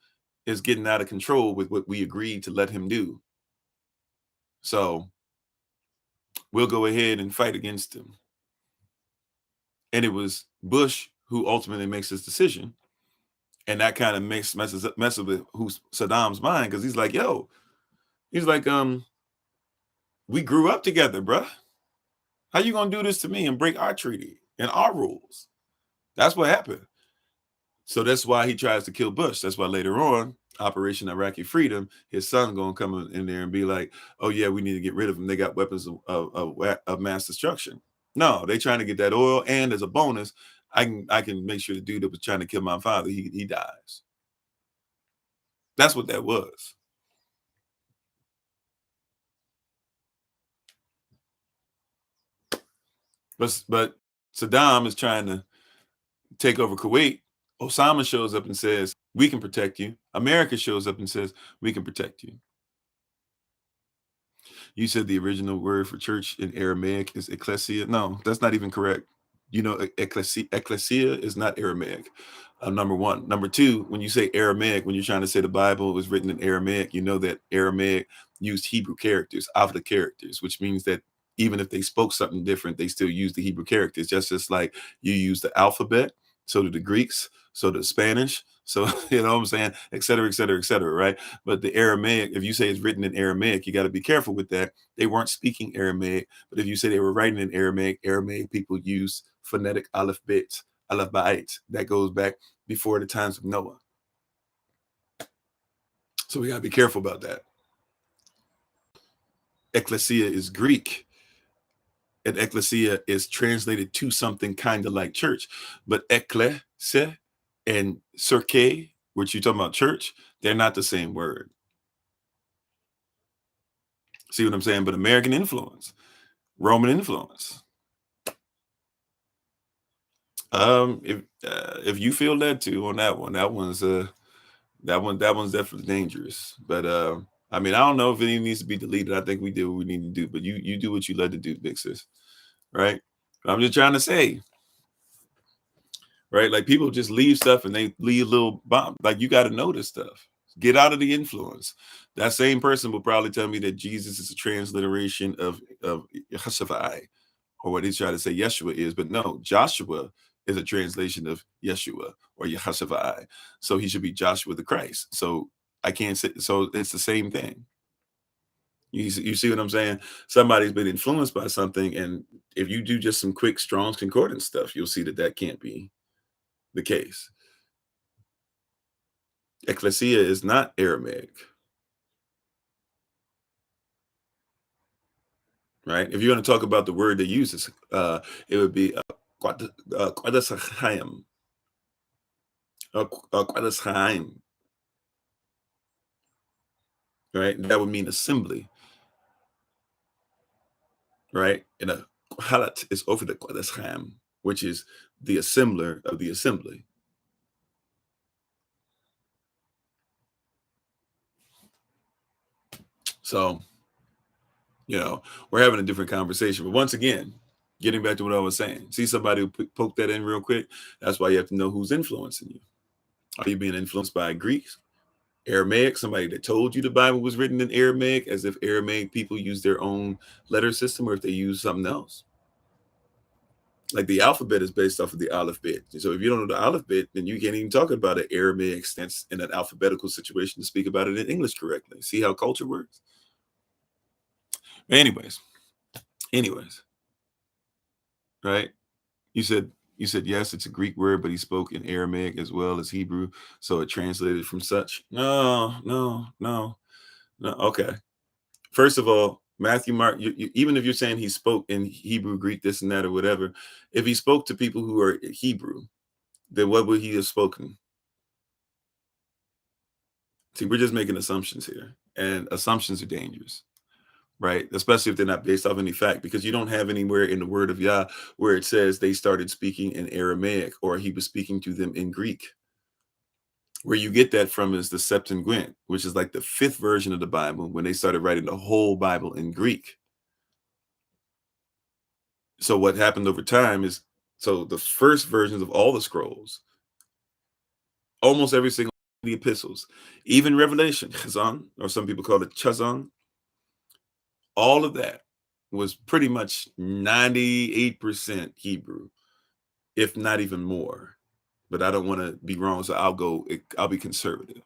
is getting out of control with what we agreed to let him do. So we'll go ahead and fight against him. And it was Bush who ultimately makes this decision. And that kind of messes with who's Saddam's mind, because he's like, we grew up together, bruh. How you gonna do this to me and break our treaty and our rules? That's what happened. So that's why he tries to kill Bush. That's why later on, Operation Iraqi Freedom, his son gonna come in there and be like, oh yeah, we need to get rid of them. They got weapons of mass destruction. No, they trying to get that oil, and as a bonus, I can make sure the dude that was trying to kill my father, he dies. That's what that was. But Saddam is trying to take over Kuwait. Osama shows up and says, we can protect you. America shows up and says, we can protect you. You said the original word for church in Aramaic is ecclesia. No, that's not even correct. You know, ecclesia is not Aramaic. Number one. Number two, when you say Aramaic, when you're trying to say the Bible was written in Aramaic, you know that Aramaic used Hebrew characters, Avda characters, which means that even if they spoke something different, they still use the Hebrew characters, just like you use the alphabet. So do the Greeks, so the Spanish, so you know what I'm saying, et cetera, right? But the Aramaic, if you say it's written in Aramaic, you got to be careful with that. They weren't speaking Aramaic, but if you say they were writing in Aramaic, Aramaic people use phonetic alphabet, that goes back before the times of Noah. So we got to be careful about that. Ecclesia is Greek, and ecclesia is translated to something kind of like church, but ekklese and circe, which you're talking about church, they're not the same word. See what I'm saying? But American influence, Roman influence. If you feel led to on that one, that one's definitely dangerous. But I mean, I don't know if it even needs to be deleted. I think we did what we need to do. But you do what you led to do, big sis. Right? I'm just trying to say, right? Like people just leave stuff and they leave little bomb. Like you got to know this stuff. Get out of the influence. That same person will probably tell me that Jesus is a transliteration of Yeshua, or what he's trying to say Yeshua is. But no, Joshua is a translation of Yeshua or Yeshua. So he should be Joshua the Christ. So I can't say, so it's the same thing. You see what I'm saying? Somebody's been influenced by something. And if you do just some quick Strong's Concordance stuff, you'll see that can't be the case. Ecclesia is not Aramaic. Right? If you're going to talk about the word they use, it would be Quadasachayim. Right? That would mean assembly. Right? And a halat is over the Quadasachayim, which is the assembler of the assembly. So, you know, we're having a different conversation. But once again, getting back to what I was saying, see somebody who poked that in real quick. That's why you have to know who's influencing you. Are you being influenced by Greek, Aramaic, somebody that told you the Bible was written in Aramaic, as if Aramaic people use their own letter system, or if they use something else? Like the alphabet is based off of the alphabet. So if you don't know the alphabet, then you can't even talk about an Aramaic stance in an alphabetical situation to speak about it in English correctly. See how culture works? Anyways, anyways, right? You said yes, it's a Greek word, but he spoke in Aramaic as well as Hebrew, so it translated from such. No, no, no, no. Okay. First of all, Matthew, Mark, even if you're saying he spoke in Hebrew, Greek, this and that, or whatever, if he spoke to people who are Hebrew, then what would he have spoken? See, we're just making assumptions here, and assumptions are dangerous, right? Especially if they're not based off any fact, because you don't have anywhere in the word of Yah where it says they started speaking in Aramaic or he was speaking to them in Greek. Where you get that from is the Septuagint, which is like the 5th version of the Bible when they started writing the whole Bible in Greek. So what happened over time is, so the first versions of all the scrolls, almost every single the epistles, even Revelation, Chazan, or some people call it Chazan, all of that was pretty much 98% Hebrew, if not even more. But I don't want to be wrong, so I'll be conservative.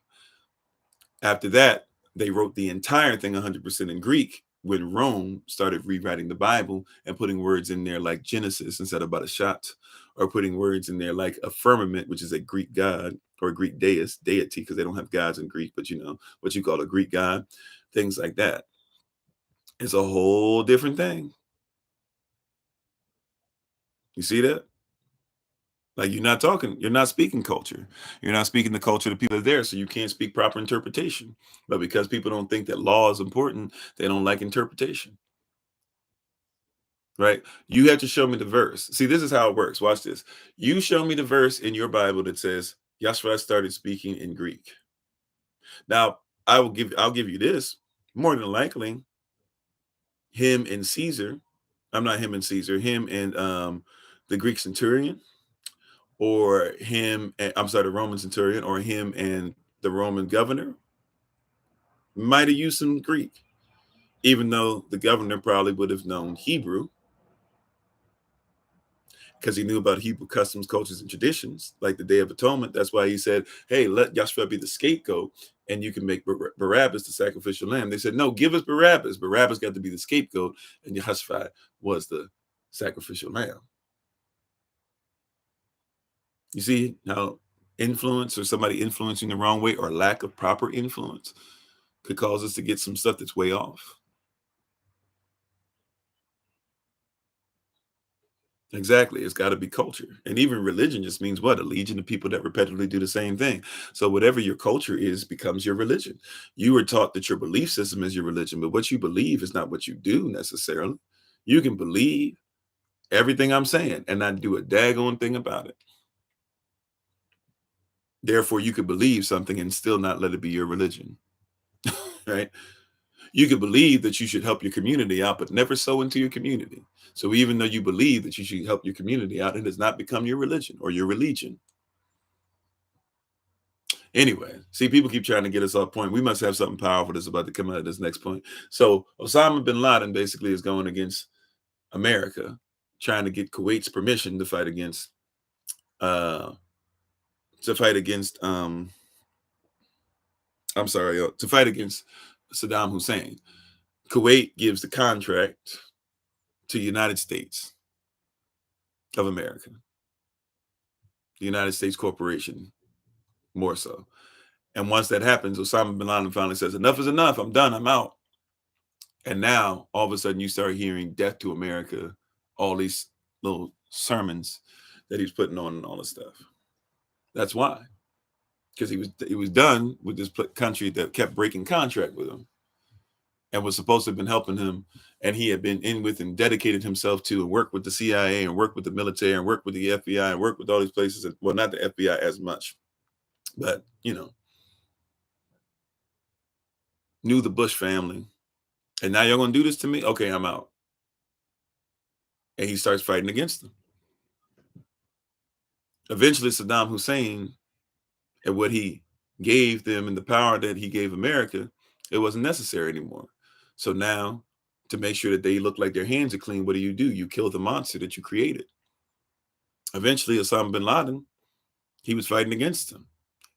After that, they wrote the entire thing 100% in Greek when Rome started rewriting the Bible and putting words in there like Genesis instead of Barashat, or putting words in there like a firmament, which is a Greek god, or a Greek deity, because they don't have gods in Greek, but you know what you call a Greek god, things like that. It's a whole different thing. You see that? Like you're not speaking culture. You're not speaking the culture of the people that are there, so you can't speak proper interpretation. But because people don't think that law is important, they don't like interpretation. Right? You have to show me the verse. See, this is how it works. Watch this. You show me the verse in your Bible that says Yahshua started speaking in Greek. Now, I'll give you this. More than likely, him and Caesar, I'm not him and Caesar, him and the Greek centurion, or him and, I'm sorry, the Roman centurion, or him and the Roman governor might have used some Greek, even though the governor probably would have known Hebrew because he knew about Hebrew customs, cultures, and traditions, like the Day of Atonement. That's why he said, hey, let Yahshua be the scapegoat, and you can make Barabbas the sacrificial lamb. They said, no, give us Barabbas. Barabbas got to be the scapegoat, and Yahshua was the sacrificial lamb. You see how influence, or somebody influencing the wrong way, or lack of proper influence, could cause us to get some stuff that's way off. Exactly. It's got to be culture. And even religion just means what? A legion of people that repetitively do the same thing. So whatever your culture is becomes your religion. You were taught that your belief system is your religion, but what you believe is not what you do necessarily. You can believe everything I'm saying and not do a daggone thing about it. Therefore, you could believe something and still not let it be your religion. Right? You could believe that you should help your community out, but never sow into your community. So even though you believe that you should help your community out, it has not become your religion or your religion. Anyway, see, people keep trying to get us off point. We must have something powerful that's about to come out of this next point. So Osama bin Laden basically is going against America, trying to get Kuwait's permission uh to fight against to fight against Saddam Hussein. Kuwait gives the contract to the United States of America, the United States Corporation, more so. And once that happens, Osama bin Laden finally says, enough is enough. I'm done. I'm out. And now all of a sudden you start hearing death to America, all these little sermons that he's putting on and all this stuff. That's why. Because he was done with this country that kept breaking contract with him and was supposed to have been helping him. And he had been in with and dedicated himself to and worked with the CIA and worked with the military and worked with the FBI and worked with all these places. Well, not the FBI as much, but, you know, knew the Bush family. And now you're going to do this to me? Okay, I'm out. And he starts fighting against them. Eventually, Saddam Hussein And what he gave them and the power that he gave America, it wasn't necessary anymore. So now, to make sure that they look like their hands are clean, what do? You kill the monster that you created. Eventually, Osama bin Laden, he was fighting against them.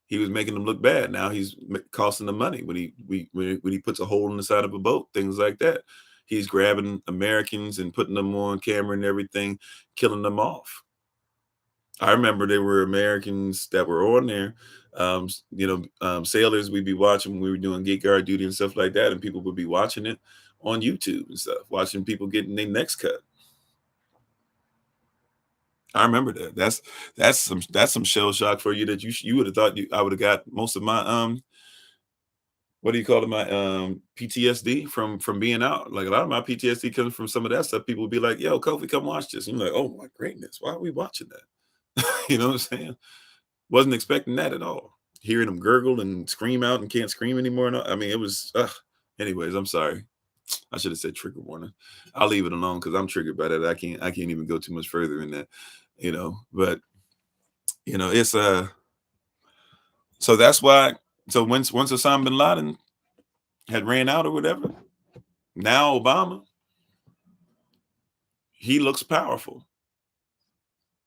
He was making them look bad. Now he's costing them money when he puts a hole in the side of a boat, things like that. He's grabbing Americans and putting them on camera and everything, killing them off. I remember there were Americans that were on there, sailors we'd be watching when we were doing gate guard duty and stuff like that, and people would be watching it on YouTube and stuff, watching people getting their necks cut. I remember that. That's some shell shock for you that you would have thought I would have got most of my what do you call it, my PTSD from being out. Like a lot of my PTSD comes from some of that stuff. People would be like, "Yo, Kofi, come watch this." And you're like, "Oh my greatness, why are we watching that?" You know what I'm saying? Wasn't expecting that at all. Hearing them gurgle and scream out and can't scream anymore. And I mean, it was. Anyways, I'm sorry. I should have said trigger warning. I'll leave it alone because I'm triggered by that. I can't even go too much further in that. But it's so that's why. So once Osama bin Laden had ran out or whatever, now Obama, he looks powerful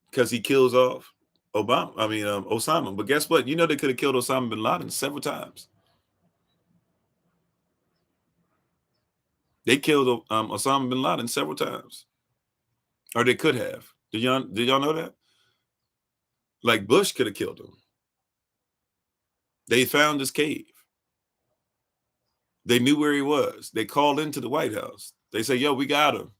because he kills off Osama. But guess what? They could have killed Osama bin Laden several times. They killed Osama bin Laden several times, or they could have. Did y'all know that? Like Bush could have killed him. They found his cave. They knew where he was. They called into the White House. They say, "Yo, we got him."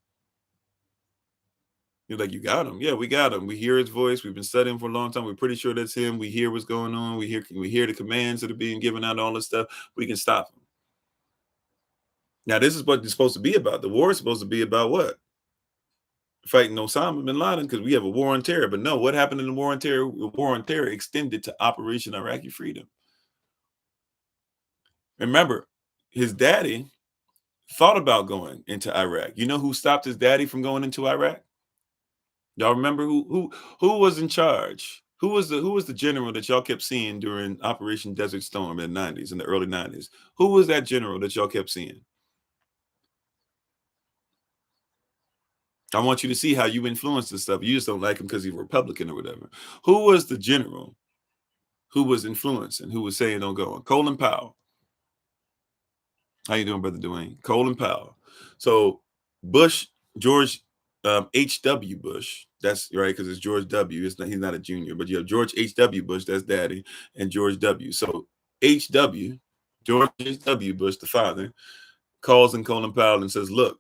You're like, "You got him?" "Yeah, we got him. We hear his voice. We've been studying for a long time. We're pretty sure that's him. We hear what's going on. We hear the commands that are being given out, all this stuff. We can stop him." Now, this is what it's supposed to be about. The war is supposed to be about what? Fighting Osama bin Laden because we have a war on terror. But no, what happened in the war on terror? The war on terror extended to Operation Iraqi Freedom. Remember, his daddy thought about going into Iraq. You know who stopped his daddy from going into Iraq? Y'all remember who was in charge? Who was the general that y'all kept seeing during Operation Desert Storm in the 90s, in the early 90s? Who was that general that y'all kept seeing? I want you to see how you influence this stuff. You just don't like him because he's a Republican or whatever. Who was the general who was influencing, who was saying don't go? Colin Powell. How you doing, Brother Dwayne? Colin Powell. So Bush, George H.W. Bush, that's right, because it's George W. He's not a junior, but you have George H.W. Bush, that's daddy, and George W. So H.W., George H.W. Bush, the father, calls in Colin Powell and says, "Look,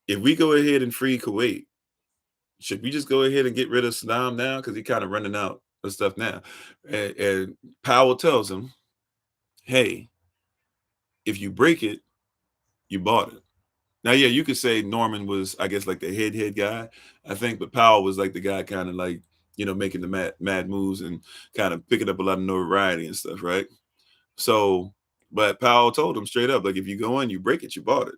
if we go ahead and free Kuwait, should we just go ahead and get rid of Saddam now? Because he's kind of running out of stuff now." And Powell tells him, "Hey, if you break it, you bought it." Now, yeah, you could say Norman was, I guess, like the head guy, I think, but Powell was like the guy kind of like, making the mad moves and kind of picking up a lot of notoriety and stuff, right? So, but Powell told him straight up, like, if you go in, you break it, you bought it.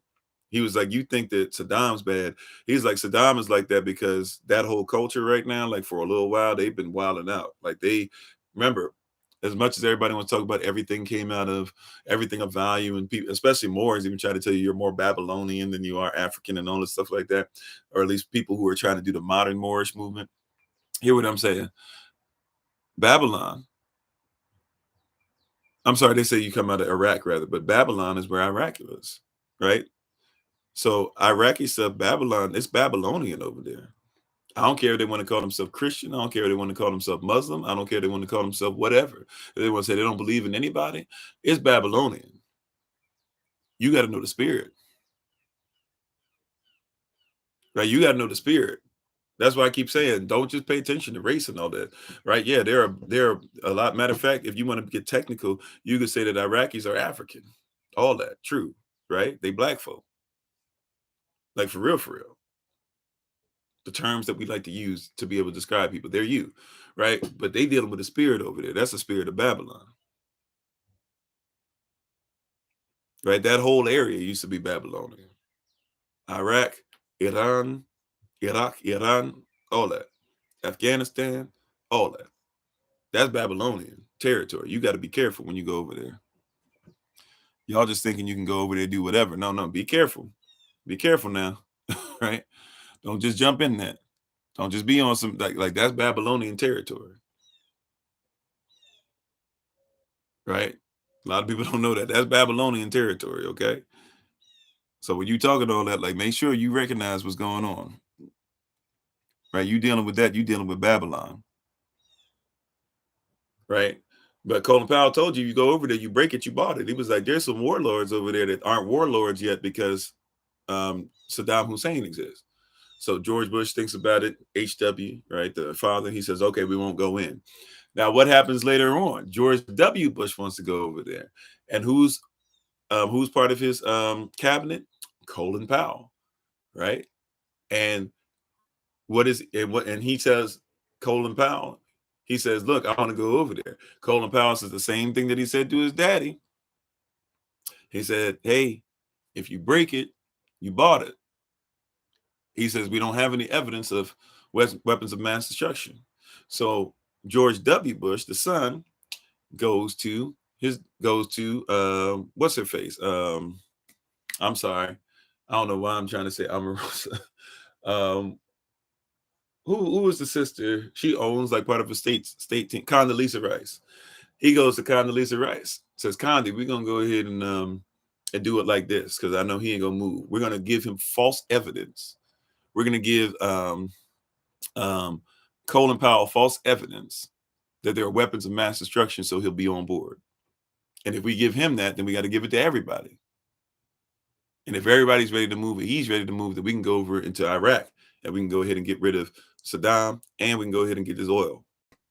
He was like, "You think that Saddam's bad?" He's like, "Saddam is like that because that whole culture right now, like for a little while, they've been wilding out. Like they remember, as much as everybody wants to talk about everything came out of everything of value, and people, especially Moors, even try to tell you you're more Babylonian than you are African and all this stuff like that, or at least people who are trying to do the modern Moorish movement. Hear what I'm saying? Babylon. I'm sorry, they say you come out of Iraq rather, but Babylon is where Iraq was, right? So Iraqi stuff, Babylon, it's Babylonian over there. I don't care if they want to call themselves Christian. I don't care if they want to call themselves Muslim. I don't care if they want to call themselves whatever. If they want to say they don't believe in anybody, it's Babylonian. You got to know the spirit, right? You got to know the spirit. That's why I keep saying, don't just pay attention to race and all that, right? Yeah, there are a lot. Matter of fact, if you want to get technical, you could say that Iraqis are African. All that true, right? They black folk, like for real, for real. The terms that we like to use to be able to describe people, they're you, right? But they dealing with the spirit over there. That's the spirit of Babylon, right? That whole area used to be Babylonian. Iraq, Iran, Iraq, Iran, all that. Afghanistan, all that. That's Babylonian territory. You got to be careful when you go over there. Y'all just thinking you can go over there and do whatever. No, be careful. Be careful now, right? Don't just jump in that. Don't just be on some like that's Babylonian territory, right? A lot of people don't know that. That's Babylonian territory, okay? So when you talking all that, like make sure you recognize what's going on, right? You dealing with that, you dealing with Babylon, right? But Colin Powell told you go over there, you break it, you bought it. He was like, there's some warlords over there that aren't warlords yet because Saddam Hussein exists. So George Bush thinks about it, HW, right? The father, he says, okay, we won't go in. Now, what happens later on? George W. Bush wants to go over there. And who's part of his cabinet? Colin Powell, right? And and he says, Colin Powell, he says, look, I want to go over there. Colin Powell says the same thing that he said to his daddy. He said, hey, if you break it, you bought it. He says, we don't have any evidence of weapons of mass destruction. So George W. Bush, the son, goes to what's her face? I'm sorry. I don't know why I'm trying to say Omarosa. Who is the sister? She owns like part of a state team, Condoleezza Rice. He goes to Condoleezza Rice, says, Condi, we're gonna go ahead and do it like this, because I know he ain't gonna move. We're gonna give him false evidence. We're gonna give Colin Powell false evidence that there are weapons of mass destruction, so he'll be on board. And if we give him that, then we got to give it to everybody. And if everybody's ready to move, and he's ready to move, then we can go over into Iraq and we can go ahead and get rid of Saddam, and we can go ahead and get his oil.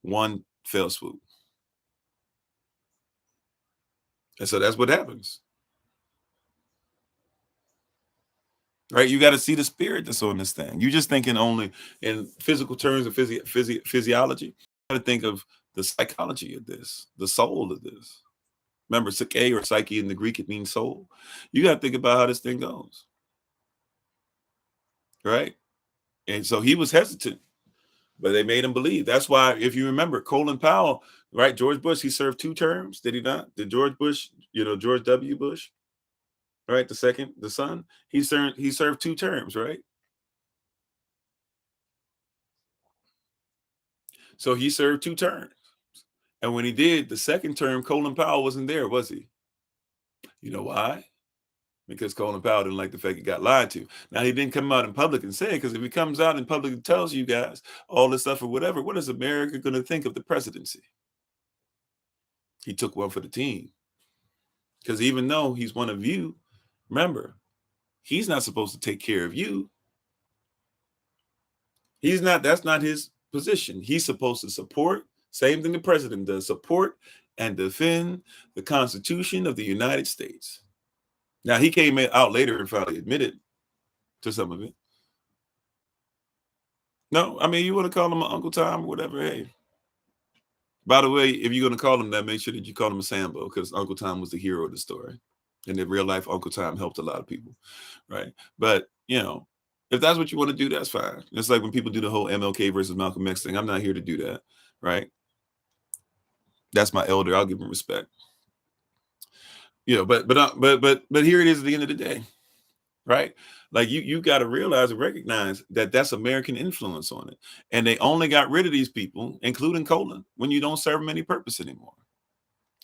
One fell swoop. And so that's what happens. Right? You got to see the spirit that's on this thing. You're just thinking only in physical terms of physiology. You got to think of the psychology of this, the soul of this. Remember, psyche or psyche in the Greek, it means soul. You got to think about how this thing goes. Right? And so he was hesitant, but they made him believe. That's why, if you remember, Colin Powell, right? George Bush, he served 2 terms. Did he not? Did George Bush, George W. Bush, right? The son, he served 2 terms, right? So he served 2 terms. And when he did the second term, Colin Powell wasn't there, was he? You know why? Because Colin Powell didn't like the fact he got lied to. Now, he didn't come out in public and say it, because if he comes out in public and tells you guys all this stuff or whatever, what is America going to think of the presidency? He took one for the team. Because even though he's one of you, remember, he's not supposed to take care of you. That's not his position. He's supposed to support, same thing the president does, support and defend the Constitution of the United States. Now, he came out later and finally admitted to some of it. No, I mean, you want to call him an Uncle Tom or whatever, hey. By the way, if you're going to call him that, make sure that you call him a Sambo, because Uncle Tom was the hero of the story. And in real life, Uncle Tom helped a lot of people, right? But, if that's what you want to do, that's fine. It's like when people do the whole MLK versus Malcolm X thing. I'm not here to do that, right? That's my elder. I'll give him respect. But here it is at the end of the day, right? Like you got to realize and recognize that that's American influence on it. And they only got rid of these people, including Colin, when you don't serve them any purpose anymore.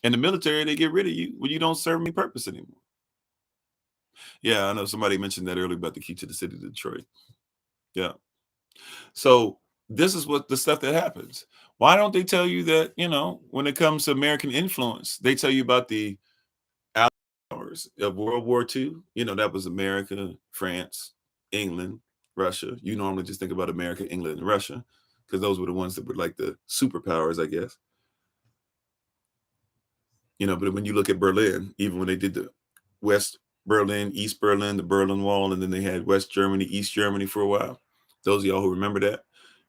In the military, they get rid of you when you don't serve any purpose anymore. Yeah, I know somebody mentioned that earlier about the key to the city of Detroit. Yeah. So this is what the stuff that happens. Why don't they tell you that, when it comes to American influence, they tell you about the powers of World War II? That was America, France, England, Russia. You normally just think about America, England, and Russia, because those were the ones that were like the superpowers, I guess. But when you look at Berlin, even when they did the West Berlin, East Berlin, the Berlin Wall, and then they had West Germany, East Germany for a while. Those of y'all who remember that,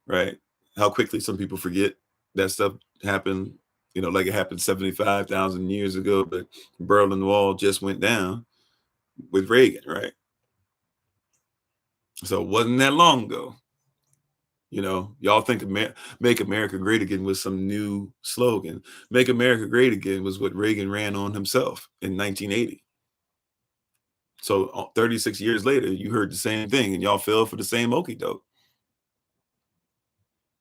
right? How quickly some people forget that stuff happened, like it happened 75,000 years ago, but Berlin Wall just went down with Reagan, right? So it wasn't that long ago. You know, y'all think "Make America Great Again" was some new slogan. "Make America Great Again" was what Reagan ran on himself in 1980. So 36 years later, you heard the same thing, and y'all fell for the same okie doke.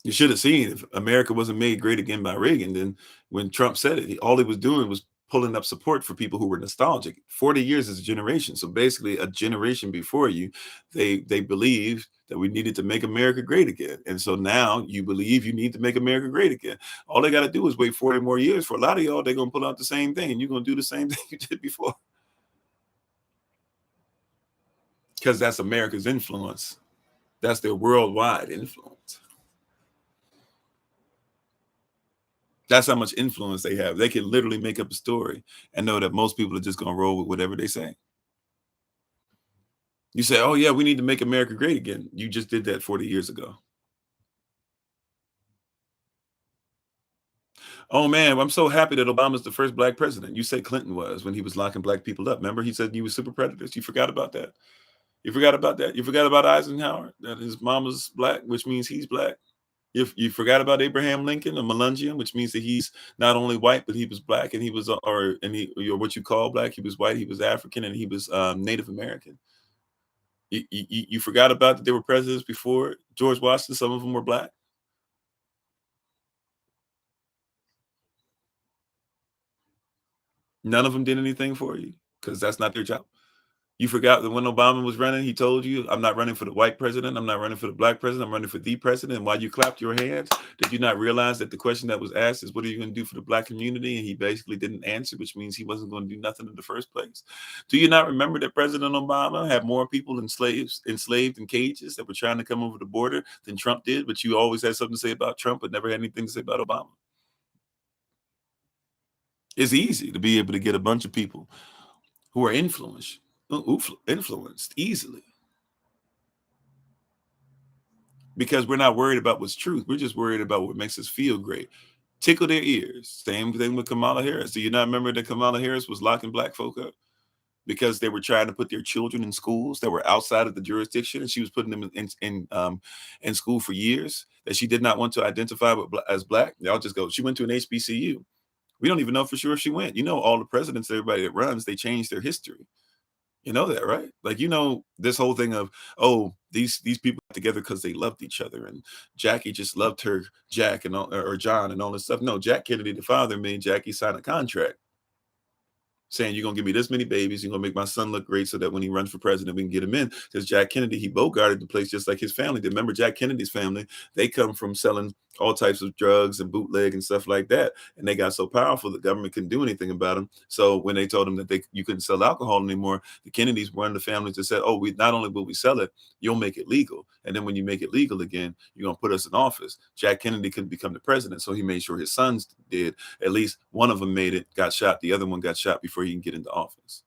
You should have seen if America wasn't made great again by Reagan, then when Trump said it, all he was doing was pulling up support for people who were nostalgic. 40 years is a generation. So basically a generation before you, they believed that we needed to make America great again. And so now you believe you need to make America great again. All they got to do is wait 40 more years. For a lot of y'all, they're going to pull out the same thing, and you're going to do the same thing you did before. Because that's America's influence. That's their worldwide influence. That's how much influence they have. They can literally make up a story and know that most people are just going to roll with whatever they say. You say, oh, yeah, we need to make America great again. You just did that 40 years ago. Oh, man, I'm so happy that Obama's the first black president. You said Clinton was when he was locking black people up. Remember, he said you were super predators. You forgot about that. You forgot about that. You forgot about Eisenhower, that his mama's black, which means he's black. You forgot about Abraham Lincoln, a Melungeon, which means that he's not only white, but he was black, and he was, or what you call black. He was white, he was African, and he was Native American. You forgot about that there were presidents before George Washington. Some of them were black. None of them did anything for you because that's not their job. You forgot that when Obama was running, he told you, I'm not running for the white president. I'm not running for the black president. I'm running for the president. And while you clapped your hands, did you not realize that the question that was asked is, what are you going to do for the black community? And he basically didn't answer, which means he wasn't going to do nothing in the first place. Do you not remember that President Obama had more people enslaved in cages that were trying to come over the border than Trump did? But you always had something to say about Trump, but never had anything to say about Obama. It's easy to be able to get a bunch of people who are influenced easily, because we're not worried about what's truth. We're just worried about what makes us feel great. Tickle their ears. Same thing with Kamala Harris. Do you not remember that Kamala Harris was locking black folk up because they were trying to put their children in schools that were outside of the jurisdiction, and she was putting them in school for years that she did not want to identify with as black? Y'all just go, she went to an HBCU. We don't even know for sure if she went. You know, all the presidents, everybody that runs, they changed their history. You know that, right? Like, you know, this whole thing of, oh, these people got together because they loved each other, and Jackie just loved her Jack and all, or John and all this stuff. No, Jack Kennedy, the father, made Jackie sign a contract saying, you're gonna give me this many babies, you're gonna make my son look great so that when he runs for president, we can get him in. Because Jack Kennedy, he bogarted the place just like his family did. Remember, Jack Kennedy's family, they come from selling all types of drugs and bootleg and stuff like that. And they got so powerful the government couldn't do anything about them. So when they told them that you couldn't sell alcohol anymore, the Kennedys were one of the families that said, oh, we not only will we sell it, you'll make it legal. And then when you make it legal again, you're gonna put us in office. Jack Kennedy couldn't become the president, so he made sure his sons did. At least one of them made it, got shot. The other one got shot before he can get into office.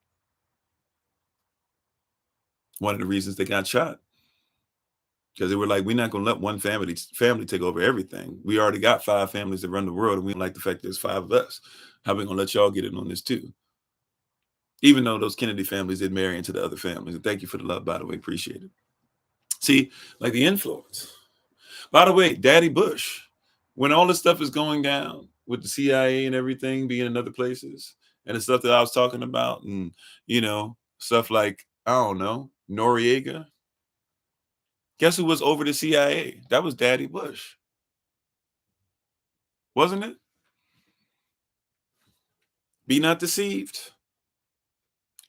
One of the reasons they got shot, because they were like, we're not going to let one family take over everything. We already got 5 families that run the world, and we don't like the fact there's 5 of us. How are we going to let y'all get in on this too? Even though those Kennedy families did marry into the other families. And thank you for the love, by the way. Appreciate it. See, like the influence. By the way, Daddy Bush, when all this stuff is going down with the CIA and everything being in other places, and the stuff that I was talking about, and, you know, stuff like, I don't know, Noriega. Guess who was over the CIA? That was Daddy Bush. Wasn't it? Be not deceived.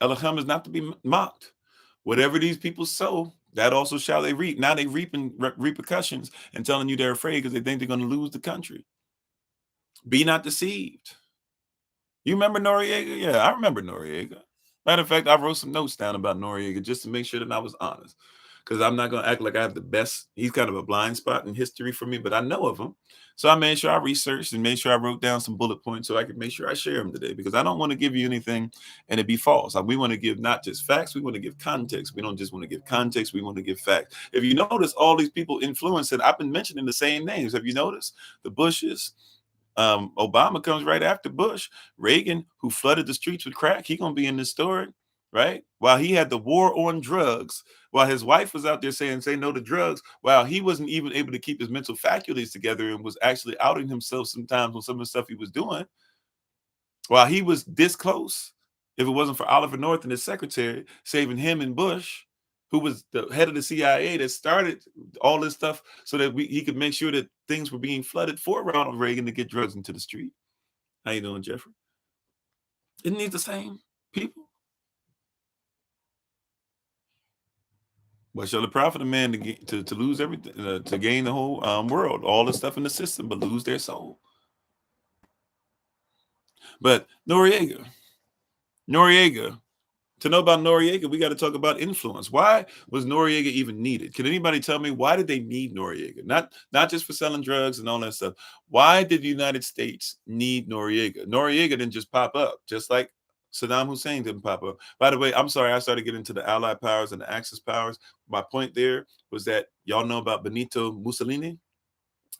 Elohim is not to be mocked. Whatever these people sow, that also shall they reap. Now they reaping repercussions and telling you they're afraid because they think they're going to lose the country. Be not deceived. You remember Noriega? Yeah, I remember Noriega. Matter of fact, I wrote some notes down about Noriega just to make sure that I was honest. Because I'm not going to act like I have the best. He's kind of a blind spot in history for me, but I know of him. So I made sure I researched and made sure I wrote down some bullet points so I could make sure I share them today, because I don't want to give you anything and it be false. We want to give not just facts, we want to give context. We don't just want to give context, we want to give facts. If you notice, all these people influence it. I've been mentioning the same names. Have you noticed? The Bushes, Obama comes right after Bush. Reagan, who flooded the streets with crack, he gonna be in this story. right? While he had the war on drugs, while his wife was out there saying, say no to drugs, while he wasn't even able to keep his mental faculties together and was actually outing himself sometimes on some of the stuff he was doing, while he was this close, if it wasn't for Oliver North and his secretary saving him and Bush, who was the head of the CIA that started all this stuff so that he could make sure that things were being flooded for Ronald Reagan to get drugs into the street. How you doing, Jeffrey? Isn't these the same people? What shall it profit a man to lose everything, to gain the whole world, all the stuff in the system, but lose their soul? But Noriega, to know about Noriega, we got to talk about influence. Why was Noriega even needed? Can anybody tell me why did they need Noriega? Not just for selling drugs and all that stuff. Why did the United States need Noriega? Noriega didn't just pop up, just like Saddam Hussein didn't pop up. By the way, I'm sorry, I started getting into the Allied powers and the Axis powers. My point there was that y'all know about Benito Mussolini,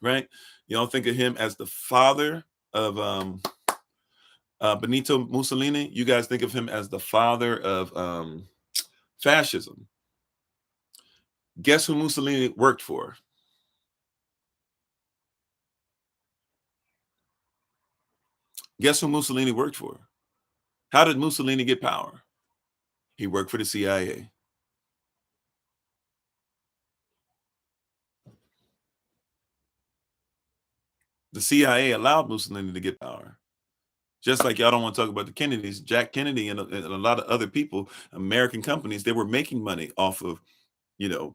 right? You don't think of him as the father of Benito Mussolini. You guys think of him as the father of fascism. Guess who Mussolini worked for? Guess who Mussolini worked for? How did Mussolini get power? He worked for the CIA. The CIA allowed Mussolini to get power. Just like y'all don't want to talk about the Kennedys, Jack Kennedy and a lot of other people, American companies, they were making money off of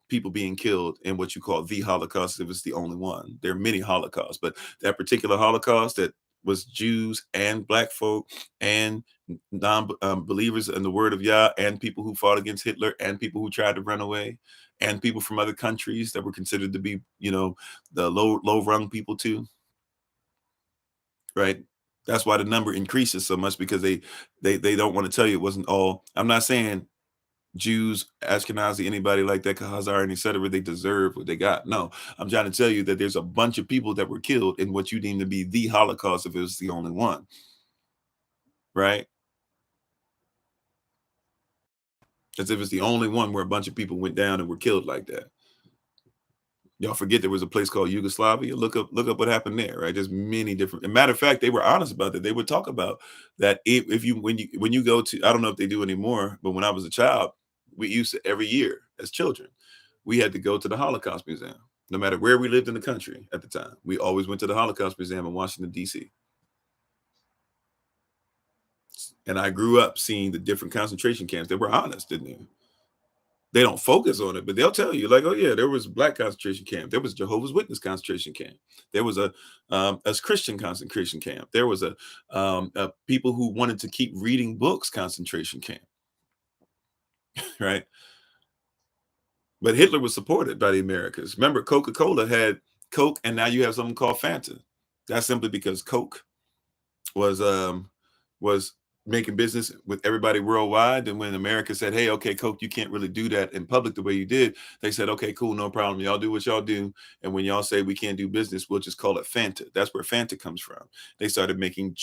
people being killed in what you call the Holocaust. It was the only one. There are many Holocausts, but that particular Holocaust that was Jews and Black folk and non-believers in the word of Yah and people who fought against Hitler and people who tried to run away and people from other countries that were considered to be, the low rung people too, right? That's why the number increases so much because they don't want to tell you it wasn't all. I'm not saying Jews, Ashkenazi, anybody like that, Khazar, and etc., they deserve what they got. No, I'm trying to tell you that there's a bunch of people that were killed in what you deem to be the Holocaust if it was the only one, right? As if it's the only one where a bunch of people went down and were killed like that. Y'all forget there was a place called Yugoslavia. Look up what happened there, right? There's many different. As a matter of fact, they were honest about that. They would talk about that if you when you go to, I don't know if they do anymore, but when I was a child, we used to every year as children, we had to go to the Holocaust Museum. No matter where we lived in the country at the time, we always went to the Holocaust Museum in Washington, D.C. And I grew up seeing the different concentration camps. They were honest, didn't they? They don't focus on it, but they'll tell you, like, oh yeah, there was Black concentration camp, there was Jehovah's Witness concentration camp, there was a Christian concentration camp, there was a people who wanted to keep reading books concentration camp, right? But Hitler was supported by the Americas. Remember, Coca-Cola had Coke, and now you have something called Fanta. That's simply because Coke was was making business with everybody worldwide. And when America said, hey, okay, Coke, you can't really do that in public the way you did, they said, okay, cool, no problem. Y'all do what y'all do. And when y'all say we can't do business, we'll just call it Fanta. That's where Fanta comes from. They started making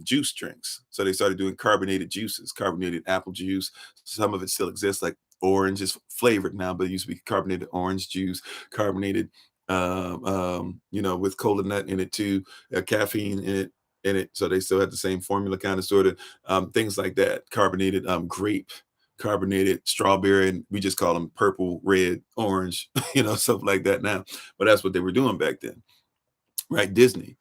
juice drinks. So they started doing carbonated juices, carbonated apple juice. Some of it still exists, like orange is flavored now, but it used to be carbonated orange juice, carbonated with cola nut in it too, caffeine in it, so they still had the same formula, kind of, sort of, things like that. Carbonated grape, carbonated strawberry, and we just call them purple, red, orange, stuff like that now. But that's what they were doing back then, right? Disney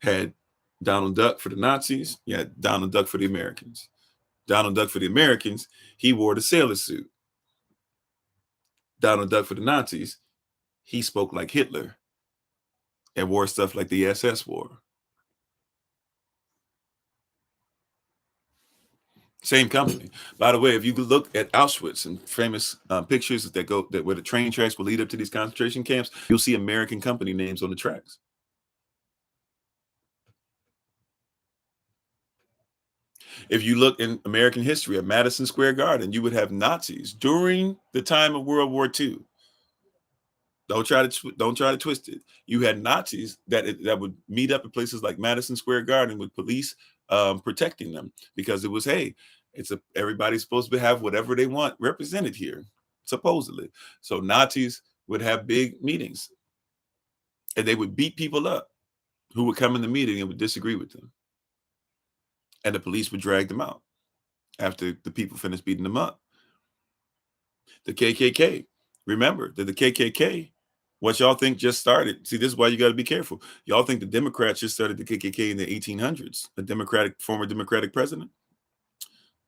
had Donald Duck for the Nazis. Yeah, Donald Duck for the Americans. Donald Duck for the Americans, he wore the sailor suit. Donald Duck for the Nazis, he spoke like Hitler and wore stuff like the SS wore. Same company. By the way, if you look at Auschwitz and famous pictures that where the train tracks will lead up to these concentration camps, you'll see American company names on the tracks. If you look in American history at Madison Square Garden, you would have Nazis during the time of World War II. Don't try to twist it. You had Nazis that would meet up at places like Madison Square Garden with police protecting them because it was, hey, Everybody's supposed to have whatever they want represented here, supposedly. So Nazis would have big meetings, and they would beat people up who would come in the meeting and would disagree with them, and the police would drag them out after the people finished beating them up. The KKK. Remember that the KKK, what y'all think just started. See, this is why you got to be careful. Y'all think the Democrats just started the KKK in the 1800s, a former Democratic president.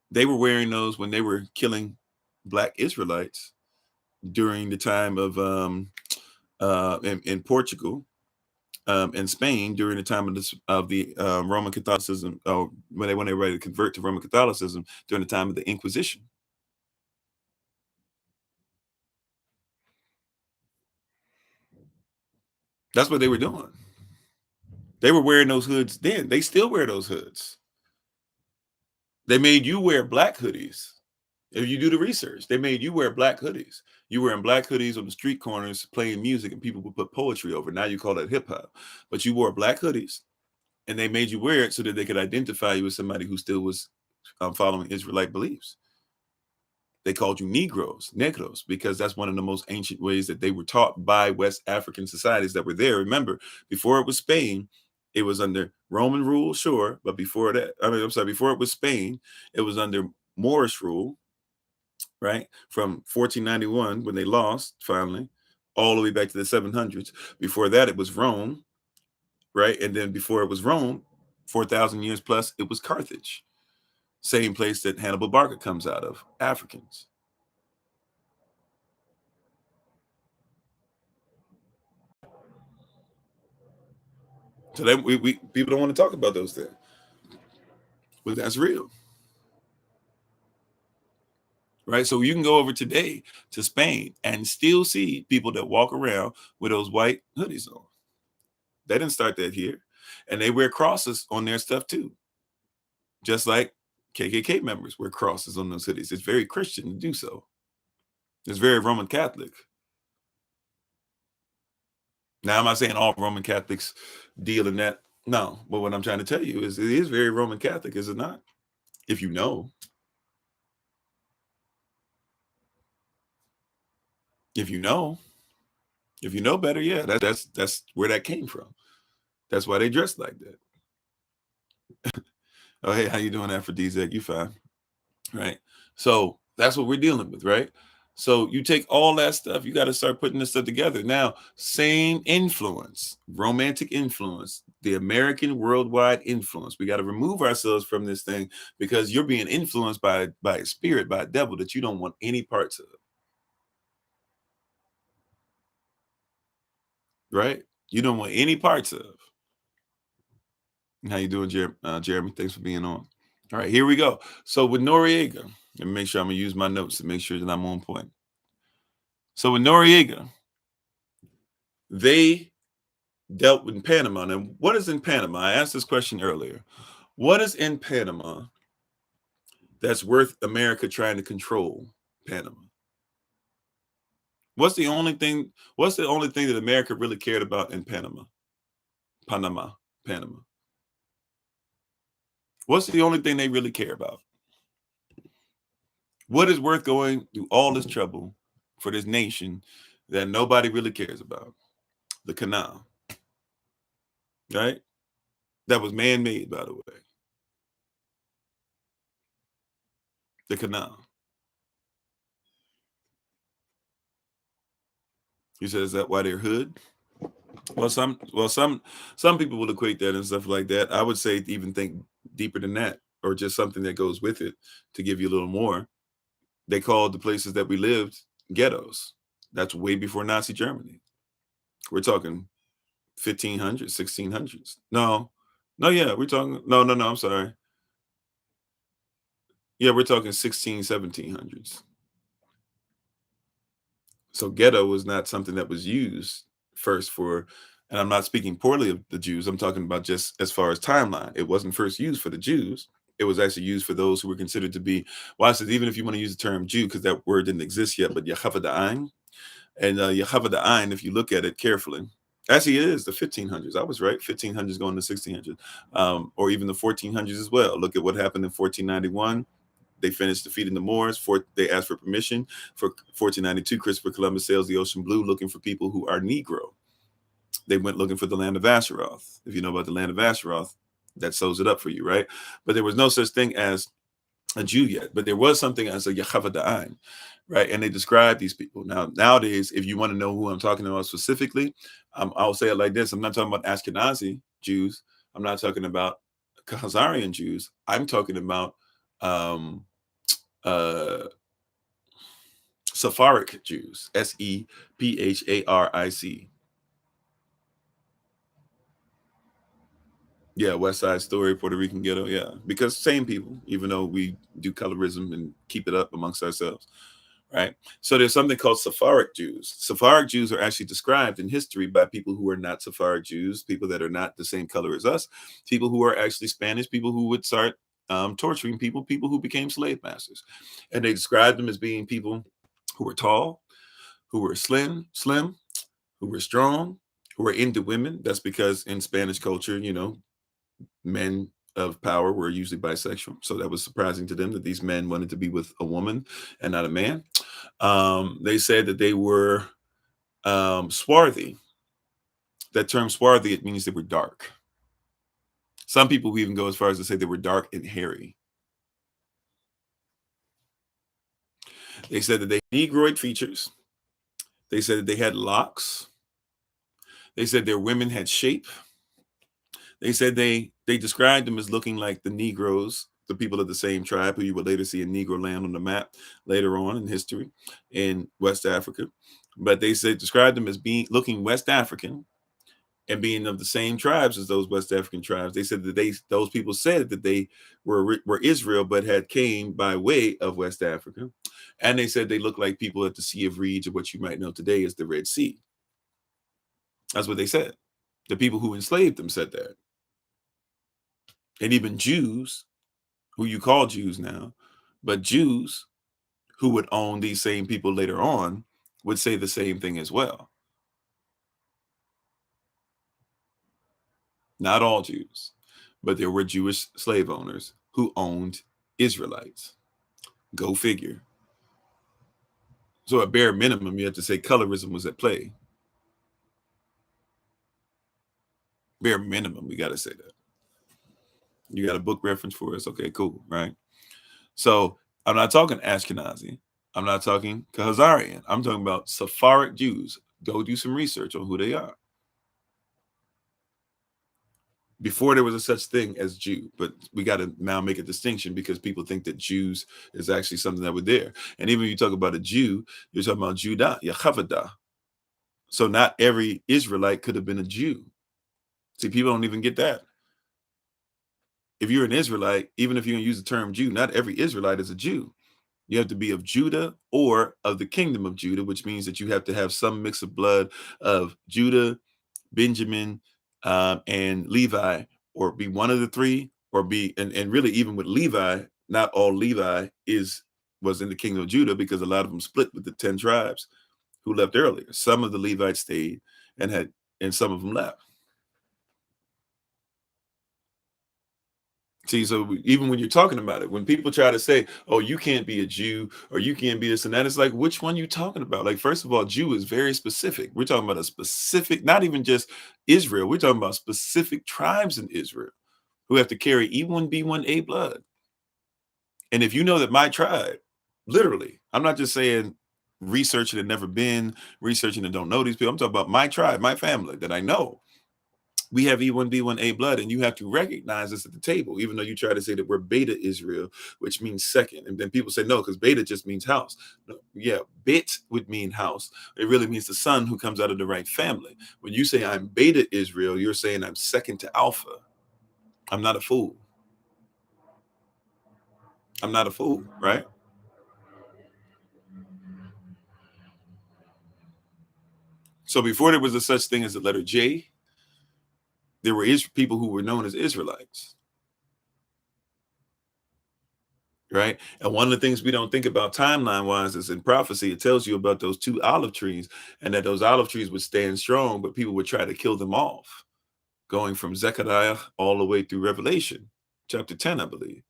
They were wearing those when they were killing Black Israelites during the time of in Portugal and Spain during the time of the Roman Catholicism, when they were ready to convert to Roman Catholicism during the time of the Inquisition. That's what they were doing. They were wearing those hoods then. They still wear those hoods. They made you wear black hoodies. If you do the research, they made you wear black hoodies. You wearing black hoodies on the street corners playing music, and people would put poetry over. Now you call that hip hop. But you wore black hoodies, and they made you wear it so that they could identify you as somebody who still was following Israelite beliefs. They called you negros, because that's one of the most ancient ways that they were taught by West African societies that were there. Remember, before it was Spain, it was under Roman rule, sure, but before that, before it was Spain, it was under Moorish rule, right? From 1491, when they lost finally, all the way back to the 700s. Before that, it was Rome, right? And then before it was Rome, 4,000 years plus, it was Carthage. Same place that Hannibal Barca comes out of, Africans. So that we people don't want to talk about those things, but that's real, right? So you can go over today to Spain and still see people that walk around with those white hoodies on. They didn't start that here, and they wear crosses on their stuff too, just like KKK members wear crosses on those hoodies. It's very Christian to do so. It's very Roman Catholic. Now, I'm not saying all Roman Catholics deal in that. No, but what I'm trying to tell you is it is very Roman Catholic, is it not? If you know. If you know. If you know better, yeah, that's where that came from. That's why they dress like that. Oh, hey, how you doing, Aphrodisiac? You fine, right? So that's what we're dealing with, right? So you take all that stuff, you got to start putting this stuff together. Now, same influence, romantic influence, the American worldwide influence. We got to remove ourselves from this thing because you're being influenced by a spirit, by a devil that you don't want any parts of, right? You don't want any parts of. How you doing, Jeremy? Thanks for being on. All right, here we go. So with Noriega, let me make sure I'm gonna use my notes to make sure that I'm on point. So with Noriega, they dealt with Panama. Now, what is in Panama? I asked this question earlier. What is in Panama that's worth America trying to control Panama? What's the only thing? What's the only thing that America really cared about in Panama? Panama. What's the only thing they really care about? What is worth going through all this trouble for this nation that nobody really cares about? The canal, right? That was man-made, by the way. The canal. You said, is that why they're hood? Well, some people will equate that and stuff like that. I would say even think deeper than that, or just something that goes with it to give you a little more. They called the places that we lived ghettos. That's way before Nazi Germany. We're talking 1500s, 1600s. No, yeah, we're talking, no, I'm sorry. Yeah, we're talking 1700s. So ghetto was not something that was used first for, and I'm not speaking poorly of the Jews. I'm talking about just as far as timeline. It wasn't first used for the Jews. It was actually used for those who were considered to be, well, I said, even if you want to use the term Jew, because that word didn't exist yet, but Yehavada'ain. And Yehavada'ain, if you look at it carefully, actually it is the 1500s. I was right, 1500s going to 1600s, or even the 1400s as well. Look at what happened in 1491. They finished defeating the Moors. They asked for permission. For 1492, Christopher Columbus sails the ocean blue looking for people who are Negro. They went looking for the land of Asheroth. If you know about the land of Asheroth, that sews it up for you, right? But there was no such thing as a Jew yet, but there was something as a Yehavada'an, right? And they describe these people. Now, nowadays, if you want to know who I'm talking about specifically, I'll say it like this. I'm not talking about Ashkenazi Jews. I'm not talking about Khazarian Jews. I'm talking about um, uh, Sephardic Jews, Sepharic. Yeah, West Side Story, Puerto Rican Ghetto. Yeah, because same people, even though we do colorism and keep it up amongst ourselves, right? So there's something called Sephardic Jews. Sephardic Jews are actually described in history by people who are not Sephardic Jews, people that are not the same color as us, people who are actually Spanish, people who would start torturing people, people who became slave masters. And they described them as being people who were tall, who were slim, who were strong, who were into women. That's because in Spanish culture, men of power were usually bisexual. So that was surprising to them that these men wanted to be with a woman and not a man. They said that they were swarthy. That term swarthy, it means they were dark. Some people would even go as far as to say they were dark and hairy. They said that they had negroid features. They said that they had locks. They said their women had shape. They said they described them as looking like the Negroes, the people of the same tribe, who you would later see in Negro land on the map later on in history in West Africa. But they said described them as looking West African and being of the same tribes as those West African tribes. They said that those people said that they were Israel, but had came by way of West Africa. And they said they looked like people at the Sea of Reeds, or what you might know today as the Red Sea. That's what they said. The people who enslaved them said that. And even Jews, who you call Jews now, but Jews who would own these same people later on would say the same thing as well. Not all Jews, but there were Jewish slave owners who owned Israelites. Go figure. So at bare minimum, you have to say colorism was at play. Bare minimum, we got to say that. You got a book reference for us? Okay, cool, right? So I'm not talking Ashkenazi. I'm not talking Khazarian. I'm talking about Sephardic Jews. Go do some research on who they are. Before there was a such thing as Jew, but we got to now make a distinction because people think that Jews is actually something that were there. And even if you talk about a Jew, you're talking about Judah, Yehavada. So not every Israelite could have been a Jew. See, people don't even get that. If you're an Israelite, even if you don't use the term Jew, not every Israelite is a Jew. You have to be of Judah or of the kingdom of Judah, which means that you have to have some mix of blood of Judah, Benjamin, and Levi, or be one of the three, or be, and really even with Levi, not all Levi was in the kingdom of Judah, because a lot of them split with the 10 tribes who left earlier. Some of the Levites stayed and some of them left. See, so even when you're talking about it, when people try to say, "Oh, you can't be a Jew," or "You can't be this and that," it's like, which one you talking about? Like, first of all, Jew is very specific. We're talking about a specific, not even just Israel. We're talking about specific tribes in Israel who have to carry E1B1A blood. And if you know that my tribe, literally, I'm not just saying researching and never been, researching and don't know these people. I'm talking about my tribe, my family that I know. We have E1B1A blood, and you have to recognize us at the table, even though you try to say that we're Beta Israel, which means second. And then people say, no, because Beta just means house. No, yeah, Bit would mean house. It really means the son who comes out of the right family. When you say I'm Beta Israel, you're saying I'm second to Alpha. I'm not a fool. I'm not a fool, right? So before there was a such thing as the letter J, there were people who were known as Israelites. Right. And one of the things we don't think about timeline wise is in prophecy, it tells you about those 2 olive trees, and that those olive trees would stand strong, but people would try to kill them off, going from Zechariah all the way through Revelation, chapter 10, I believe.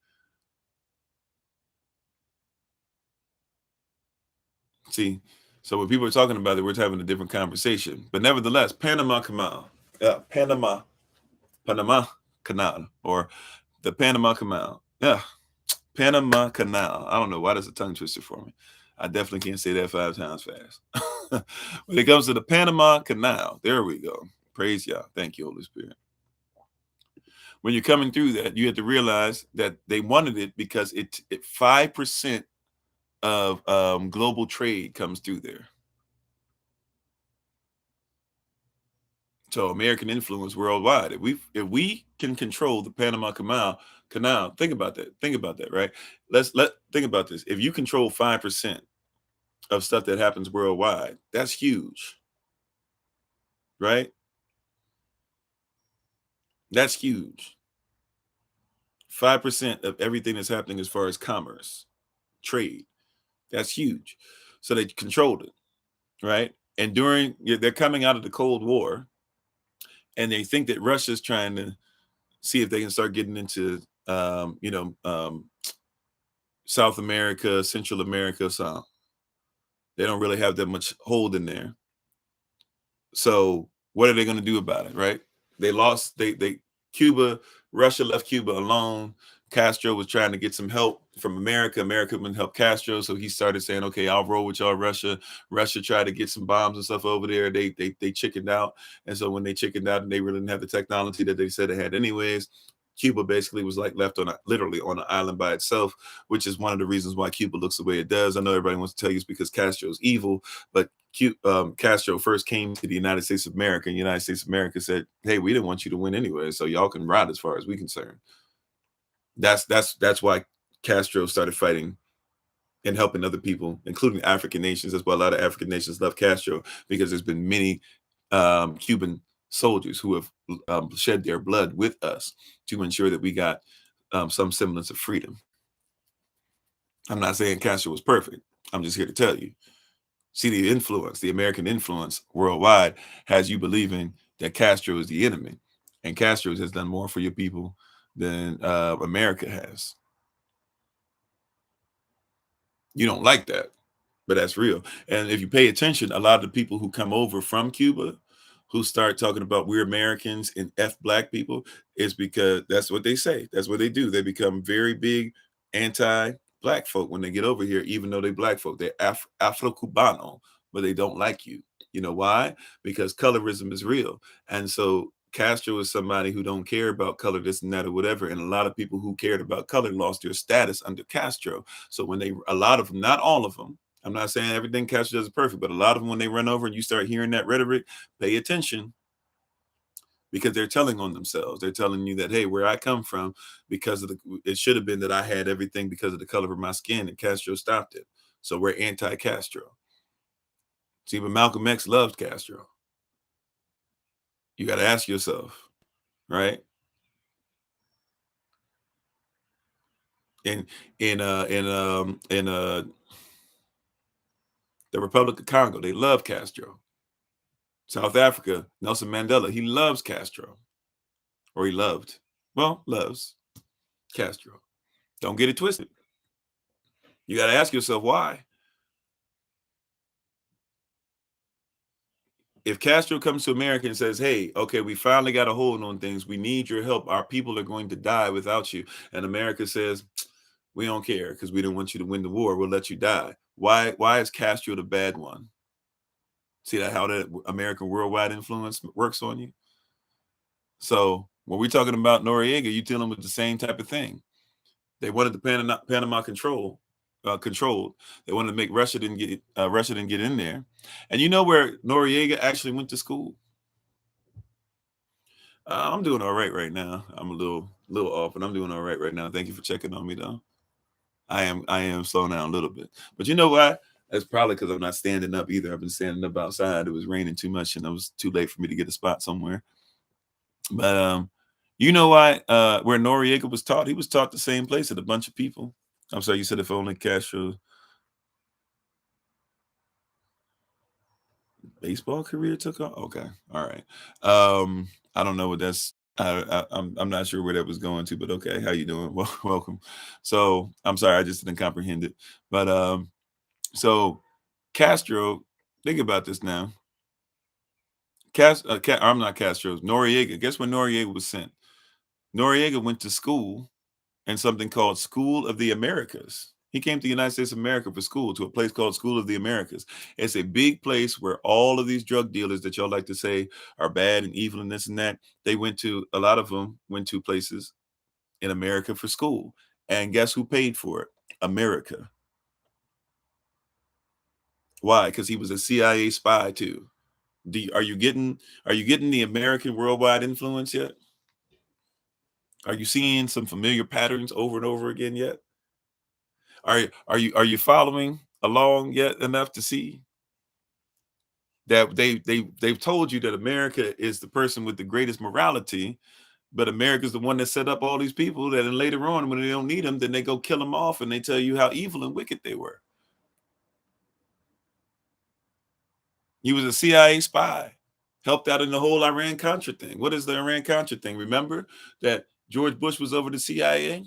See, so when people are talking about it, we're having a different conversation. But nevertheless, Panama Canal, Panama Canal, or the Panama Canal. Yeah, Panama Canal. I don't know why that's a tongue twister for me. I definitely can't say that 5 times fast. When it comes to the Panama Canal, there we go. Praise Yah. Thank you, Holy Spirit. When you're coming through that, you have to realize that they wanted it because it 5% of global trade comes through there. So American influence worldwide. If we can control the Panama Canal, think about that. Think about that, right? Think about this. If you control 5% of stuff that happens worldwide, that's huge, right? That's huge. 5% of everything that's happening as far as commerce, trade, that's huge. So they controlled it, right? And they're coming out of the Cold War, and they think that Russia's trying to see if they can start getting into, South America, Central America. So they don't really have that much hold in there. So what are they going to do about it, right? They lost. Cuba, Russia left Cuba alone. Castro was trying to get some help from America. America wouldn't help Castro, so he started saying, "Okay, I'll roll with y'all." Russia tried to get some bombs and stuff over there. They chickened out, and so when they chickened out and they really didn't have the technology that they said they had anyways, Cuba basically was like left literally on an island by itself, which is one of the reasons why Cuba looks the way it does. I know everybody wants to tell you it's because Castro's evil, but Castro first came to the United States of America, and the United States of America said, "Hey, we didn't want you to win anyway, so y'all can ride as far as we're concerned." That's why Castro started fighting and helping other people, including African nations. That's why a lot of African nations love Castro, because there's been many Cuban soldiers who have shed their blood with us to ensure that we got some semblance of freedom. I'm not saying Castro was perfect. I'm just here to tell you. See, the American influence worldwide has you believing that Castro is the enemy, and Castro has done more for your people than America has. You don't like that, but that's real. And if you pay attention, a lot of the people who come over from Cuba, who start talking about we're Americans and F black people, is because that's what they say. That's what they do. They become very big anti-black folk when they get over here, even though they're black folk. They're Afro-Cubano, but they don't like you. You know why? Because colorism is real. And so Castro is somebody who don't care about color, this and that, or whatever. And a lot of people who cared about color lost their status under Castro. So a lot of them, not all of them, I'm not saying everything Castro does is perfect, but a lot of them, when they run over and you start hearing that rhetoric, pay attention, because they're telling on themselves. They're telling you that, hey, where I come from, it should have been that I had everything because of the color of my skin, and Castro stopped it. So we're anti-Castro. See, but Malcolm X loved Castro. You got to ask yourself, right? In the Republic of Congo, they love Castro. South Africa, Nelson Mandela, he loves Castro, or he loves Castro. Don't get it twisted. You got to ask yourself why. If Castro comes to America and says, "Hey, okay, we finally got a hold on things. We need your help. Our people are going to die without you," and America says, "We don't care because we don't want you to win the war. We'll let you die." Why is Castro the bad one? See how that American worldwide influence works on you? So when we're talking about Noriega, you're dealing with the same type of thing. They wanted the Panama controlled. They wanted to make Russia didn't get in there. And you know where Noriega actually went to school? I'm doing all right now. I'm a little off, but I'm doing all right now. Thank you for checking on me, though. I am slowing down a little bit, but you know what? That's probably because I'm not standing up either. I've been standing up outside. It was raining too much, and it was too late for me to get a spot somewhere. But you know why? Where Noriega was taught, he was taught the same place at a bunch of people. I'm sorry, you said if only Castro baseball career took off. Okay, all right. I don't know what that's. I'm not sure where that was going to, but okay. How you doing? Well, welcome. So I'm sorry, I just didn't comprehend it. But so Castro, think about this now. I'm not Castro, Noriega. Guess when Noriega was sent? Noriega went to school in something called School of the Americas. He came to the United States of America for school, to a place called School of the Americas. It's a big place where all of these drug dealers that y'all like to say are bad and evil and this and that, a lot of them went to places in America for school. And guess who paid for it? America. Why? Because he was a CIA spy too. Are you getting the American worldwide influence yet? Are you seeing some familiar patterns over and over again yet? Are you following along yet enough to see that they've told you that America is the person with the greatest morality, but America's the one that set up all these people that then later on when they don't need them, then they go kill them off and they tell you how evil and wicked they were. He was a CIA spy, helped out in the whole Iran-Contra thing. What is the Iran-Contra thing? Remember that George Bush was over the CIA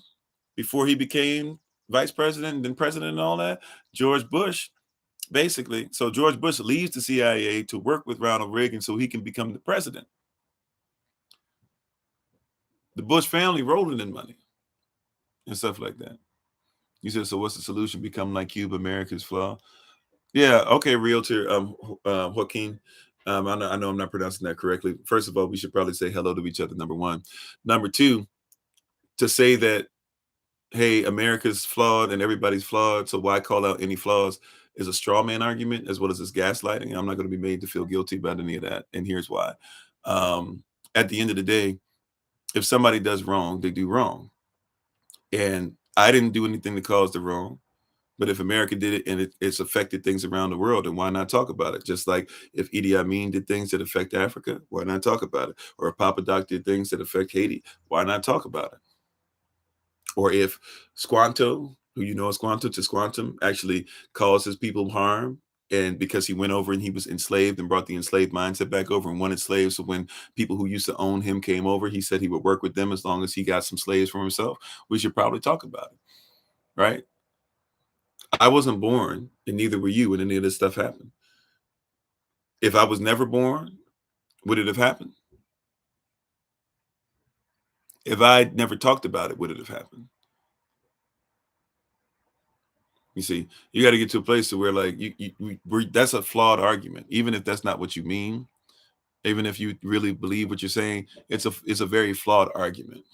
before he became vice president and then president and all that? George Bush, basically. So George Bush leaves the CIA to work with Ronald Reagan so he can become the president. The Bush family rolling in money and stuff like that. You said, so what's the solution? Become like Cuba, America's flaw? Yeah, okay, realtor Joaquin. I know I'm not pronouncing that correctly. First of all, we should probably say hello to each other, number one. Number two, to say that, hey, America's flawed and everybody's flawed, so why call out any flaws, is a straw man argument as well as this gaslighting. I'm not going to be made to feel guilty about any of that. And here's why. At the end of the day, if somebody does wrong, they do wrong. And I didn't do anything to cause the wrong. But if America did it and it's affected things around the world, then why not talk about it? Just like if Idi Amin did things that affect Africa, why not talk about it? Or if Papa Doc did things that affect Haiti, why not talk about it? Or if Squanto, who you know as Squanto to Squantum, actually causes people harm, and because he went over and he was enslaved and brought the enslaved mindset back over and wanted slaves, so when people who used to own him came over, he said he would work with them as long as he got some slaves for himself. We should probably talk about it, right? I wasn't born, and neither were you when any of this stuff happened. If I was never born, would it have happened? If I never talked about it, would it have happened? You see, you got to get to a place to where, like, that's a flawed argument. Even if that's not what you mean, even if you really believe what you're saying, it's a very flawed argument.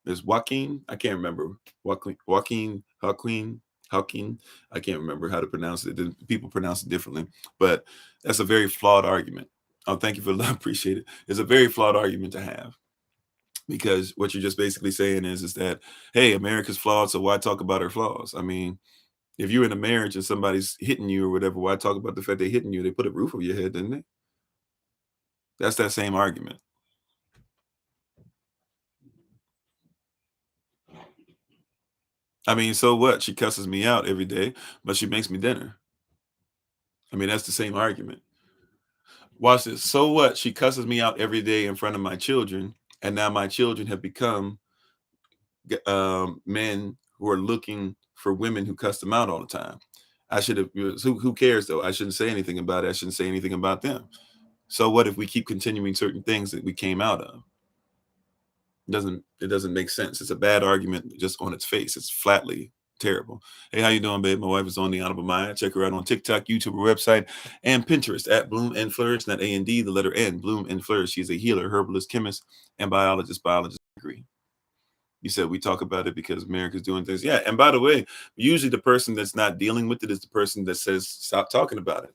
There's Joaquin, I can't remember Joaquin. I can't remember how to pronounce it. People pronounce it differently, but that's a very flawed argument. Oh, thank you for that. Appreciate it. It's a very flawed argument to have, because what you're just basically saying is that, hey, America's flawed, so why talk about her flaws? I mean, if you're in a marriage and somebody's hitting you or whatever, why talk about the fact they're hitting you? They put a roof over your head, didn't they? That's that same argument. I mean, so what? She cusses me out every day, but she makes me dinner. I mean, that's the same argument. Watch this. So what? She cusses me out every day in front of my children, and now my children have become men who are looking for women who cuss them out all the time. I should have. Who cares though? I shouldn't say anything about it. I shouldn't say anything about them. So what if we keep continuing certain things that we came out of? It doesn't make sense. It's a bad argument just on its face. It's flatly terrible. Hey, how you doing, babe? My wife is on the Honorable Maya. Check her out on TikTok, YouTube, her website, and Pinterest at Bloom and Flourish, not A&D, the letter N, Bloom and Flourish. She's a healer, herbalist, chemist, and biologist degree. You said we talk about it because America's doing things. Yeah, and by the way, usually the person that's not dealing with it is the person that says, stop talking about it.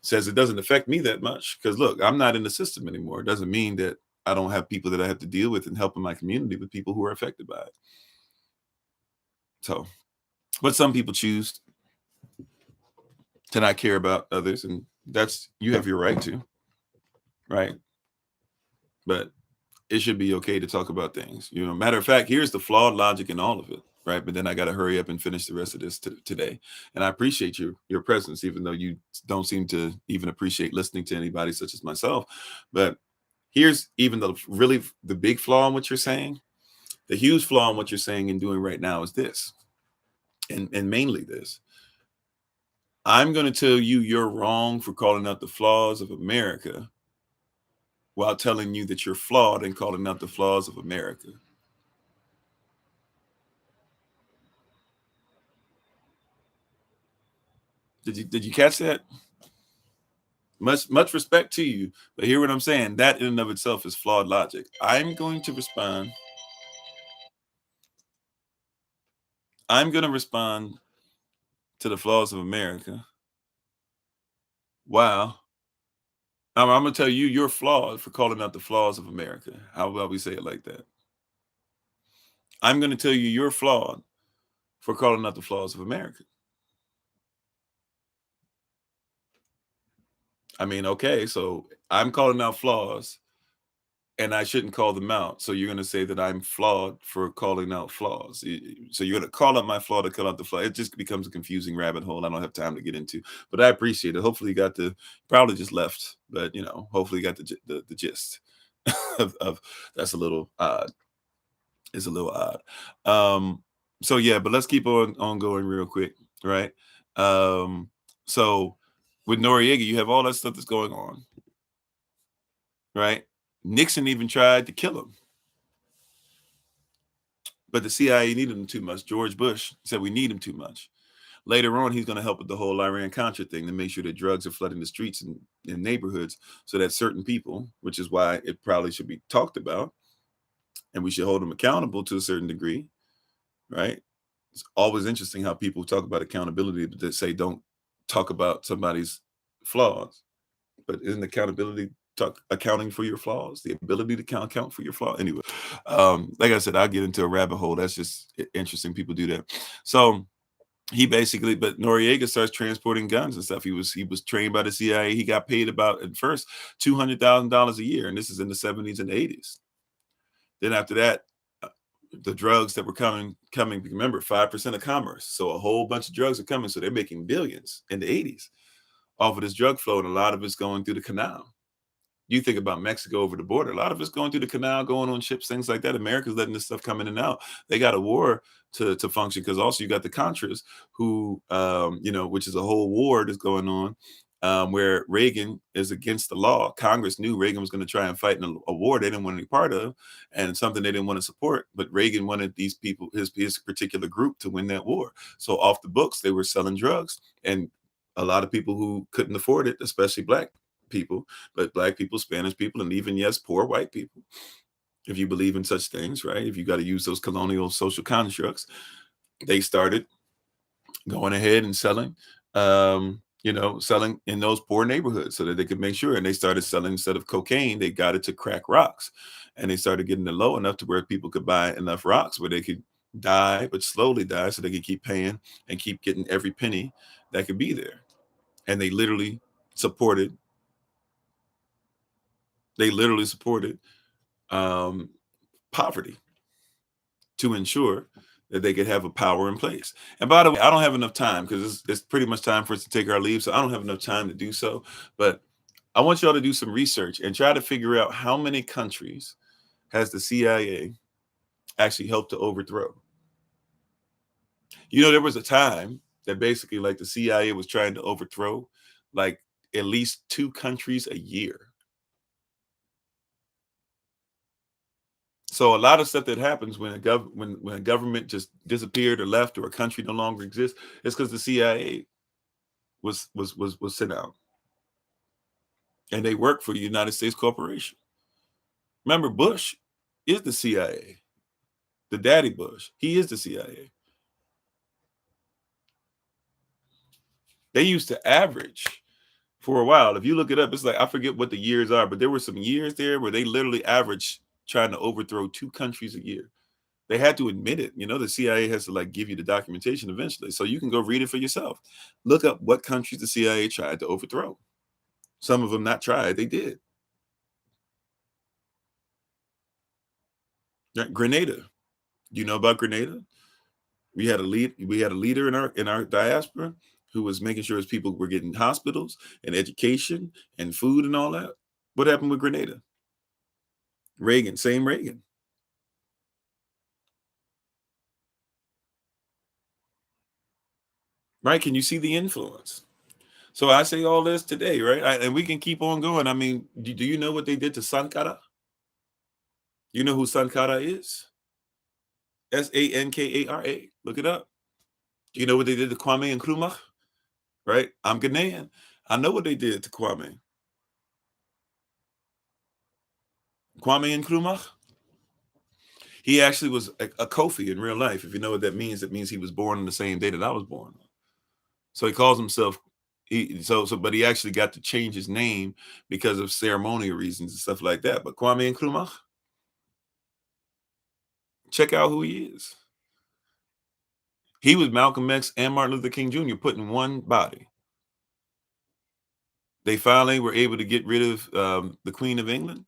Says it doesn't affect me that much because look, I'm not in the system anymore. It doesn't mean that I don't have people that I have to deal with and help in my community with people who are affected by it. So, but some people choose to not care about others, and that's, you have your right to, right? But it should be okay to talk about things. You know, matter of fact, here's the flawed logic in all of it, right? But then I got to hurry up and finish the rest of this today. And I appreciate your presence, even though you don't seem to even appreciate listening to anybody such as myself. But here's even the big flaw in what you're saying. The huge flaw in what you're saying and doing right now is this, and mainly this. I'm going to tell you you're wrong for calling out the flaws of America while telling you that you're flawed and calling out the flaws of America. Did you catch that? Much respect to you, but hear what I'm saying. That in and of itself is flawed logic. I'm going to respond. I'm going to respond to the flaws of America. Wow. I'm going to tell you you're flawed for calling out the flaws of America. How about we say it like that? I'm going to tell you you're flawed for calling out the flaws of America. I mean, okay, so I'm calling out flaws and I shouldn't call them out. So you're going to say that I'm flawed for calling out flaws. So you're going to call out my flaw to call out the flaw. It just becomes a confusing rabbit hole I don't have time to get into. But I appreciate it. Hopefully you got the probably just left, but hopefully you got the gist of that's a little odd. It's a little odd. So yeah, but let's keep on going real quick, right? So with Noriega, you have all that stuff that's going on, right? Nixon even tried to kill him, but the CIA needed him too much. George Bush said we need him too much. Later on, he's going to help with the whole Iran-Contra thing to make sure that drugs are flooding the streets and in neighborhoods so that certain people, which is why it probably should be talked about, and we should hold them accountable to a certain degree, right? It's always interesting how people talk about accountability, but they say don't talk about somebody's flaws. But isn't accountability accounting for your flaws? The ability to account for your flaws? Anyway, like I said, I'll get into a rabbit hole. That's just interesting. People do that. So he basically, but Noriega starts transporting guns and stuff. He was trained by the CIA. He got paid about at first $200,000 a year, and this is in the 70s and 80s. Then after that, the drugs that were coming, remember, 5% of commerce. So a whole bunch of drugs are coming. So they're making billions in the 80s off of this drug flow. And a lot of it's going through the canal. You think about Mexico over the border, a lot of it's going through the canal, going on ships, things like that. America's letting this stuff come in and out. They got a war to function because also you got the Contras who, which is a whole war that's going on where Reagan is against the law. Congress knew Reagan was going to try and fight in a war they didn't want any part of and something they didn't want to support. But Reagan wanted these people, his particular group to win that war. So off the books, they were selling drugs. And a lot of people who couldn't afford it, especially black people, but black people, Spanish people, and even, yes, poor white people, if you believe in such things, right? If you got to use those colonial social constructs, they started going ahead and selling, selling in those poor neighborhoods so that they could make sure. And they started selling, instead of cocaine, they got it to crack rocks. And they started getting it low enough to where people could buy enough rocks where they could die, but slowly die, so they could keep paying and keep getting every penny that could be there. And they literally supported um, poverty to ensure that they could have a power in place. And by the way, I don't have enough time because it's pretty much time for us to take our leave. So I don't have enough time to do so. But I want y'all to do some research and try to figure out how many countries has the CIA actually helped to overthrow. There was a time that basically like the CIA was trying to overthrow like at least 2 countries a year. So a lot of stuff that happens when a government just disappeared or left or a country no longer exists is because the CIA was sent out and they work for the United States corporation. Remember, Bush is the CIA. The daddy Bush, he is the CIA. They used to average for a while. If you look it up, it's like I forget what the years are, but there were some years there where they literally averaged trying to overthrow 2 countries a year. They had to admit it. The CIA has to like give you the documentation eventually. So you can go read it for yourself. Look up what countries the CIA tried to overthrow. Some of them not tried, they did. Grenada. Do you know about Grenada? We had a leader in our diaspora who was making sure his people were getting hospitals and education and food and all that. What happened with Grenada? Reagan, same Reagan. Right? Can you see the influence? So I say all this today, right? And we can keep on going. I mean, do you know what they did to Sankara? You know who Sankara is? Sankara. Look it up. Do you know what they did to Kwame Nkrumah? Right? I'm Ghanaian. I know what they did to Kwame. Kwame Nkrumah. He actually was a Kofi in real life. If you know what that means, it means he was born on the same day that I was born. So he calls himself but he actually got to change his name because of ceremonial reasons and stuff like that. But Kwame Nkrumah, check out who he is. He was Malcolm X and Martin Luther King Jr. put in one body. They finally were able to get rid of the Queen of England.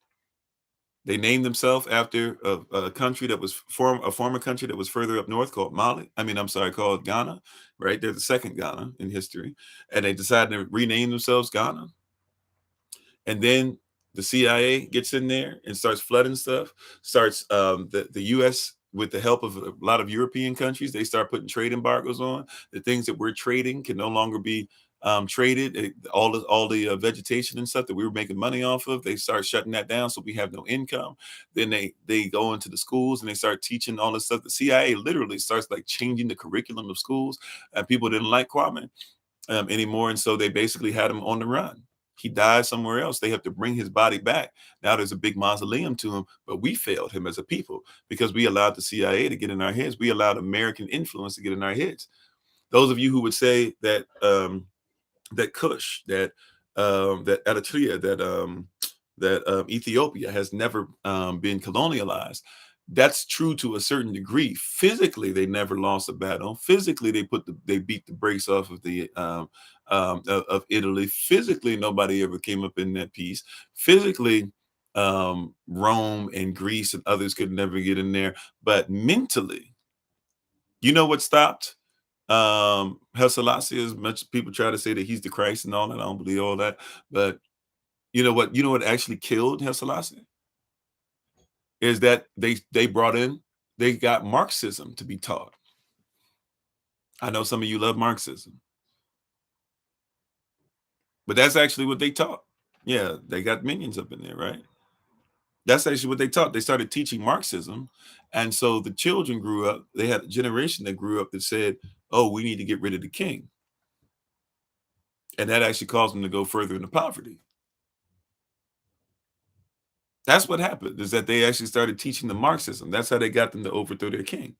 They named themselves after a country that was a former country that was further up north called called Ghana. Right, they're the second Ghana in history, and they decided to rename themselves Ghana. And then the CIA gets in there and starts flooding stuff. Starts the U.S. with the help of a lot of European countries, they start putting trade embargoes on. The things that we're trading can no longer be traded. All the vegetation and stuff that we were making money off of, they start shutting that down, so we have no income. Then they go into the schools and they start teaching all this stuff. The CIA literally starts like changing the curriculum of schools, and people didn't like Kwame anymore, and so they basically had him on the run. He died somewhere else. They have to bring his body back. Now there's a big mausoleum to him, but we failed him as a people because we allowed the CIA to get in our heads. We allowed American influence to get in our heads. Those of you who would say that that Kush, that Eritrea, that Ethiopia has never been colonialized. That's true to a certain degree. Physically, they never lost a battle. Physically, they beat the brakes off of the of Italy. Physically, nobody ever came up in that piece. Physically, Rome and Greece and others could never get in there. But mentally, you know what stopped Selassie? As much as people try to say that he's the Christ and all that, I don't believe all that. But you know what? You know what actually killed Selassie is that they got Marxism to be taught. I know some of you love Marxism, but that's actually what they taught. Yeah, they got minions up in there, right? That's actually what they taught. They started teaching Marxism, and so the children grew up. They had a generation that grew up that said, "Oh, we need to get rid of the king," and that actually caused them to go further into poverty. That's what happened, is that they actually started teaching them Marxism. That's how they got them to overthrow their king.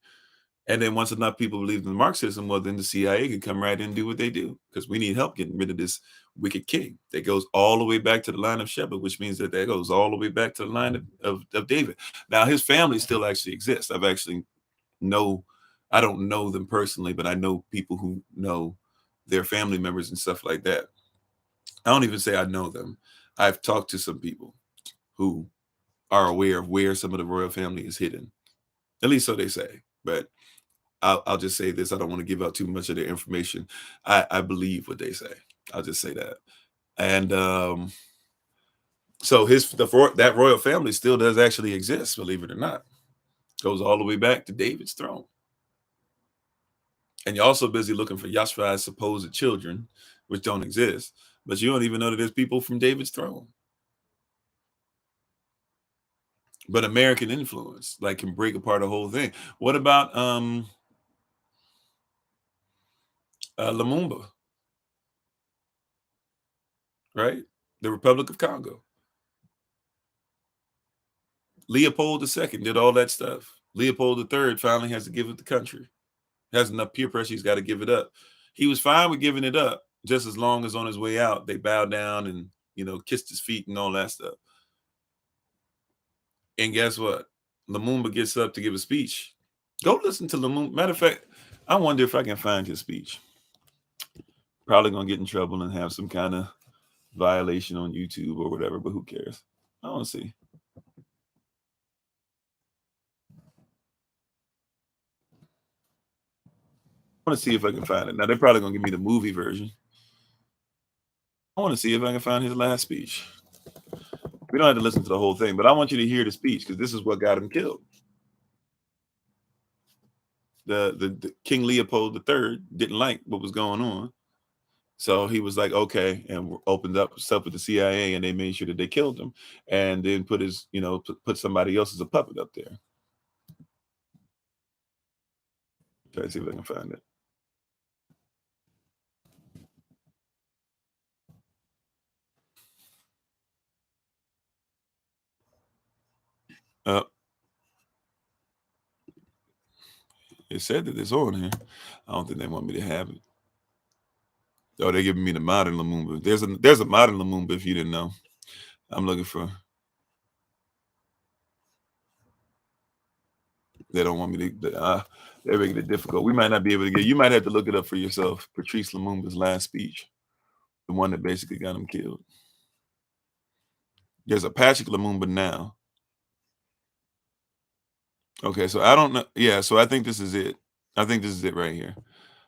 And then once enough people believed in Marxism, well, then the CIA could come right in and do what they do, because we need help getting rid of this wicked king that goes all the way back to the line of Sheba, which means that goes all the way back to the line of David. Now, his family still actually exists. I don't know them personally, but I know people who know their family members and stuff like that. I don't even say I know them. I've talked to some people who are aware of where some of the royal family is hidden. At least so they say. But I'll just say this. I don't want to give out too much of their information. I believe what they say. I'll just say that. And so that royal family still does actually exist, believe it or not. Goes all the way back to David's throne. And you're also busy looking for Yashva's supposed children, which don't exist. But you don't even know that there's people from David's throne. But American influence, like, can break apart the whole thing. What about Lumumba, right? The Republic of Congo. Leopold II did all that stuff. Leopold III finally has to give up the country. Has enough peer pressure, he's got to give it up. He was fine with giving it up, just as long as on his way out, they bowed down and, kissed his feet and all that stuff. And guess what? Lumumba gets up to give a speech. Go listen to Lumumba. Matter of fact, I wonder if I can find his speech. Probably going to get in trouble and have some kind of violation on YouTube or whatever, but who cares? I want to see. I want to see if I can find it. Now, they're probably going to give me the movie version. I want to see if I can find his last speech. We don't have to listen to the whole thing, but I want you to hear the speech, because this is what got him killed. The King Leopold III didn't like what was going on, So he was like, okay, and opened up stuff with the CIA, and they made sure that they killed him, and then put his, put somebody else as a puppet up there. Try to see if I can find it. Uh, it said that it's on here. I don't think they want me to have it. Oh, they're giving me the modern Lumumba. There's a modern Lumumba if you didn't know. I'm looking for. They don't want me to. They're making it difficult. We might not be able to get. You might have to look it up for yourself. Patrice Lumumba's last speech, the one that basically got him killed. There's a Patrick Lumumba now. Okay, so I don't know. Yeah, so I think this is it. I think this is it right here.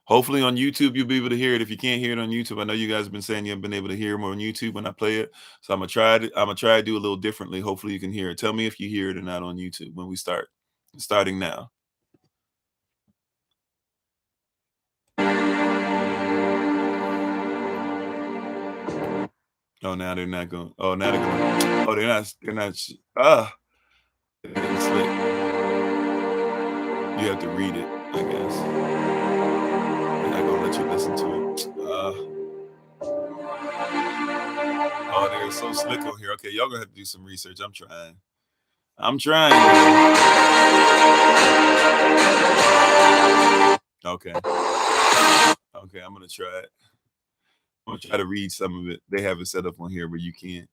Hopefully on YouTube you'll be able to hear it. If you can't hear it on YouTube, I know you guys have been saying you haven't been able to hear more on YouTube when I play it. So I'm gonna try to do a little differently. Hopefully you can hear it. Tell me if you hear it or not on YouTube when we start. Starting now. Oh, now they're not going. Oh, now they're going. Oh, they're not. They're not. It's slick. You have to read it, I guess. They're not gonna let you listen to it. Oh, they're so slick on here. Okay, y'all gonna have to do some research. I'm trying. I'm trying. Okay. Okay, I'm gonna try it. I'm gonna try to read some of it. They have it set up on here, but you can't.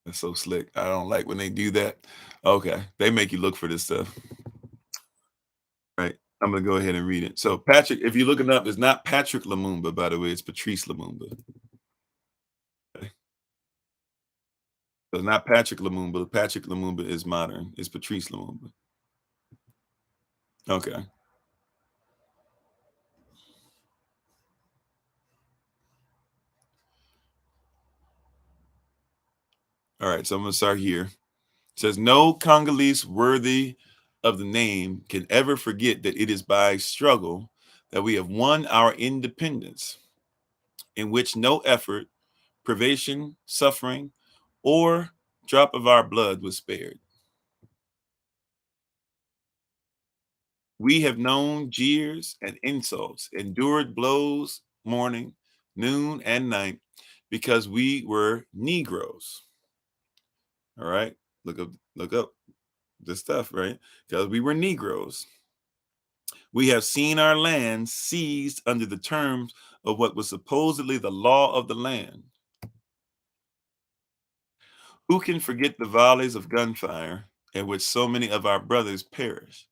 That's so slick. I don't like when they do that. Okay, they make you look for this stuff. Right. I'm gonna go ahead and read it. So Patrick, if you look it up, it's not Patrick Lumumba, by the way. It's Patrice Lumumba. Okay. So it's not Patrick Lumumba. Patrick Lumumba is modern. It's Patrice Lumumba. Okay. All right. So I'm gonna start here. It says no Congolese worthy of the name can ever forget that it is by struggle that we have won our independence, in which no effort, privation, suffering, or drop of our blood was spared. We have known jeers and insults, endured blows morning, noon, and night because we were Negroes. All right. Look up this stuff, right? Because we were Negroes. We have seen our land seized under the terms of what was supposedly the law of the land. Who can forget the volleys of gunfire in which so many of our brothers perished?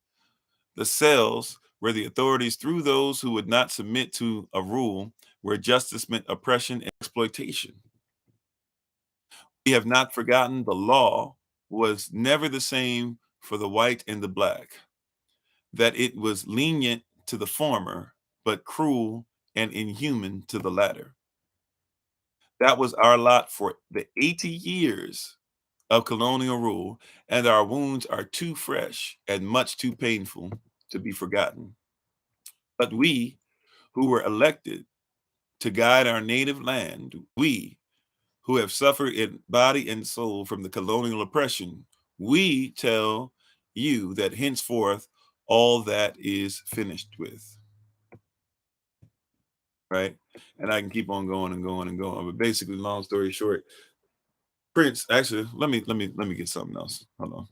The cells where the authorities threw those who would not submit to a rule where justice meant oppression and exploitation. We have not forgotten the law was never the same for the white and the black, that it was lenient to the former, but cruel and inhuman to the latter. That was our lot for the 80 years of colonial rule, and our wounds are too fresh and much too painful to be forgotten. But we, who were elected to guide our native land, we who have suffered in body and soul from the colonial oppression, we tell you that henceforth all that is finished with. Right? And I can keep on going and going and going. But basically, long story short, Prince, actually, let me get something else. Hold on.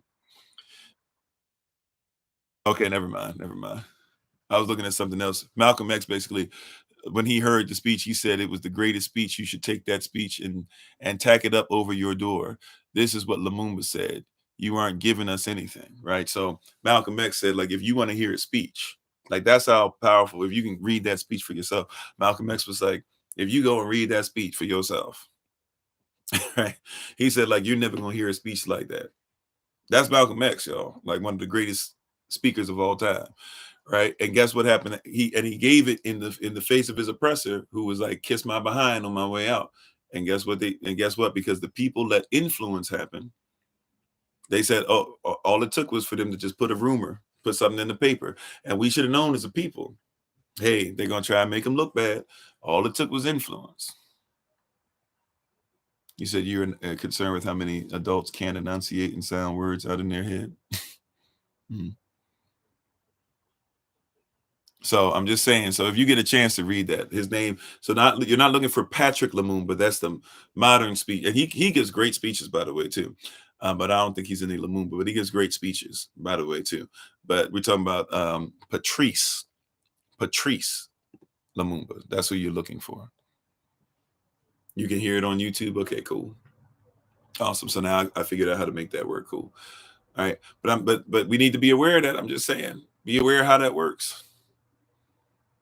Okay, never mind. Never mind. I was looking at something else. Malcolm X basically, when he heard the speech, he said it was the greatest speech. You should take that speech and tack it up over your door. This is what Lumumba said. You aren't giving us anything, right? So Malcolm X said, like, if you want to hear a speech, like that's how powerful. If you can read that speech for yourself, Malcolm X was like, if you go and read that speech for yourself, right? He said, like, you're never gonna hear a speech like that. That's Malcolm X, y'all. Like one of the greatest speakers of all time, right? And guess what happened? He gave it in the face of his oppressor, who was like, "Kiss my behind on my way out." And guess what? Because the people let influence happen, they said, "Oh, all it took was for them to just put a rumor." put something in the paper. And we should have known as a people, hey, they're going to try and make them look bad. All it took was influence. You said you're concerned with how many adults can't enunciate and sound words out in their head. So I'm just saying, so if you get a chance to read that, his name, so you're not looking for Patrick Lumumba, that's the modern speech. And he gives great speeches, by the way, too. But I don't think he's any Lumumba, but he gives great speeches, by the way, too. But we're talking about Patrice Lumumba. That's who you're looking for. You can hear it on YouTube. Okay, cool. Awesome. So now I figured out how to make that work. Cool. All right. But we need to be aware of that. I'm just saying, be aware of how that works.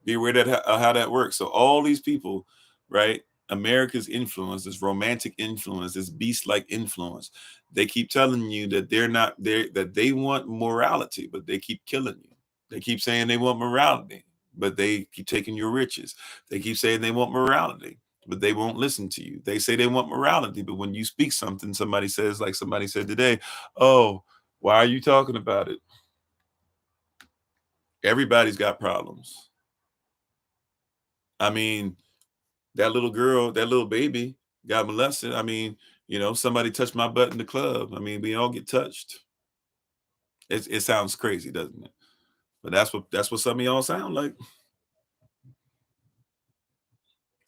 Be aware that how that works. So all these people, right? America's influence, this romantic influence, this beast-like influence, they keep telling you that they're not there, that they want morality, but they keep killing you. They keep saying they want morality, but they keep taking your riches. They keep saying they want morality, but they won't listen to you. They say they want morality, but when you speak something, somebody says, like somebody said today, oh, why are you talking about it? Everybody's got problems. I mean, that little girl, that little baby got molested. I mean, somebody touched my butt in the club. I mean, we all get touched. It sounds crazy, doesn't it? But that's what some of y'all sound like.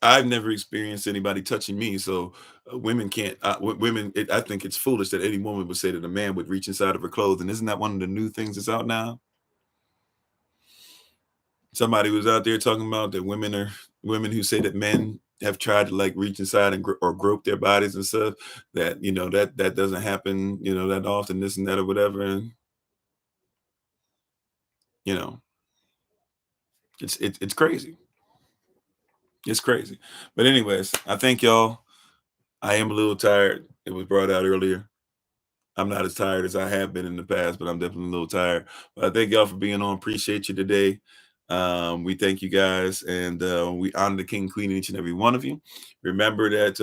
I've never experienced anybody touching me, so women can't. Women, I think it's foolish that any woman would say that a man would reach inside of her clothes. And isn't that one of the new things that's out now? Somebody was out there talking about that women who say that men have tried to like reach inside and or grope their bodies and stuff, that that doesn't happen that often, this and that or whatever. And it's crazy. It's crazy. But anyways, I thank y'all. I am a little tired. It was brought out earlier. I'm not as tired as I have been in the past, but I'm definitely a little tired. But I thank y'all for being on. Appreciate you today. We thank you guys, and we honor the King, Queen, each and every one of you. Remember that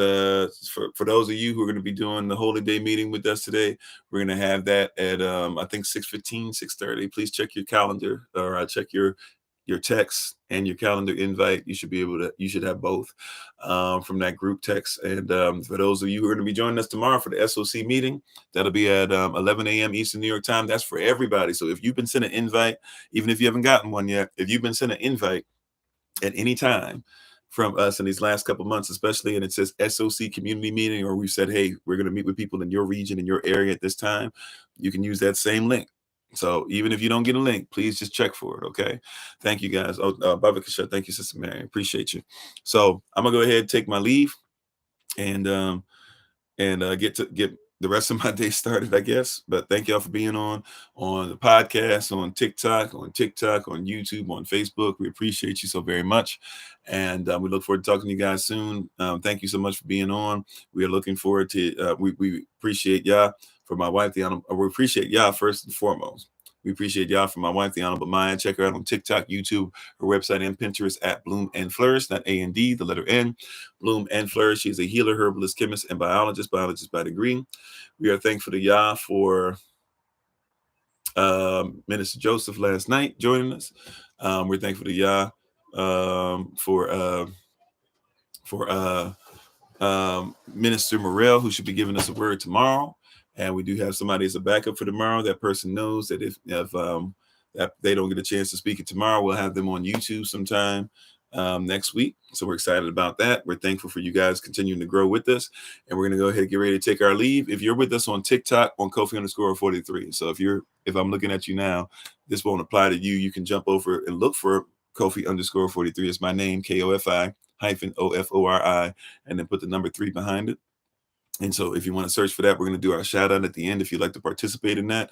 for those of you who are going to be doing the Holy Day meeting with us today, we're going to have that at I think 6:15, 6:30. Please check your calendar, or check your text and your calendar invite. You should have both from that group text. And for those of you who are going to be joining us tomorrow for the SOC meeting, that'll be at 11 a.m. Eastern New York time. That's for everybody. So if you've been sent an invite, even if you haven't gotten one yet, if you've been sent an invite at any time from us in these last couple months, especially, and it says SOC community meeting, or we've said, hey, we're going to meet with people in your region, in your area at this time, you can use that same link. So even if you don't get a link, please just check for it. Okay. Thank you guys. Oh, Baba Kasha, thank you, Sister Mary. Appreciate you. So I'm gonna go ahead and take my leave and get the rest of my day started, I guess. But thank y'all for being on the podcast, on TikTok, on YouTube, on Facebook. We appreciate you so very much. And we look forward to talking to you guys soon. Thank you so much for being on. We are looking forward to, we appreciate y'all. For my wife, we appreciate y'all first and foremost. We appreciate y'all for my wife, the Honorable Maya. Check her out on TikTok, YouTube, her website, and Pinterest at Bloom and Flourish, not A&D, the letter N. Bloom and Flourish. She's a healer, herbalist, chemist, and biologist by degree. We are thankful to Yah for Minister Joseph last night joining us. We're thankful to Yah for Minister Morel, who should be giving us a word tomorrow. And we do have somebody as a backup for tomorrow. That person knows that if that they don't get a chance to speak it tomorrow, we'll have them on YouTube sometime next week. So we're excited about that. We're thankful for you guys continuing to grow with us. And we're going to go ahead and get ready to take our leave. If you're with us on TikTok, on Kofi_43. So if I'm looking at you now, this won't apply to you. You can jump over and look for Kofi_43. It's my name, KOFI-OFORI, and then put the number 3 behind it. And so if you want to search for that, we're going to do our shout out at the end if you'd like to participate in that.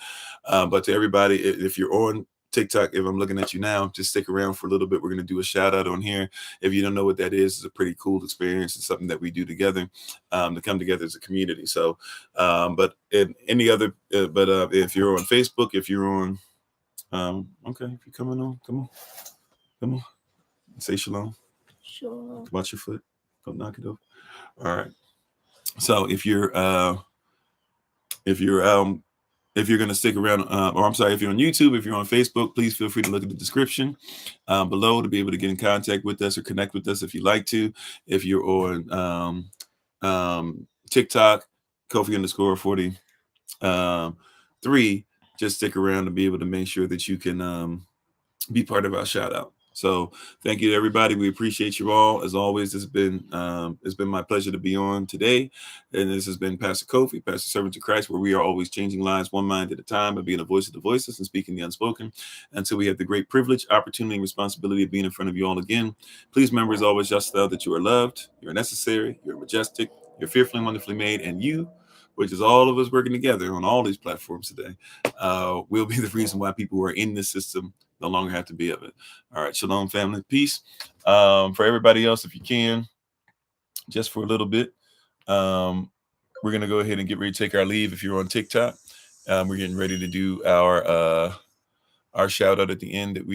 But to everybody, if you're on TikTok, if I'm looking at you now, just stick around for a little bit. We're going to do a shout out on here. If you don't know what that is, it's a pretty cool experience. It's something that we do together to come together as a community. So, but in any other, if you're on Facebook, if you're on, okay, if you're coming on, come on, say shalom. Sure. Watch your foot. Don't knock it over. All right. So if you're if you're going to stick around, or I'm sorry, if you're on YouTube, if you're on Facebook, please feel free to look at the description below to be able to get in contact with us or connect with us if you like to. If you're on TikTok, Kofi_40 3, just stick around to be able to make sure that you can be part of our shout out. So thank you to everybody. We appreciate you all. As always, it's been my pleasure to be on today. And this has been Pastor Kofi, Pastor Servant to Christ, where we are always changing lives one mind at a time and being a voice of the voiceless and speaking the unspoken until we have the great privilege, opportunity, and responsibility of being in front of you all again. Please remember, as always, just know that you are loved, you're necessary, you're majestic, you're fearfully and wonderfully made, and you, which is all of us working together on all these platforms today, will be the reason why people who are in this system no longer have to be of it. All right. Shalom, family. Peace. For everybody else, if you can, just for a little bit, we're going to go ahead and get ready to take our leave. If you're on TikTok, we're getting ready to do our shout out at the end that we